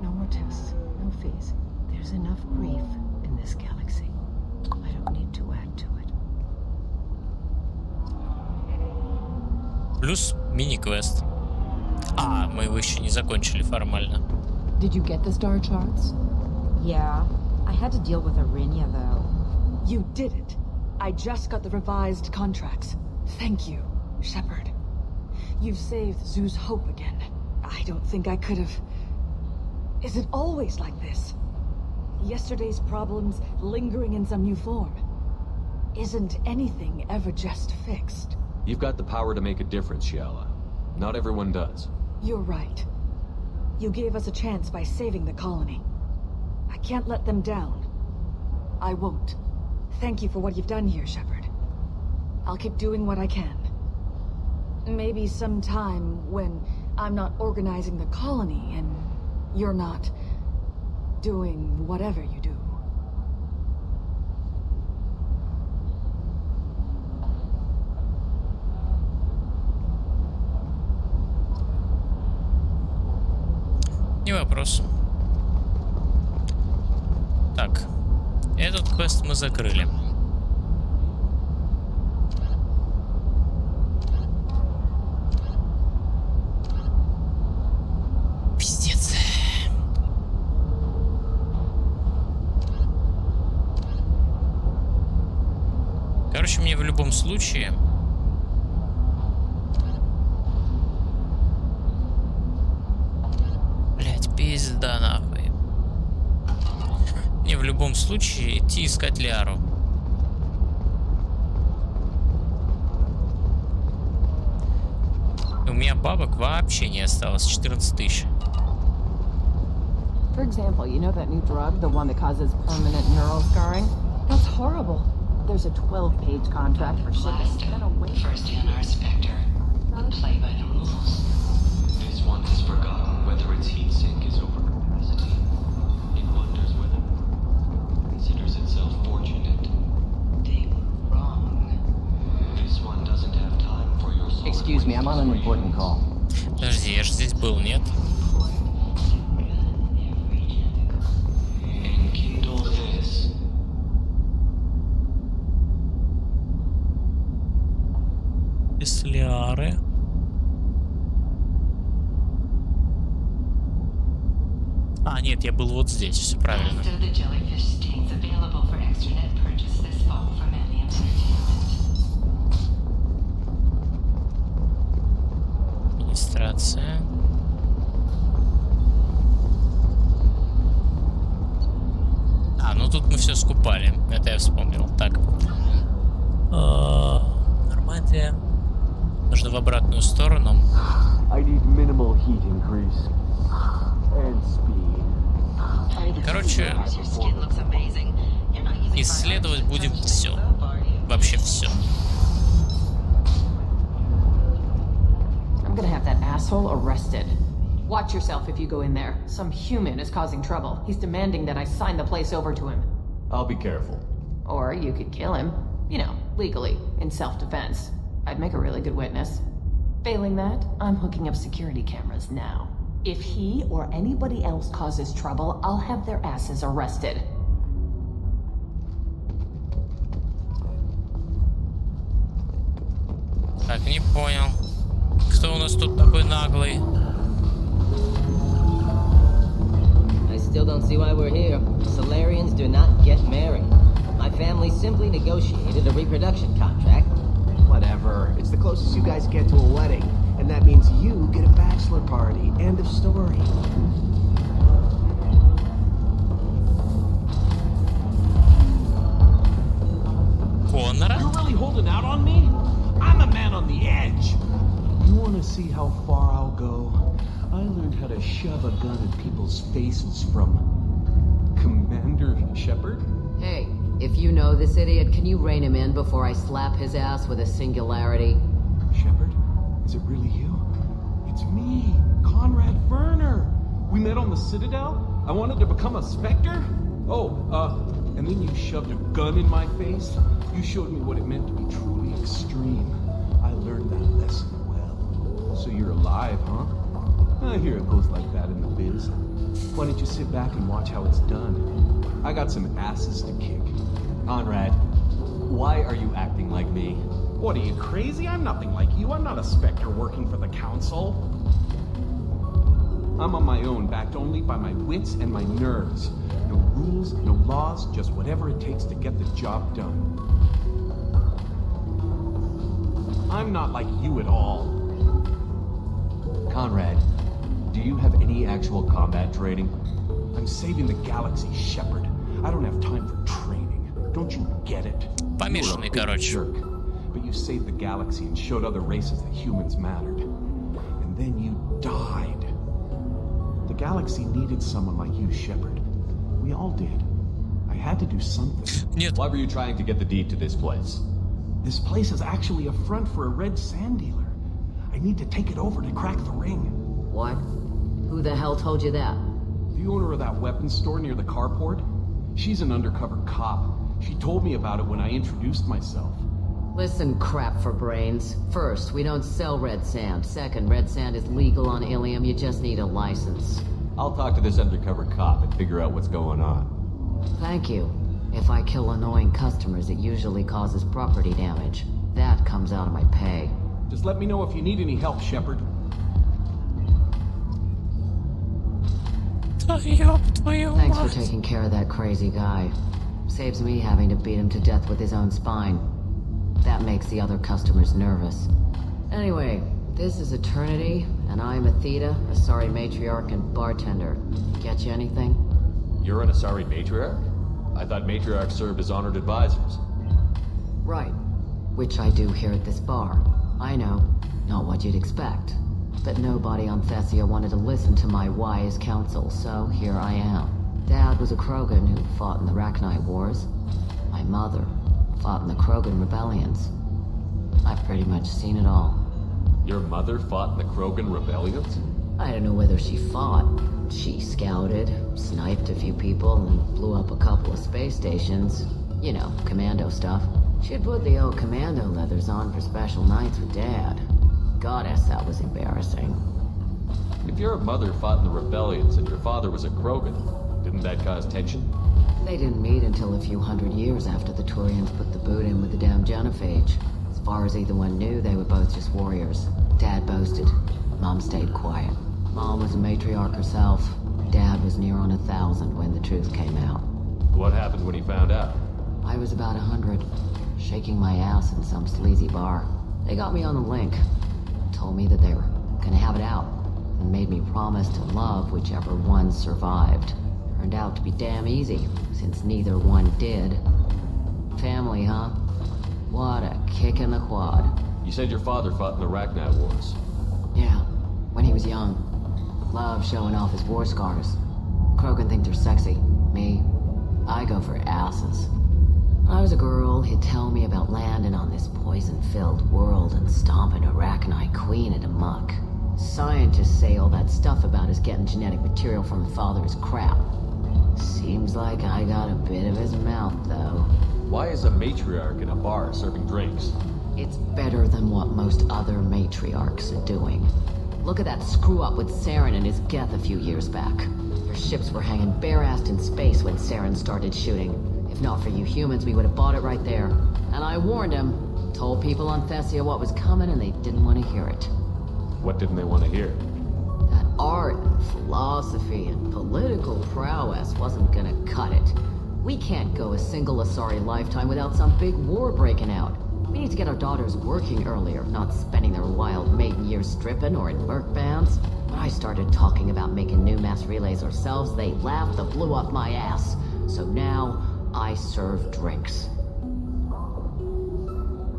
No more tests, no fees. There's enough grief in this galaxy. I don't need to add to it. Плюс мини-квест. А, мы его еще не закончили формально. Did you get the star charts? Yeah. I had to deal with Rinja, though. You did it. I just got the revised contracts. Thank you, Shepard. You've saved Zoo's hope again. I don't think I could have... Is it always like this? Yesterday's problems lingering in some new form. Isn't anything ever just fixed? You've got the power to make a difference, Shiala. Not everyone does. You're right. You gave us a chance by saving the colony. I can't let them down. I won't. Thank you for what you've done here, Shepard. I'll keep doing what I can. Maybe sometime when I'm not organizing the colony and you're not doing whatever you do. Не вопрос. Так, этот квест мы закрыли. Пиздец. Короче, мне в любом случае... Блять, пизда нахуй. любом случае идти искать Лиару. У меня бабок вообще не осталось. 14 тысяч. For example, you know that new drug, the one that causes permanent neural scarring? That's horrible. There's a 12-page contract for shipping. Then a wait. First in our Spectre. Play by the rules. This one has forgotten whether its heat sink is over capacity. It wonders whether it considers itself fortunate. They were wrong. This one doesn't have time for your solid Excuse me, I'm on an important call. Подожди, я же здесь был, нет? Enkindle this. Без Лиары. А, нет, я был вот здесь, все правильно. After the jellyfish stains available for extranet purchase this fall from Alien Entertainment. Администрация. А, ну тут мы все скупали. Это я вспомнил. Так. Нормально. Нужно в обратную сторону. I need minimal heat increase and speed. Короче, исследовать будем все. Вообще все. I'm gonna have that asshole arrested. Watch yourself if you go in there. Some human is causing trouble. He's demanding that I sign the place over to him. I'll be careful. Or you could kill him. You know, legally, in self-defense. I'd make a really good witness. Failing that, I'm hooking up security cameras now. If he or anybody else causes trouble, I'll have their asses arrested. Так, не понял. Кто у нас тут такой наглый? I still don't see why we're here. Solarians do not get married. My family simply negotiated a reproduction contract. Whatever. It's the closest you guys get to a wedding. And that means you get a bachelor party. End of story. Коннора? You're really holding out on me? I'm a man on the edge. You want to see how far I'll go? I learned how to shove a gun in people's faces from Commander Shepard. Hey, if you know this idiot, can you rein him in before I slap his ass with a singularity? Shepard? Is it really you? It's me, Conrad Werner. We met on the Citadel. I wanted to become a Spectre. And then you shoved a gun in my face. You showed me what it meant to be truly extreme. I learned that lesson well. So you're alive, huh? I hear it goes like that in the biz. Why don't you sit back and watch how it's done? I got some asses to kick. Conrad, why are you acting like me? What, are you crazy? I'm nothing like you. I'm not a Spectre working for the Council. I'm on my own, backed only by my wits and my nerves. No rules, no laws, just whatever it takes to get the job done. I'm not like you at all. Conrad, do you have any actual combat training? I'm saving the galaxy, Shepard. I don't have time for training. Don't you get it? Помешанный, короче. Jerk. But you saved the galaxy and showed other races that humans mattered. And then you died. The galaxy needed someone like you, Shepard. We all did. I had to do something. Нет. Why were you trying to get the deed to this place? This place is actually a front for a red sand dealer. I need to take it over to crack the ring. What? Who the hell told you that? The owner of that weapons store near the carport. She's an undercover cop. She told me about it when I introduced myself. Listen, crap for brains. First, we don't sell red sand. Second, red sand is legal on Ilium. You just need a license. I'll talk to this undercover cop and figure out what's going on. Thank you. If I kill annoying customers, it usually causes property damage. That comes out of my pay. Just let me know if you need any help, Shepard. Thanks for taking care of that crazy guy. Saves me having to beat him to death with his own spine. That makes the other customers nervous. Anyway, this is Eternity, and I'm Athena, Asari matriarch and bartender. Get you anything? You're an Asari matriarch? I thought matriarchs served as honored advisors. Right. Which I do here at this bar. I know. Not what you'd expect. But nobody on Thessia wanted to listen to my wise counsel, so here I am. Dad was a Krogan who fought in the Rachni Wars. My mother fought in the Krogan rebellions. I've pretty much seen it all. Your mother fought in the Krogan rebellions? I don't know whether she fought. She scouted, sniped a few people, and blew up a couple of space stations. You know, commando stuff. She'd put the old commando leathers on for special nights with Dad. Goddess, that was embarrassing. If your mother fought in the rebellions and your father was a Krogan, didn't that cause tension? They didn't meet until a few hundred years after the Turians put the boot in with the damn genophage. As far as either one knew, they were both just warriors. Dad boasted. Mom stayed quiet. Mom was a matriarch herself. Dad was near on 1,000 when the truth came out. What happened when he found out? I was about 100, shaking my ass in some sleazy bar. They got me on the link. Told me that they were gonna have it out, and made me promise to love whichever one survived. Turned out to be damn easy, since neither one did. Family, huh? What a kick in the quad. You said your father fought in the Rachni Wars. Yeah, when he was young. Loved showing off his war scars. Krogan think they're sexy. Me, I go for asses. When I was a girl, he'd tell me about landing on this poison-filled world and stomping a Rachni queen into muck. Scientists say all that stuff about us getting genetic material from the father is crap. Seems like I got a bit of his mouth, though. Why is a matriarch in a bar serving drinks? It's better than what most other matriarchs are doing. Look at that screw-up with Saren and his Geth a few years back. Their ships were hanging bare-assed in space when Saren started shooting. If not for you humans, we would have bought it right there. And I warned him. Told people on Thessia what was coming, and they didn't want to hear it. What didn't they want to hear? That art and philosophy and political prowess wasn't gonna cut it. We can't go a single Asari lifetime without some big war breaking out. We need to get our daughters working earlier, not spending their wild maiden years stripping or in merc bands. When I started talking about making new mass relays ourselves, they laughed the blue off my ass. So now, I serve drinks.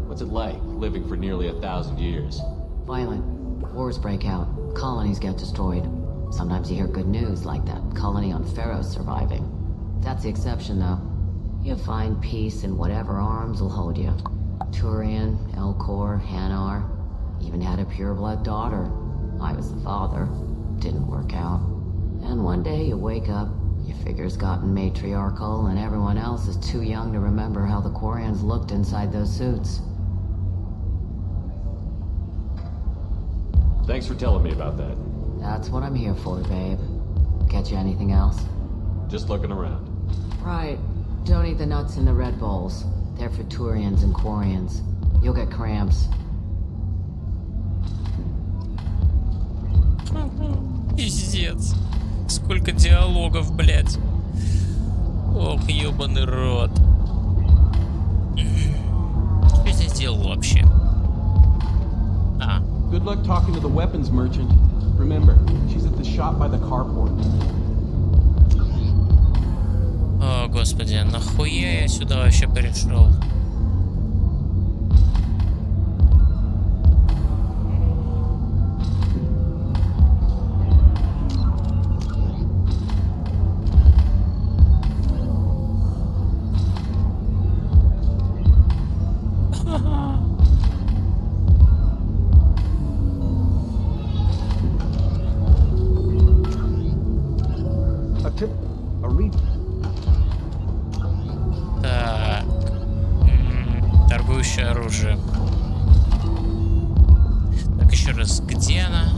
What's it like, living for nearly 1,000 years? Violent. Wars break out. Colonies get destroyed. Sometimes you hear good news, like that colony on Pharaoh surviving. That's the exception, though. You find peace in whatever arms will hold you. Turian, Elcor, Hanar. Even had a pureblood daughter. I was the father. Didn't work out. And one day you wake up, your figure's gotten matriarchal, and everyone else is too young to remember how the Quarians looked inside those suits. Thanks for telling me about that. That's what I'm here for, babe. Get you anything else? Just looking around. Right. Don't eat the nuts in the Red Bowls. They're for Turians and Quarians. You'll get cramps. Пиздец. Сколько диалогов, блядь. Ох, ёбаный рот. Что я здесь делал вообще? Good luck talking to the weapons merchant. Remember, she's at the shop by the carport. О, господи, нахуя я сюда вообще пришел? Торгующее оружие. Так, еще раз, где она?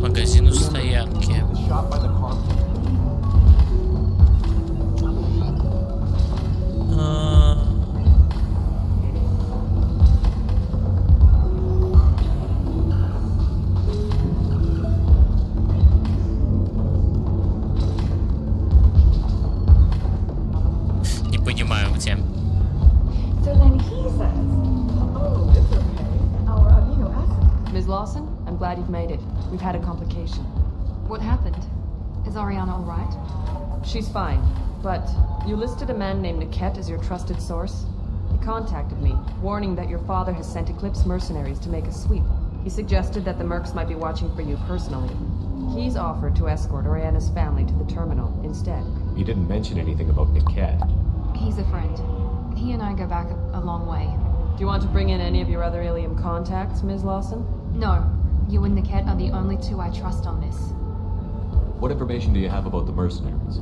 Магазин у стоянки. Не понимаю, где. Ms. Lawson, I'm glad you've made it. We've had a complication. What happened? Is Ariana alright? She's fine, but you listed a man named Niket as your trusted source. He contacted me, warning that your father has sent Eclipse mercenaries to make a sweep. He suggested that the mercs might be watching for you personally. He's offered to escort Oriana's family to the terminal instead. He didn't mention anything about Niket. He's a friend. He and I go back a long way. Do you want to bring in any of your other Ilium contacts, Ms. Lawson? No. You and Niket are the only two I trust on this. What information do you have about the mercenaries?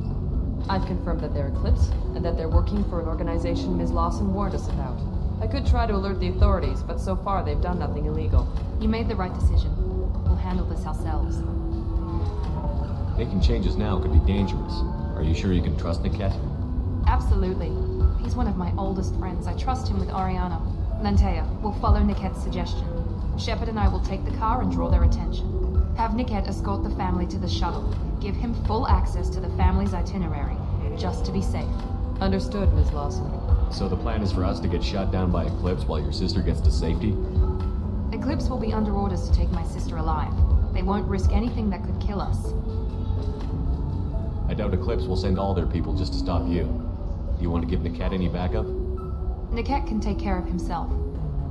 I've confirmed that they're Eclipse, and that they're working for an organization Ms. Lawson warned us about. I could try to alert the authorities, but so far they've done nothing illegal. You made the right decision. We'll handle this ourselves. Making changes now could be dangerous. Are you sure you can trust Niket? Absolutely. He's one of my oldest friends. I trust him with Ariana. Lantea, we'll follow Niket's suggestion. Shepard and I will take the car and draw their attention. Have Niket escort the family to the shuttle. Give him full access to the family's itinerary, just to be safe. Understood, Ms. Lawson. So the plan is for us to get shot down by Eclipse while your sister gets to safety? Eclipse will be under orders to take my sister alive. They won't risk anything that could kill us. I doubt Eclipse will send all their people just to stop you. Do you want to give Niket any backup? Niket can take care of himself.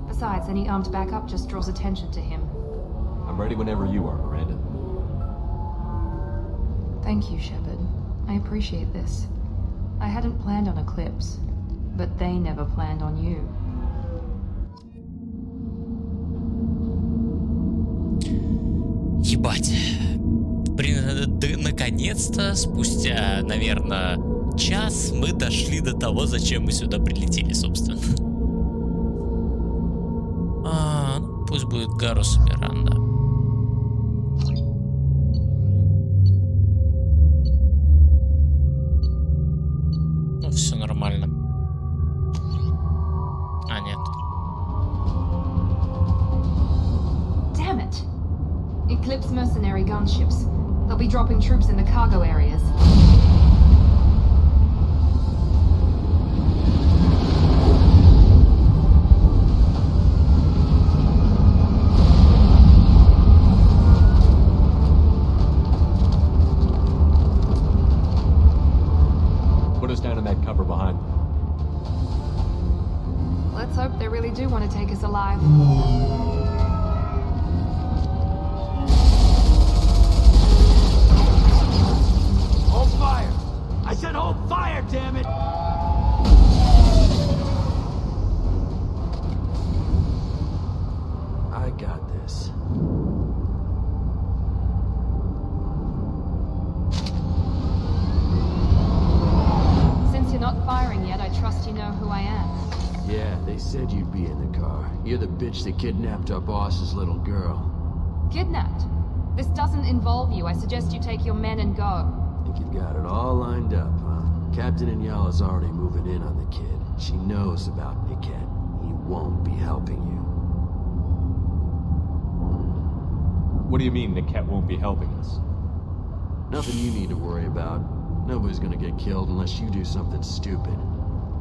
Besides, any armed backup just draws attention to him. I'm ready whenever you are, Miranda. Thank you, Shepard. I appreciate this. I hadn't planned on Eclipse, but they never planned on you. Ебать. Наконец-то, спустя, наверное, час, мы дошли до того, зачем мы сюда прилетели, собственно. Ну, пусть будет Гарус и Миранда. Ну, все нормально. А, нет. Damn it! Eclipse mercenary gunships. They'll be dropping troops in the cargo areas. Put us down in that cover behind them. Let's hope they really do want to take us alive. Hold fire! I said hold fire, damn it! I got this. Since you're not firing yet, I trust you know who I am. Yeah, they said you'd be in the car. You're the bitch that kidnapped our boss's little girl. Kidnapped? This doesn't involve you. I suggest you take your men and go. Think you've got it all lined up, huh? Captain Inyala's already moving in on the kid. She knows about Niket. He won't be helping you. What do you mean Niket won't be helping us? Nothing you need to worry about. Nobody's gonna get killed unless you do something stupid.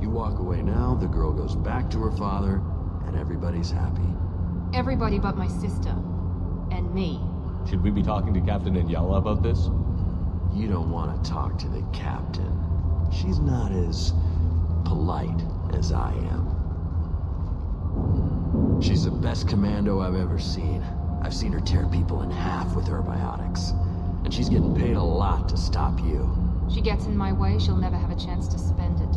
You walk away now, the girl goes back to her father, and everybody's happy. Everybody but my sister. And me. Should we be talking to Captain Inyala about this? You don't want to talk to the captain. She's not as polite as I am. She's the best commando I've ever seen. I've seen her tear people in half with her biotics. And she's getting paid a lot to stop you. She gets in my way, she'll never have a chance to spend it.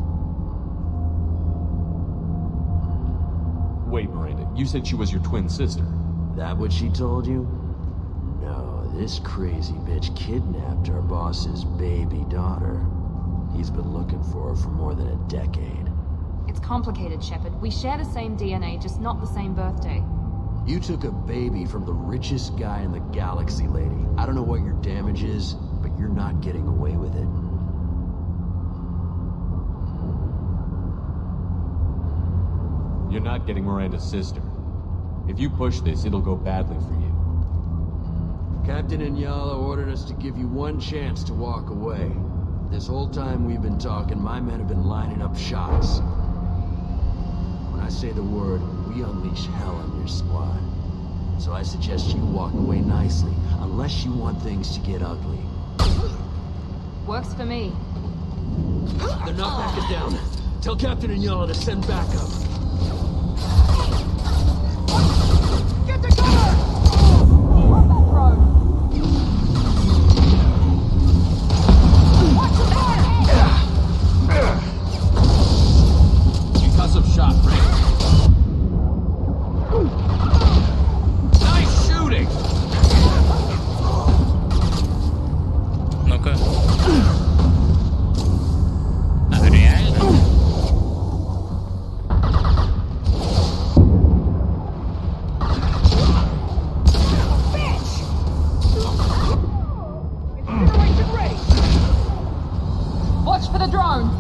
Wait, Miranda, you said she was your twin sister. That what she told you? No, this crazy bitch kidnapped our boss's baby daughter. He's been looking for her for more than a decade. It's complicated, Shepard. We share the same DNA, just not the same birthday. You took a baby from the richest guy in the galaxy, lady. I don't know what your damage is, but you're not getting away with it. You're not getting Miranda's sister. If you push this, it'll go badly for you. Captain Inyala ordered us to give you one chance to walk away. This whole time we've been talking, my men have been lining up shots. When I say the word, we unleash hell on your squad. So I suggest you walk away nicely, unless you want things to get ugly. Works for me. They're not backing down. Tell Captain and Yala to send backup. Get the cover! What that drone? Watch the fire! Concussive shot, right? Nice shooting! Ну-ка. А, реально? Watch for the drone.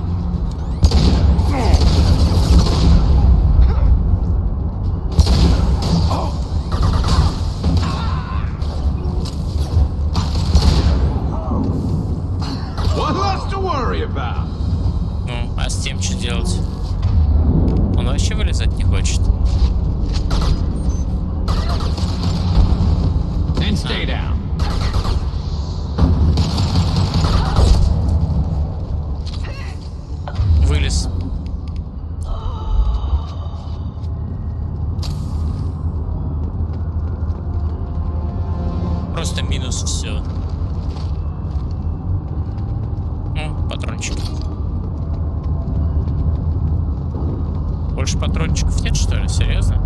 What less to worry about? Ну, а с тем что делать? Он вообще вылезать не хочет. And stay down. Вылез. Просто минус все. Патрончики. Больше патрончиков нет, что ли? Серьезно?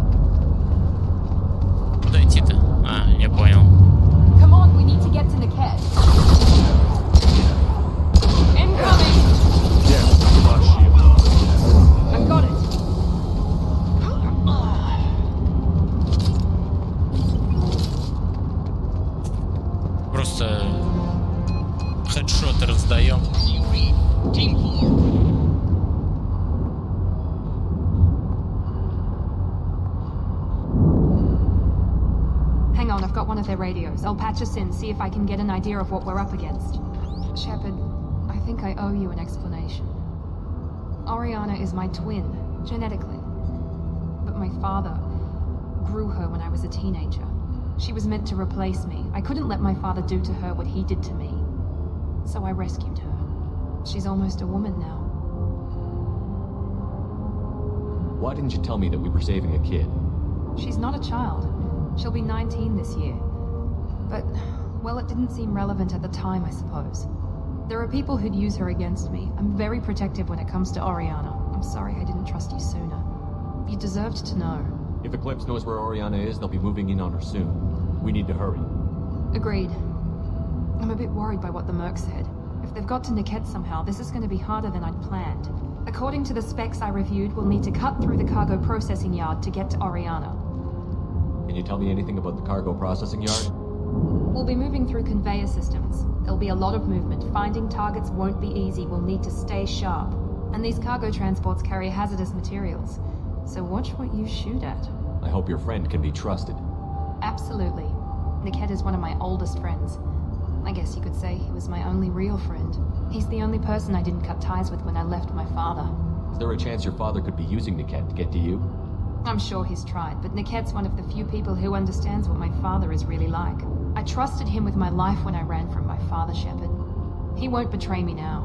Куда идти-то? А, я понял. Come on, we need to get to Niket. Incoming. I've got it. Просто хедшоты раздаем. Hang on, I've got one of their radios. I'll patch us in, see if I can get an idea of what we're up against. Shepard, I think I owe you an explanation. Oriana is my twin, genetically. But my father grew her when I was a teenager. She was meant to replace me. I couldn't let my father do to her what he did to me. So I rescued her. She's almost a woman now. Why didn't you tell me that we were saving a kid? She's not a child. She'll be 19 this year. But, well, it didn't seem relevant at the time, I suppose. There are people who'd use her against me. I'm very protective when it comes to Oriana. I'm sorry I didn't trust you sooner. You deserved to know. If Eclipse knows where Oriana is, they'll be moving in on her soon. We need to hurry. Agreed. I'm a bit worried by what the Merc said. If they've got to Niket somehow, this is going to be harder than I'd planned. According to the specs I reviewed, we'll need to cut through the cargo processing yard to get to Oriana. Can you tell me anything about the cargo processing yard? We'll be moving through conveyor systems. There'll be a lot of movement. Finding targets won't be easy. We'll need to stay sharp. And these cargo transports carry hazardous materials. So watch what you shoot at. I hope your friend can be trusted. Absolutely. Niket is one of my oldest friends. I guess you could say he was my only real friend. He's the only person I didn't cut ties with when I left my father. Is there a chance your father could be using Niket to get to you? I'm sure he's tried, but Niket's one of the few people who understands what my father is really like. I trusted him with my life when I ran from my father, Shepard. He won't betray me now.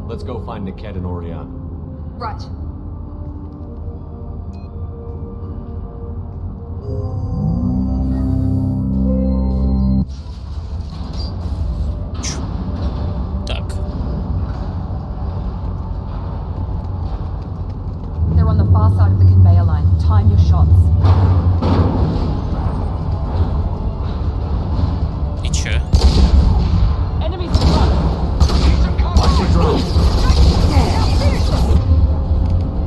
Let's go find Niket and Oriana. Right. They're on the far side of the conveyor line. Time your shots. И чё? Enemies in front. Watch the drone.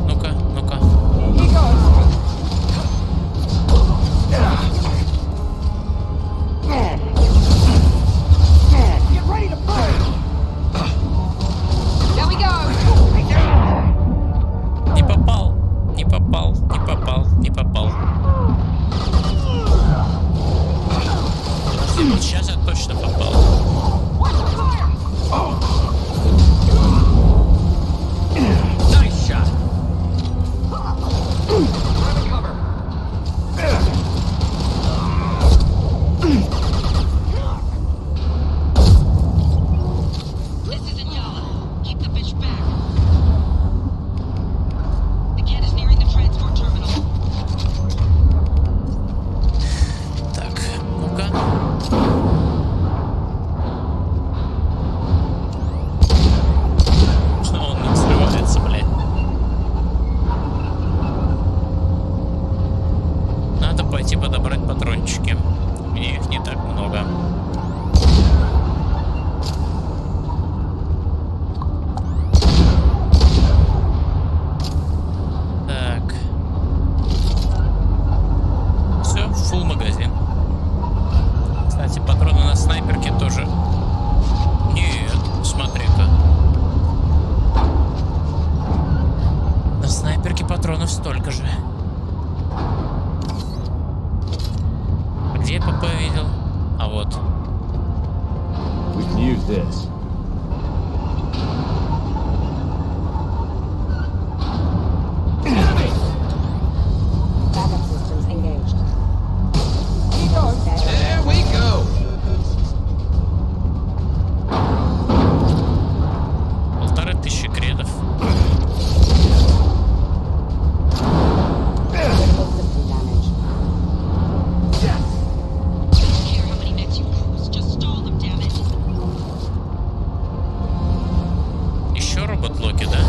Ну-ка, ну-ка. Here goes. Get ready to burn! There we go. Не попал, не попал, не попал, не попал. блоки, да?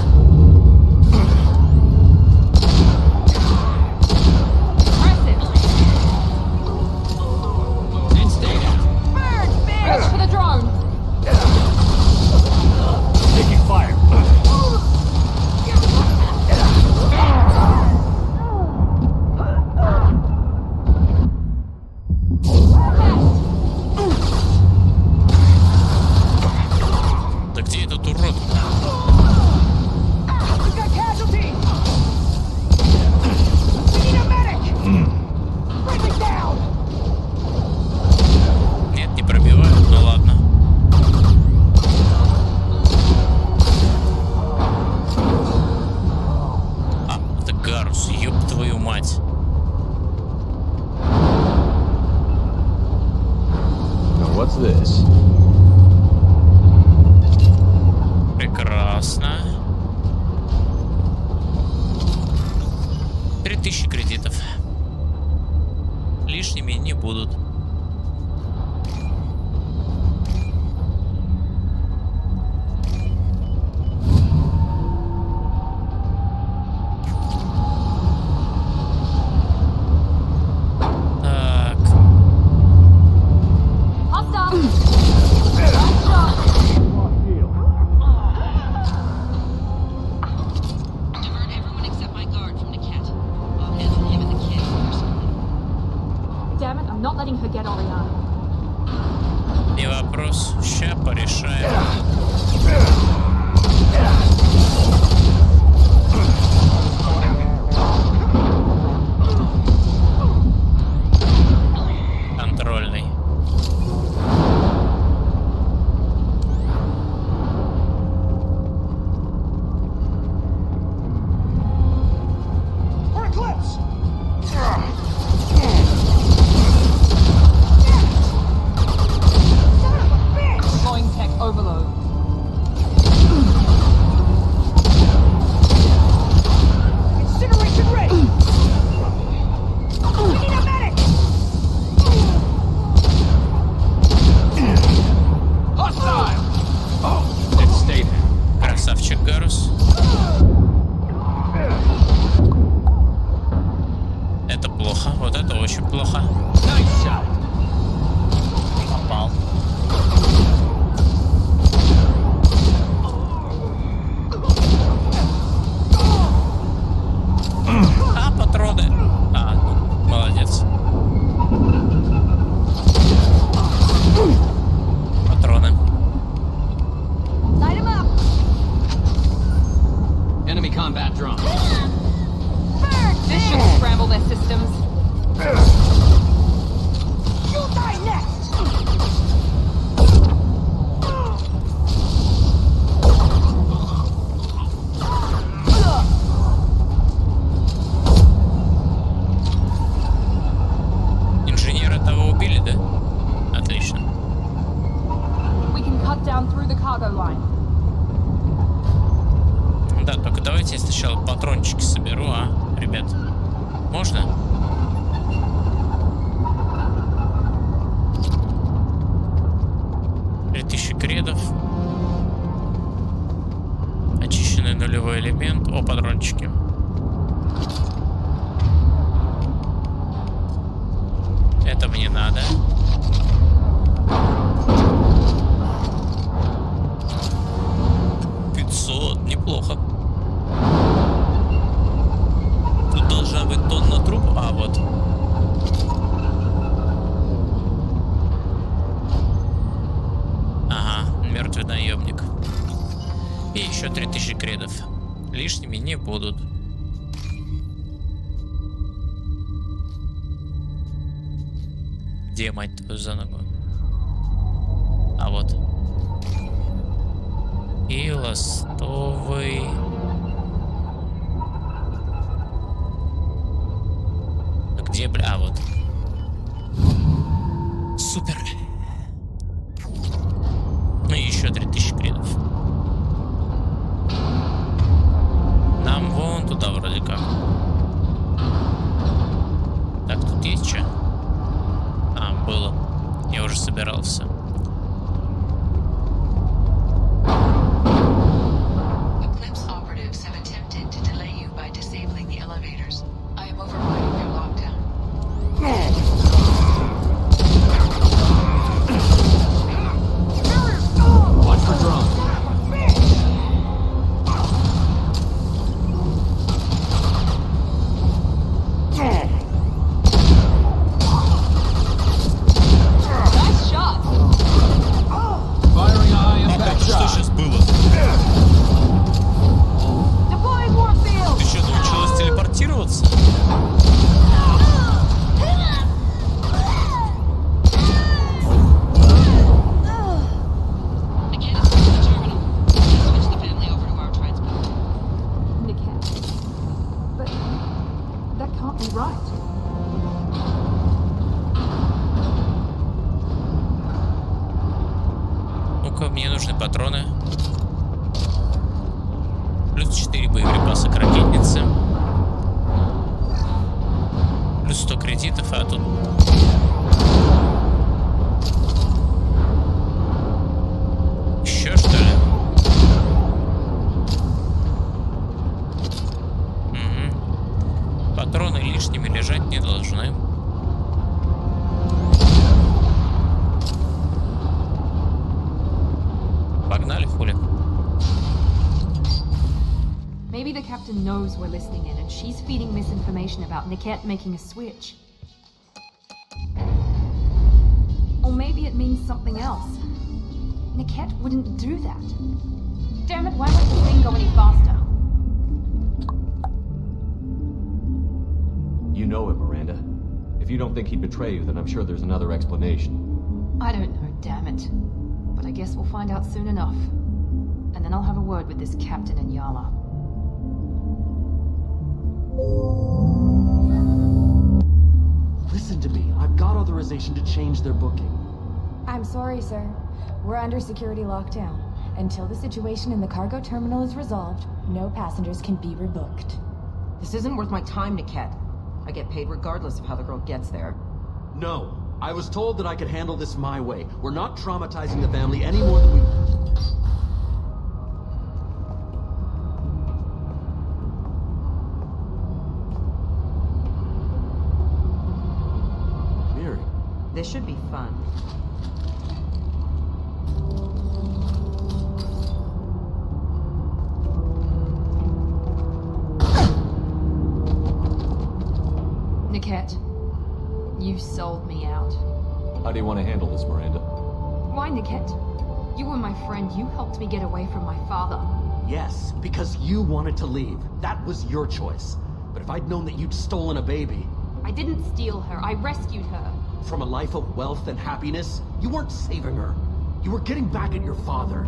Watch for the drone. Taking fire. Да где этот урод? Нет, не пробивают, ну ладно. А, это Гарус, ёб твою мать. Now what's this? Прекрасно. 3000 кредитов. Лишними не будут. Так. Damn it, I'm not letting her get Oriana. Не вопрос. Ща порешаем. Контрольный. For Eclipse! Deploying tech overload. Incineration ready! We need a medic! Hostile! Let's stay there. Красавчик Гарус. Это плохо. Вот это очень плохо. Nice shot. Попал. А, патроны. А, ну, молодец. Патроны. Light him up! Enemy combat drone. This should scramble their systems. You'll die next! Инженера того убили, да? Отлично. We can cut down through the cargo line. Да, только давайте я сначала патрончики соберу, а, ребят? Можно? Кредов. Очищенный нулевой элемент. О, патрончики. Это мне надо. Неплохо. Тут должна быть тонна труп. А, вот. Ага, мертвый наемник. И еще 3000 кредов. Лишними не будут. Где, мать твою, за ногу? А вот. И ластовый. Где, бля? А, вот. Супер. Ну и еще 3000 кредов. Нам вон туда вроде как. Так, тут есть что? А, было. Я уже собирался. Maybe the captain knows we're listening in and she's feeding misinformation about Niket making a switch. Or maybe it means something else. Niket wouldn't do that. Damn it, why won't the thing go any faster? You know him, Miranda. If you don't think he'd betray you, then I'm sure there's another explanation. I don't know, damn it. But I guess we'll find out soon enough. And then I'll have a word with this captain and Yala. Listen to me. I've got authorization to change their booking. I'm sorry, sir. We're under security lockdown. Until the situation in the cargo terminal is resolved, no passengers can be rebooked. This isn't worth my time, Niket. I get paid regardless of how the girl gets there. No. I was told that I could handle this my way. We're not traumatizing the family any more than we... Miri. This should be fun. Niket, you sold me out. How do you want to handle this, Miranda? Why, Niket? You were my friend. You helped me get away from my father. Yes, because you wanted to leave. That was your choice. But if I'd known that you'd stolen a baby... I didn't steal her. I rescued her. From a life of wealth and happiness, you weren't saving her. You were getting back at your father.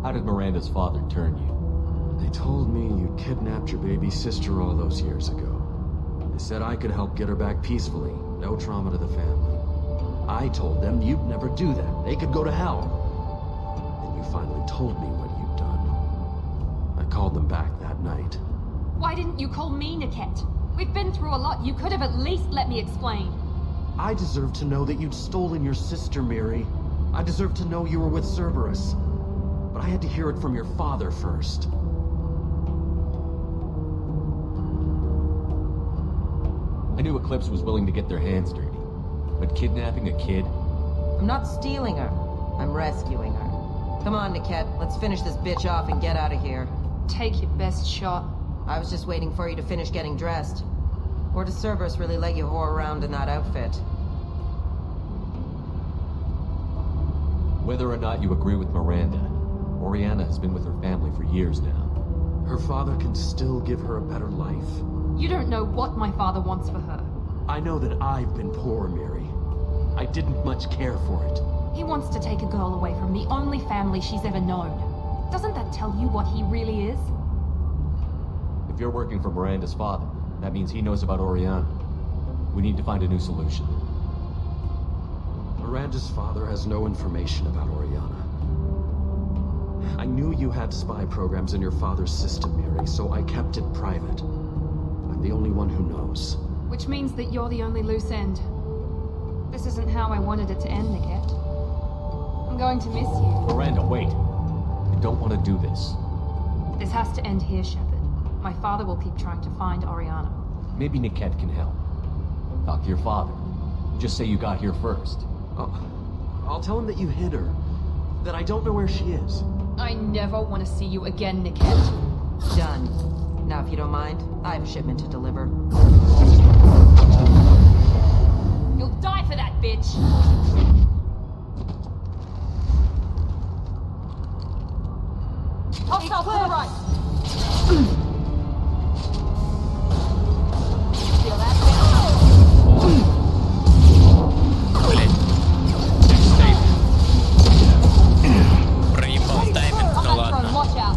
How did Miranda's father turn you? They told me you kidnapped your baby sister all those years ago. They said I could help get her back peacefully. No trauma to the family. I told them you'd never do that. They could go to hell. Then you finally told me what you'd done. I called them back that night. Why didn't you call me, Niket? We've been through a lot. You could have at least let me explain. I deserve to know that you'd stolen your sister, Miri. I deserve to know you were with Cerberus. But I had to hear it from your father first. I knew Eclipse was willing to get their hands dirty. But kidnapping a kid? I'm not stealing her. I'm rescuing her. Come on, Niket. Let's finish this bitch off and get out of here. Take your best shot. I was just waiting for you to finish getting dressed. Or does Cerberus really let you whore around in that outfit? Whether or not you agree with Miranda, Oriana has been with her family for years now. Her father can still give her a better life. You don't know what my father wants for her. I know that I've been poor, Miri. I didn't much care for it. He wants to take a girl away from the only family she's ever known. Doesn't that tell you what he really is? If you're working for Miranda's father, that means he knows about Oriana. We need to find a new solution. Miranda's father has no information about Oriana. I knew you had spy programs in your father's system, Miri, so I kept it private. I'm the only one who knows. Which means that you're the only loose end. This isn't how I wanted it to end, Niket. I'm going to miss you. Miranda, wait. I don't want to do this. This has to end here, Shepard. My father will keep trying to find Oriana. Maybe Niket can help. Talk to your father. Just say you got here first. I'll tell him that you hid her. That I don't know where she is. I never want to see you again, Niket. Done. Now, if you don't mind, I have a shipment to deliver. You'll die for that, bitch! Hostile to the right! Feel that? Проебал тайминг, ну ладно. Watch out!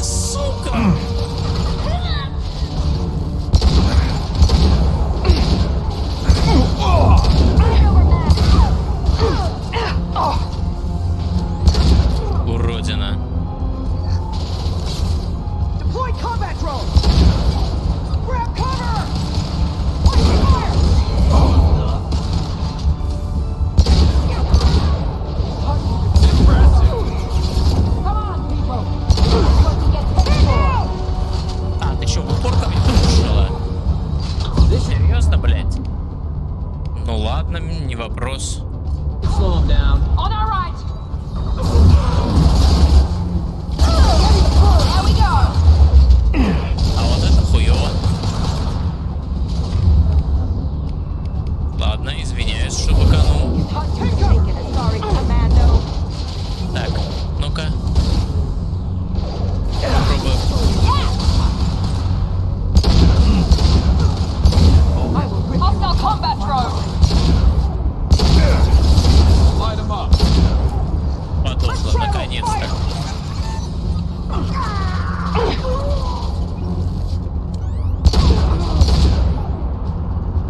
Сука! Наконец-то.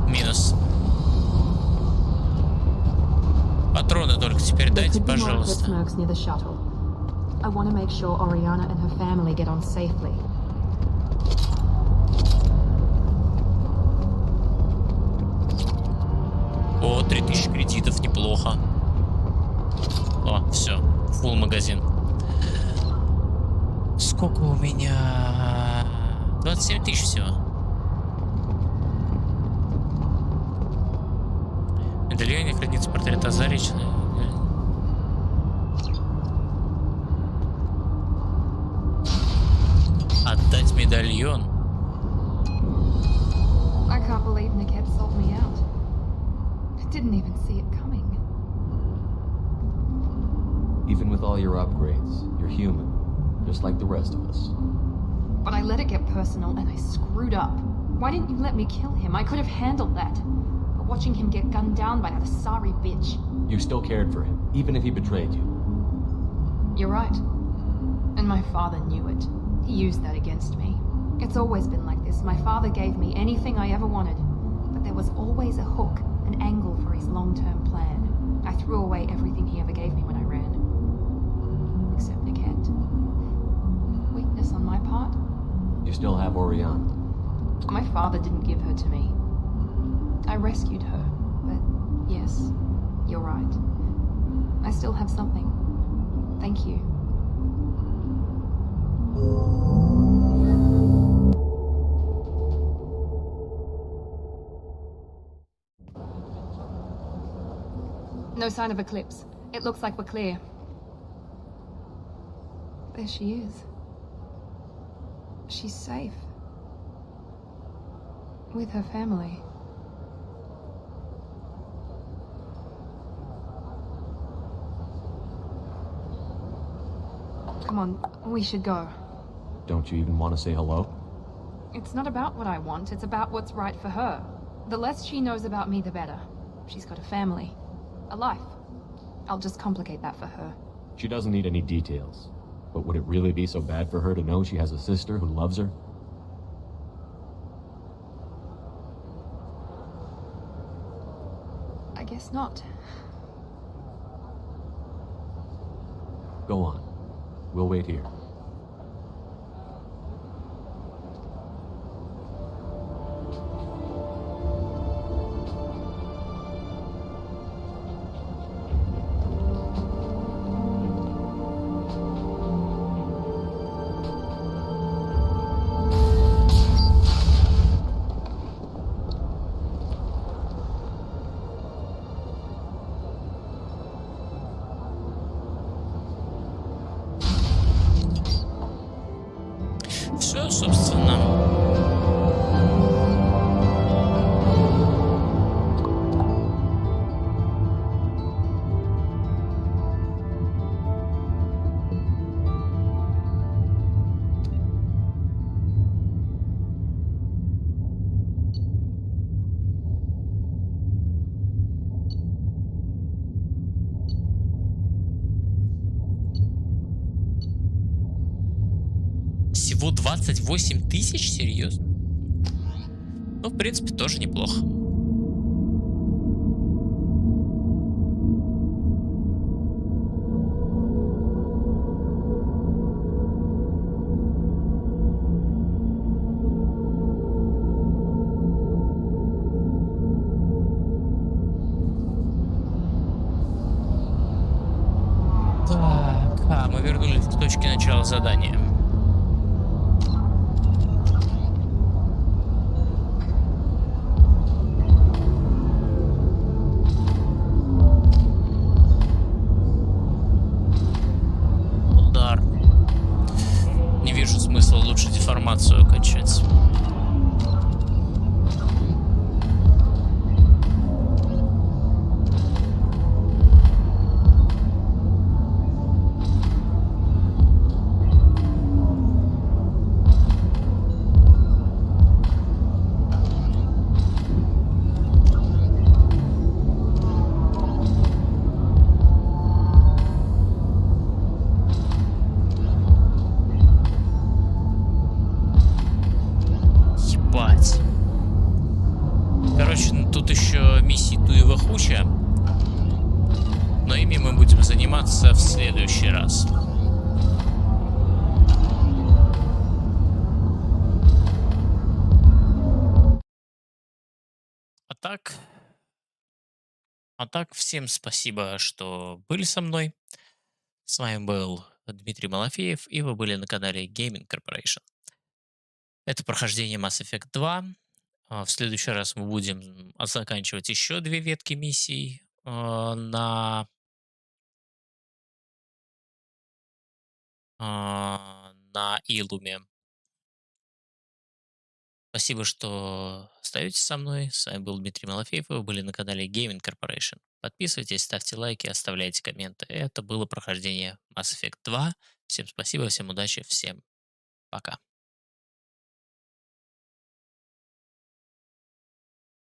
Минус. Патроны только теперь дайте, пожалуйста. I want to make sure Oriana and her family get on safely. О, 3000 кредитов, неплохо. О, все, фулл магазин. Сколько у меня? 27 тысяч всего. В медальоне хранится портрет Азарии. Отдать медальон. I can't believe Niket sold me out. I didn't even see it coming. Even with all your upgrades, you're human, just like the rest of us. But I let it get personal and I screwed up. Why didn't you let me kill him? I could have handled that. But watching him get gunned down by that Asari bitch. You still cared for him, even if he betrayed you. You're right. And my father knew it. He used that against me. It's always been like this. My father gave me anything I ever wanted. But there was always a hook, an angle for his long-term plan. I threw away everything he ever gave me when I ran. Except Niket. Weakness on my part? You still have Oriana. My father didn't give her to me. I rescued her. But yes, you're right. I still have something. Thank you. No sign of Eclipse. It looks like we're clear. There she is. She's safe. With her family. Come on, we should go. Don't you even want to say hello? It's not about what I want, it's about what's right for her. The less she knows about me, the better. She's got a family. A life. I'll just complicate that for her. She doesn't need any details. But would it really be so bad for her to know she has a sister who loves her? I guess not. Go on. We'll wait here. Все, собственно. Всего 28 тысяч? Серьезно? Ну, в принципе, тоже неплохо. Так, мы вернулись к точке начала задания. Смысла лучше деформацию качать. так, всем спасибо, что были со мной. С вами был Дмитрий Малафеев, и вы были на канале Gaming Corporation. Это прохождение Mass Effect 2. В следующий раз мы будем заканчивать еще 2 ветки миссий на Илуме. Спасибо, что остаетесь со мной. С вами был Дмитрий Малафеев, и вы были на канале Gaming Corporation. Подписывайтесь, ставьте лайки, оставляйте комменты. Это было прохождение Mass Effect 2. Всем спасибо, всем удачи, всем пока.